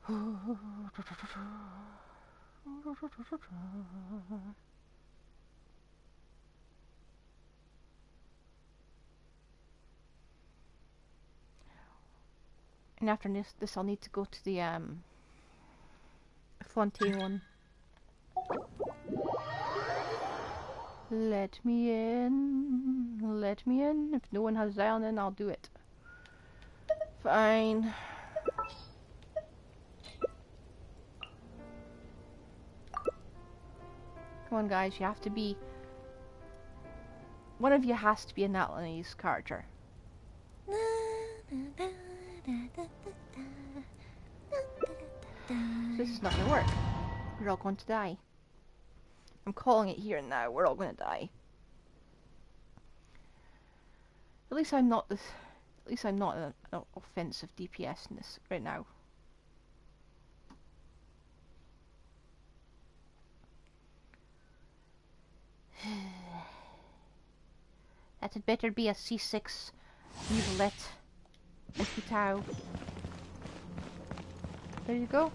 And after this I'll need to go to the Fontaine one. Let me in. Let me in. If no one has Kseudonym, I'll do it. Fine. Come on, guys, you have to be... One of you has to be a Natlanese character. This is not gonna work. We're all going to die. I'm calling it here and now. We're all gonna die. At least I'm not this... At least I'm not an offensive DPS in this right now. That had better be a C6 Mulet Escutao. There you go.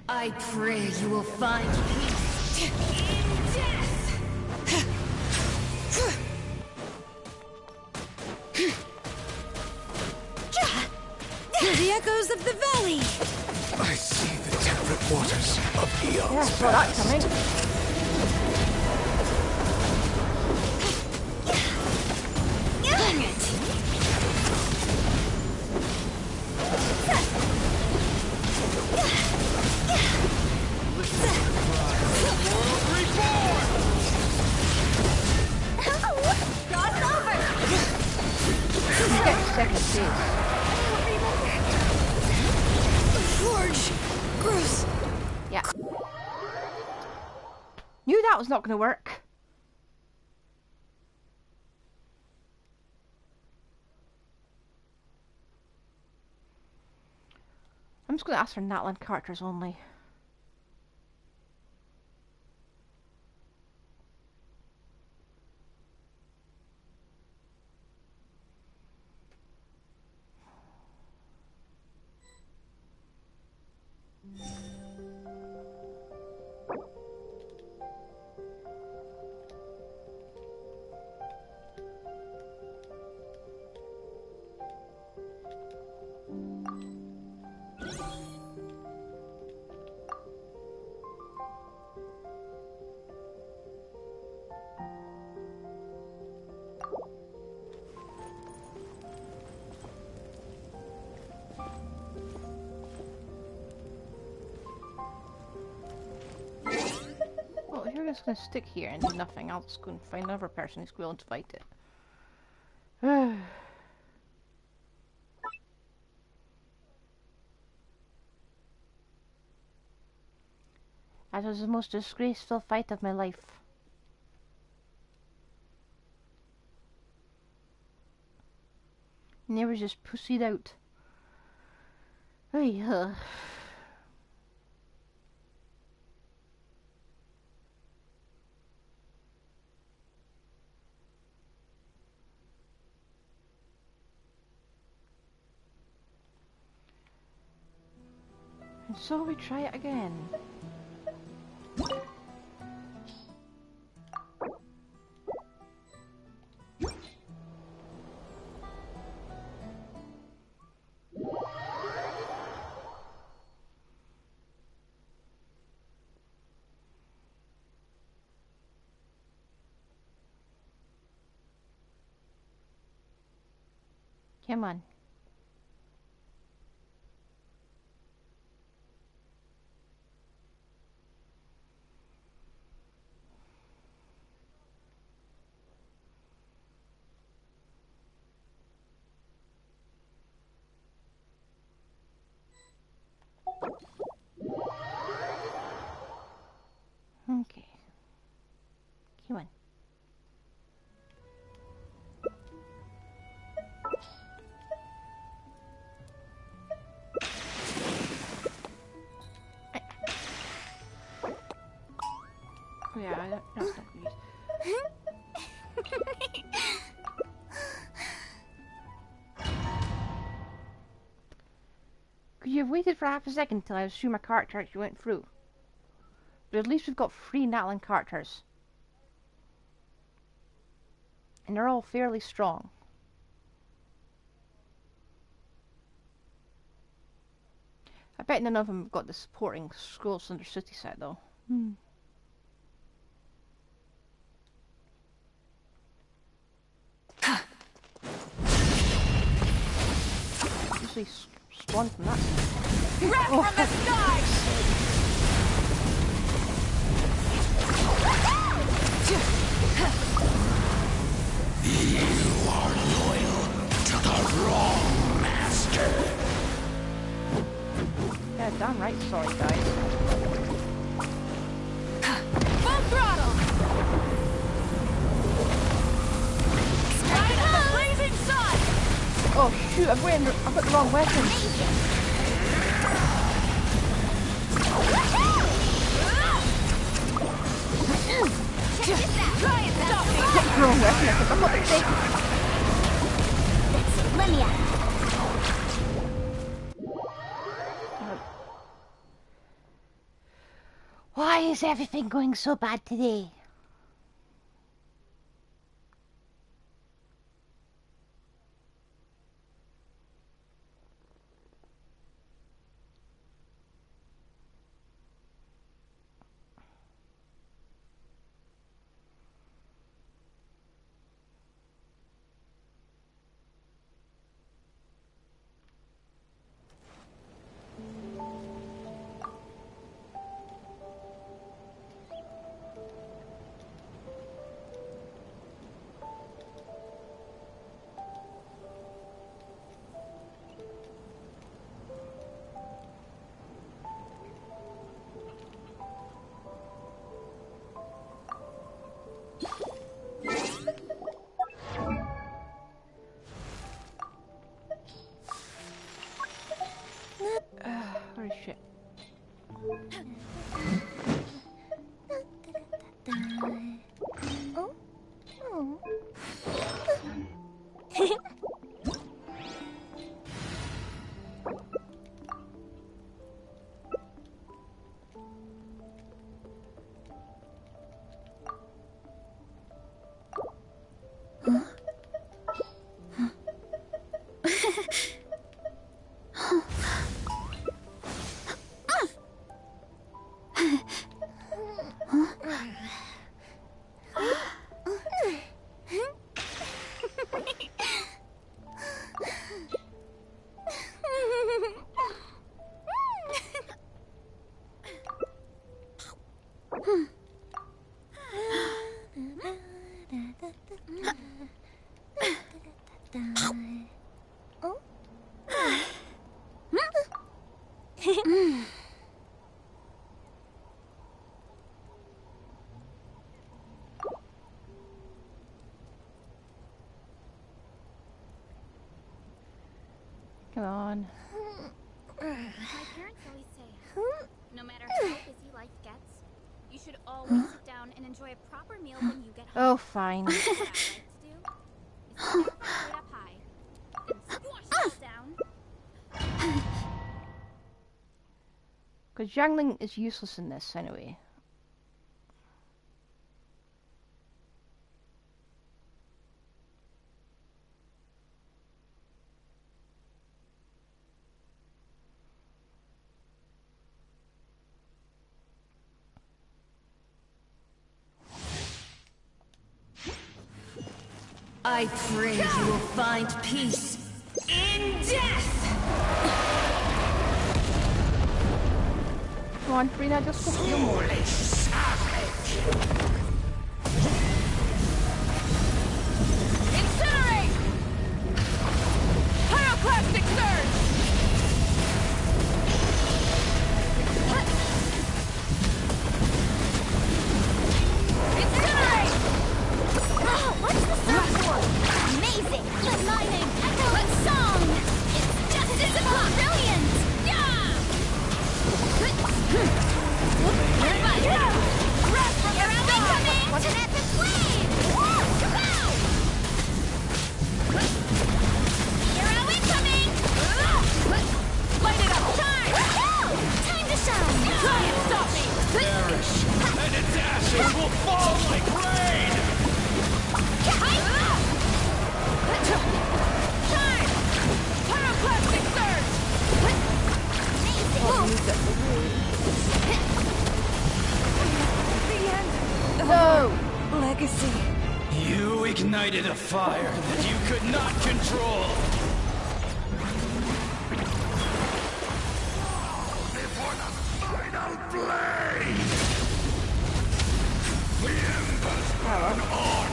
I pray you will find peace in death! Hear the echoes of the valley! I see the temperate waters of eons Yeah, saw that coming. Dang it! Second phase. Forge! Gross! Yeah. Knew that was not going to work. I'm just going to ask for Natlan characters only. Well, if you're just going to stick here and do nothing, I'll just go and find another person who's willing to fight it. That was the most disgraceful fight of my life. Never just pussied out. And so we try it again. Come on. Okay. Come on. Yeah, that's not good. Could you have waited for half a second until I was through my character actually went through? But at least we've got 3 Natlan characters. And they're all fairly strong. I bet none of them have got the supporting Scrolls Under City set though. Usually spawn from that. Rap from the sky! You are loyal to the wrong master. Yeah, damn right, sorry guys. Full throttle! Ride up the blazing sun! Oh shoot, I've got the wrong weapon. Try and stop me! What's the wrong weapon? I've got the thing. That's Limia. Why is everything going so bad today? Holy shit. Come on. My parents always say, no matter how busy life gets, you should always sit down and enjoy a proper meal when you get home. Oh, fine. What I like to do is stand right up high, then squash it all down. Because Jiangling is useless in this anyway. I pray you will find peace In death! Come on, Frina, just go feel more. Incinerate! Pyroclastic surge! Incinerate! Oh, what's the song for? Amazing! Good lightning! Echo and song! It's just as brilliant! Yeah! Rest from your incoming! Kinetic wave! Wow! Hero incoming! Light it up! Time! Time to shine! Try and stop me! Perish, and its ashes will fall like rain! Time! Pyroclastic surge! No! Legacy. You ignited a fire that you could not control. Before the final blade, the embers burn on.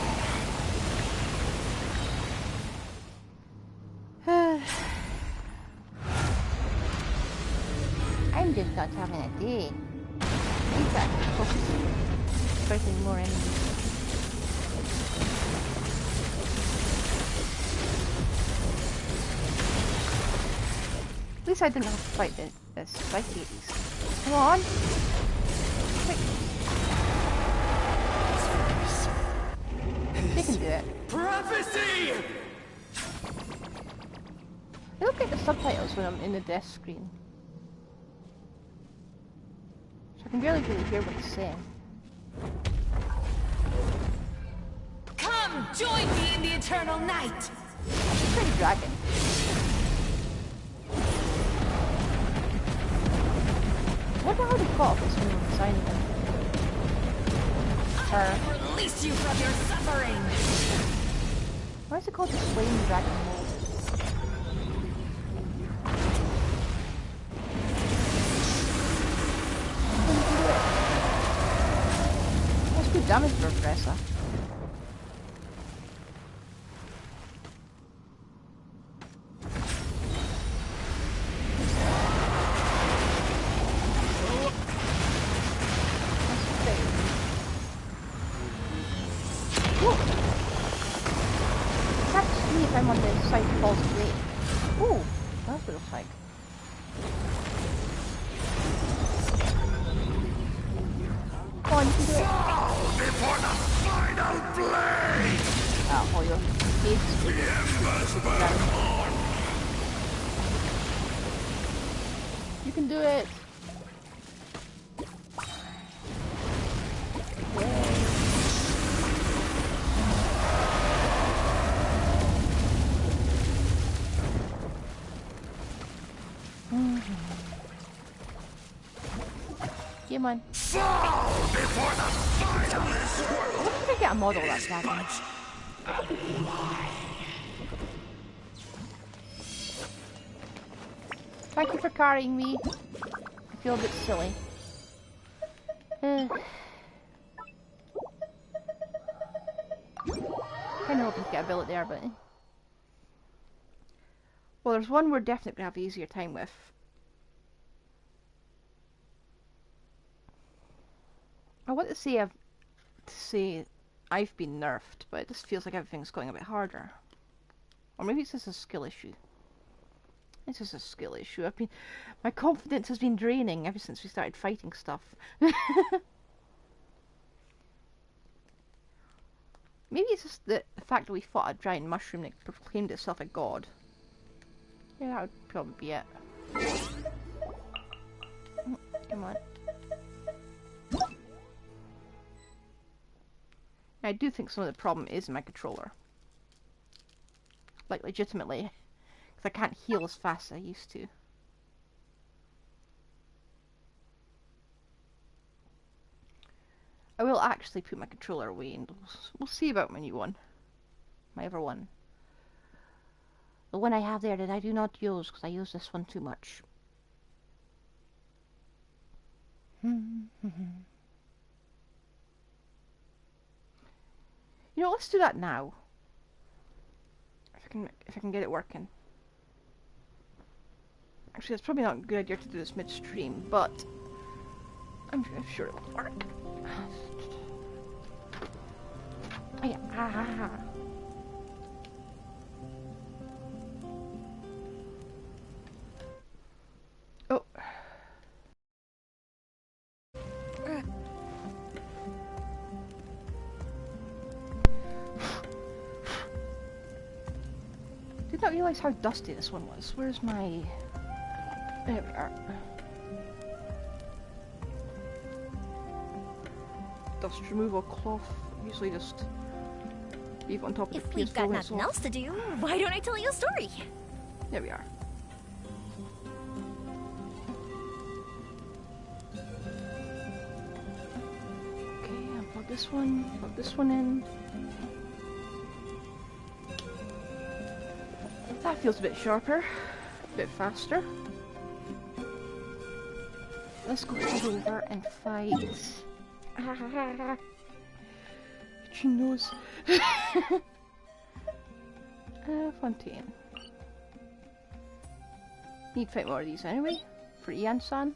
I'm just not having a day. These are focusing. Fighting more enemies. At least I didn't have to fight the spikes. Come on! Quick! They can do it. Prophecy! I look at the subtitles when I'm in the death screen. So I can barely really hear what it's saying. Come, join me in the eternal night! Pretty dragon. I wonder how they caught this when they were designing it. Release you from your suffering! Why is it called the Slain Dragon Mold? That's good damage for a Professor. I'm on the side that falls away. Ooh, that's what it looks like. Come on, you can do it. Before the final blade, Oh, your kids. the embers burn on. You can do it. Come on. Fall before the final swirl. What did I get a model of that dragon? Thank you for carrying me. I feel a bit silly. Kind of hoping to get a billet there, but... Well, there's one we're definitely going to have an easier time with. I want to say I've been nerfed, but it just feels like everything's going a bit harder. Or maybe it's just a skill issue. It's just a skill issue. My confidence has been draining ever since we started fighting stuff. Maybe it's just the fact that we fought a giant mushroom that proclaimed itself a god. Yeah, that would probably be it. Come on. I do think some of the problem is my controller. Like, legitimately. Because I can't heal as fast as I used to. I will actually put my controller away and we'll see about my new one. My other one. The one I have there that I do not use because I use this one too much. You know, let's do that now. If I can get it working. Actually, it's probably not a good idea to do this midstream, but I'm sure it will work. Oh, yeah. Oh. Did not realize how dusty this one was. Where's my... There we are. Dust removal cloth. Usually just leave on top of the PS4. If we've got nothing else to do, why don't I tell you a story? There we are. Okay, I'll plug this one in. That feels a bit sharper, a bit faster. Let's go over and fight. Itching nose. Fontaine. Need to fight more of these anyway, for Ian-san.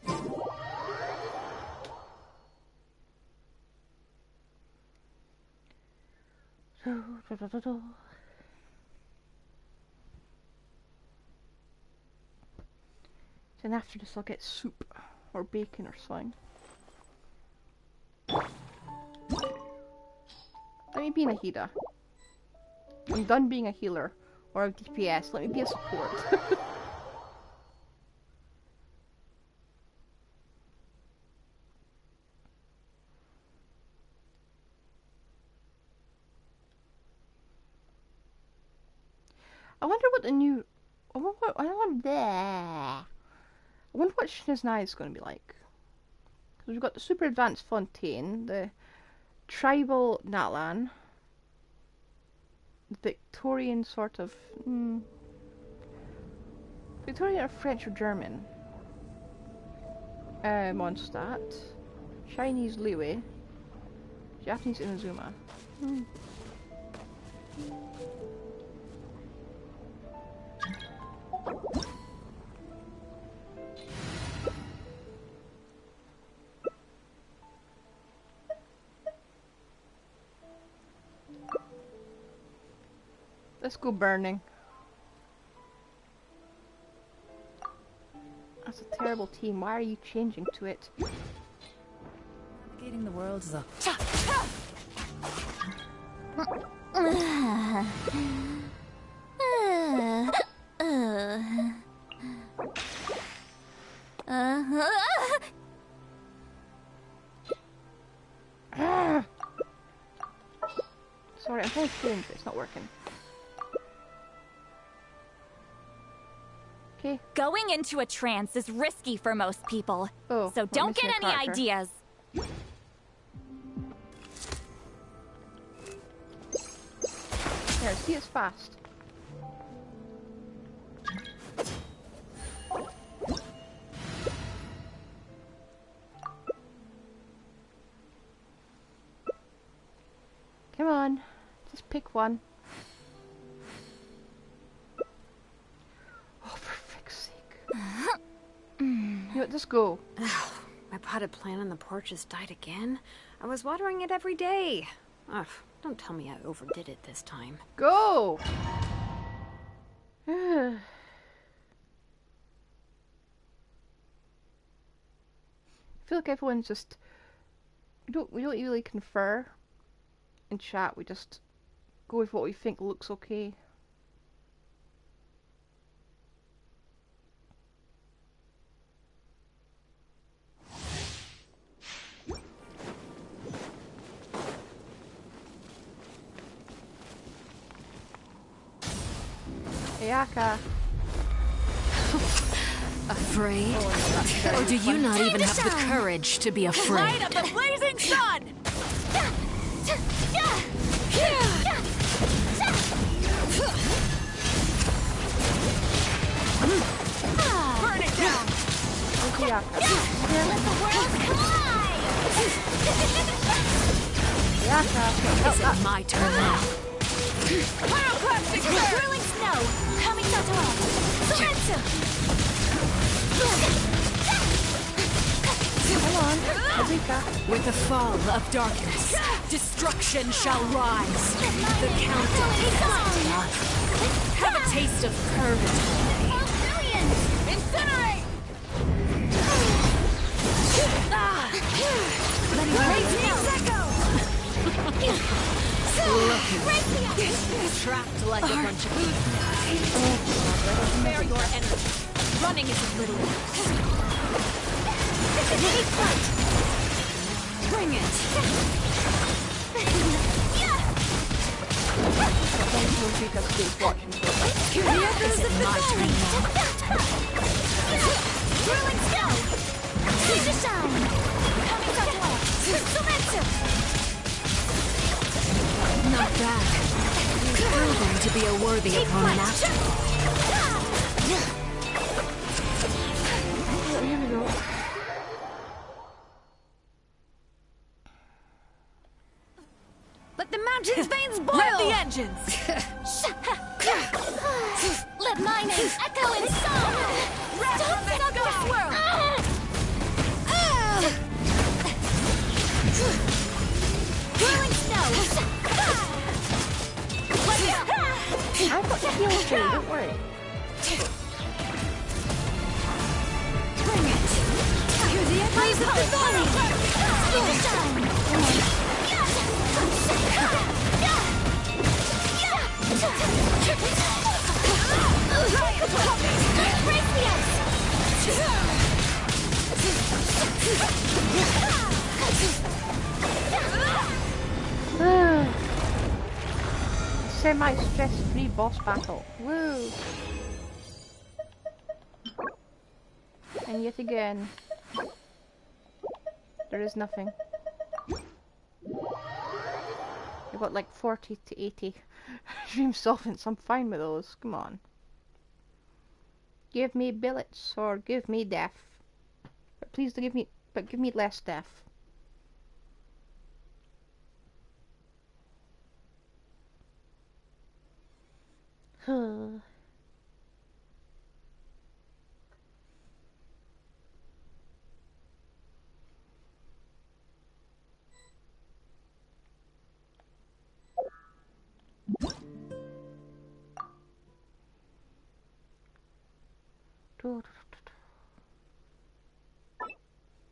Then after this I'll get soup, or bacon or something. Let me be a healer. I'm done being a healer, or a DPS, let me be a support. I wonder what the new... I wonder what Shiznai is going to be like. Because we've got the super advanced Fontaine, the tribal Natlan, Victorian sort of... Victorian or French or German. Mondstadt, Chinese Liwei, Japanese Inazuma. Let's go burning. That's a terrible team. Why are you changing to it? Navigating the world is a... Sorry, I'm trying to change, but it's not working. Okay. Going into a trance is risky for most people. Oh, so don't get any ideas. Here, see, it's fast. Come on, just pick one. Oh, for frick's sake. You know what, just go. My potted plant on the porch has died again. I was watering it every day. Ugh, don't tell me I overdid it this time. Go! I feel like everyone's just... We don't really confer in chat, we just go with what we think looks okay. Ayaka. Afraid? Or do you not even have the courage to be afraid? Light up the blazing sun! Yaka. Let the world collide! Yaka. Is it my turn now? Pyroclastic swirling snow! Coming out to us! Sometsu! Come on, Azika. With the fall of darkness, destruction shall rise. The countdown has begun. Have a taste of purgatory. Incinerate! Let me raise the echo. Trapped like a bunch of spare your energy. Running is a little Bring it! Thank you, Azika, for watching. Is it my turn now? Whirling snow! Future shine! Coming to us! Sometsu! Not bad. You've proven to be a worthy opponent after all. Here we go. Let the mountain's veins boil! Let the engines! Let my name echo in song! Stop the swirl! Whirling snow! I've got the heal too, don't worry. Bring it! Hear the echoes of the valley! Semi-stress-free boss battle. Woo! And yet again, there is nothing. I've got like 40 to 80 dream solvents. I'm fine with those. Come on. Give me billets or give me death. But please give me less death.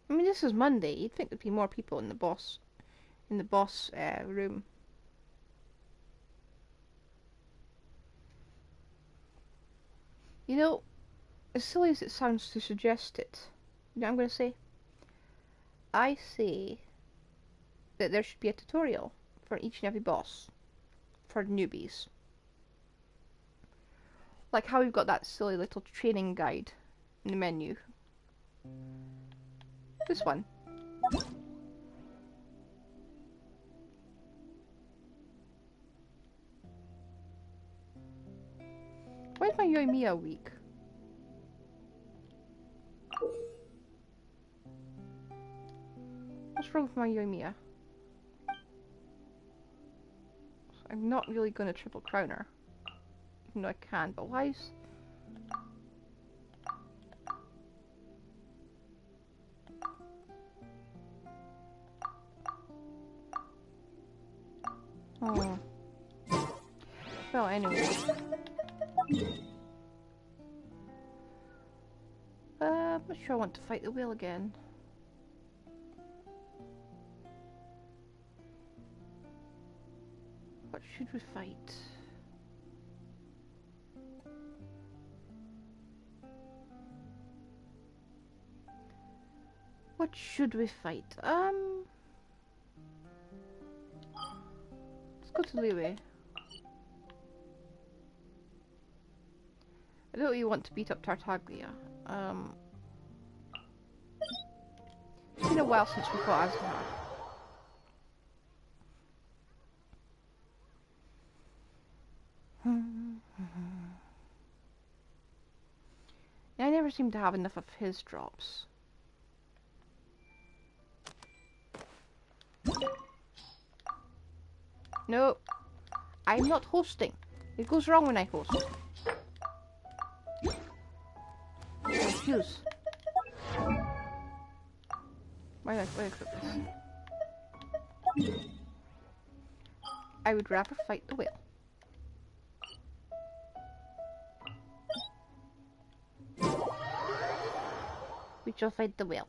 I mean, this is Monday. You'd think there'd be more people in the boss room. You know, as silly as it sounds to suggest it, you know what I'm going to say? I say that there should be a tutorial for each and every boss for newbies. Like how we've got that silly little training guide in the menu. This one. Where's my Yoimiya week? What's wrong with my Yoimiya? I'm not really going to triple crown her. Even though I can, but why is... Oh. Well, anyway. I'm not sure I want to fight the whale again. What should we fight? What should we fight? Let's go to Liwe. I don't really want to beat up Tartaglia. It's been a while since we fought Asgard. I never seem to have enough of his drops. No. I'm not hosting. It goes wrong when I host. Excuse. Why did I equip this? I would rather fight the whale. We shall fight the whale.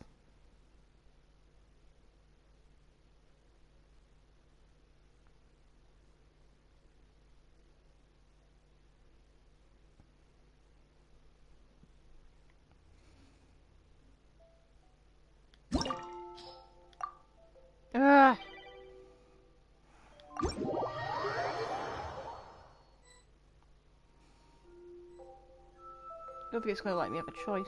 Ugh. Don't think it's gonna let me have a choice.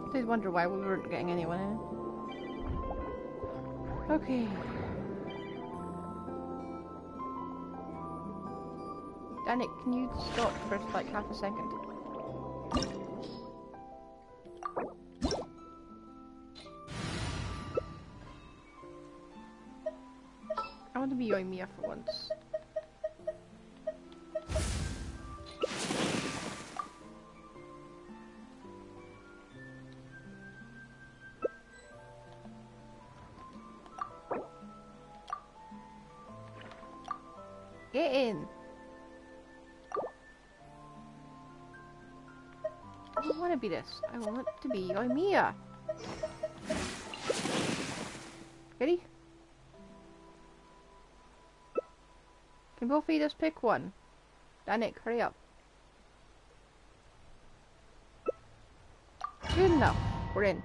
I did wonder why we weren't getting anyone in. Okay. Danik, can you stop for like half a second? I want to be Yoimiya for once. Get in! I don't want to be this. I want to be Yoimiya. Ready? Can both of you just pick one? Danik, hurry up. Good enough. We're in.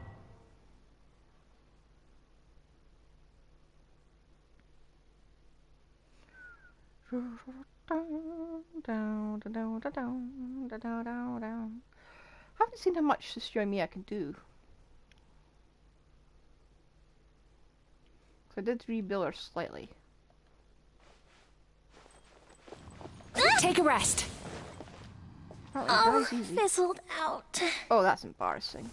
Haven't seen how much this Yoimiya can do. So I did rebuild her slightly. Take a rest. Oh, fizzled out. Oh, that's embarrassing.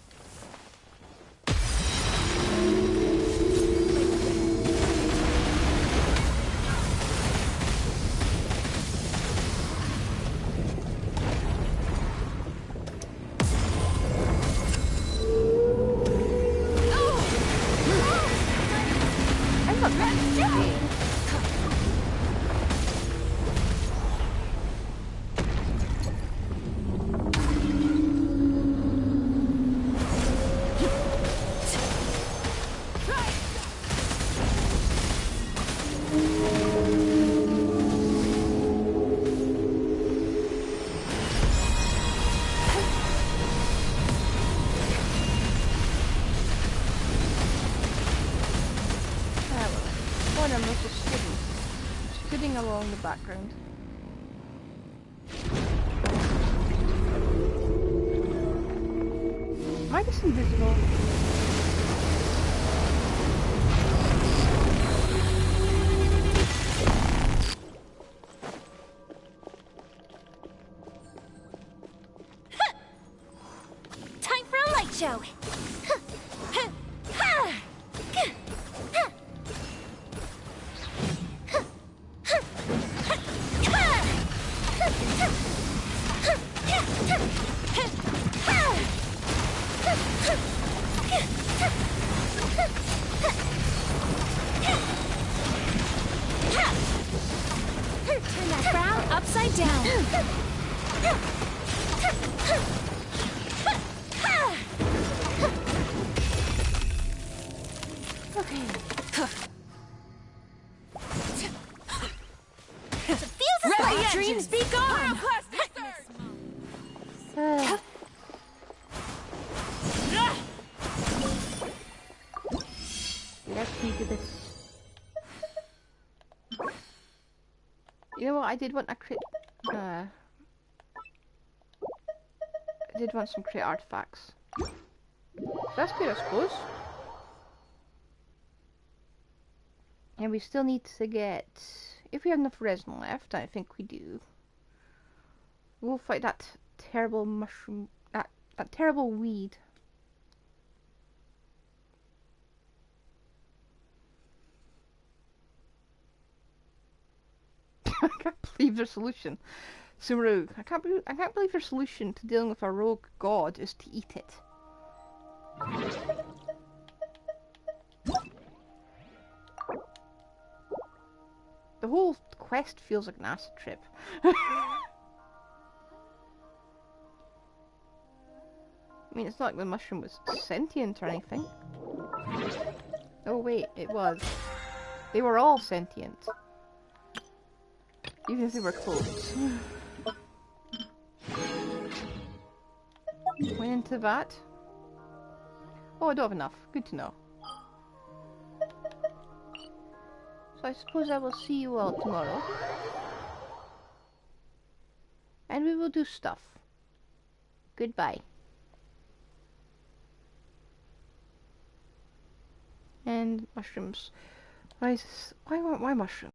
Along the background. Am I just invisible? Time for a light show. Turn that frown upside down. Okay. Let my dreams be gone. I did want a crit. I did want some crit artifacts. That's good, I suppose. And we still need to get, if we have enough resin left, I think we do. We'll fight that terrible mushroom, that terrible weed. I can't believe their solution. Sumeru, I can't believe their solution to dealing with a rogue god is to eat it. The whole quest feels like an acid trip. I mean, it's not like the mushroom was sentient or anything. Oh wait, it was. They were all sentient. Even if they were close. Went into that. Oh, I don't have enough. Good to know. So I suppose I will see you all tomorrow. And we will do stuff. Goodbye. And mushrooms. Why mushrooms?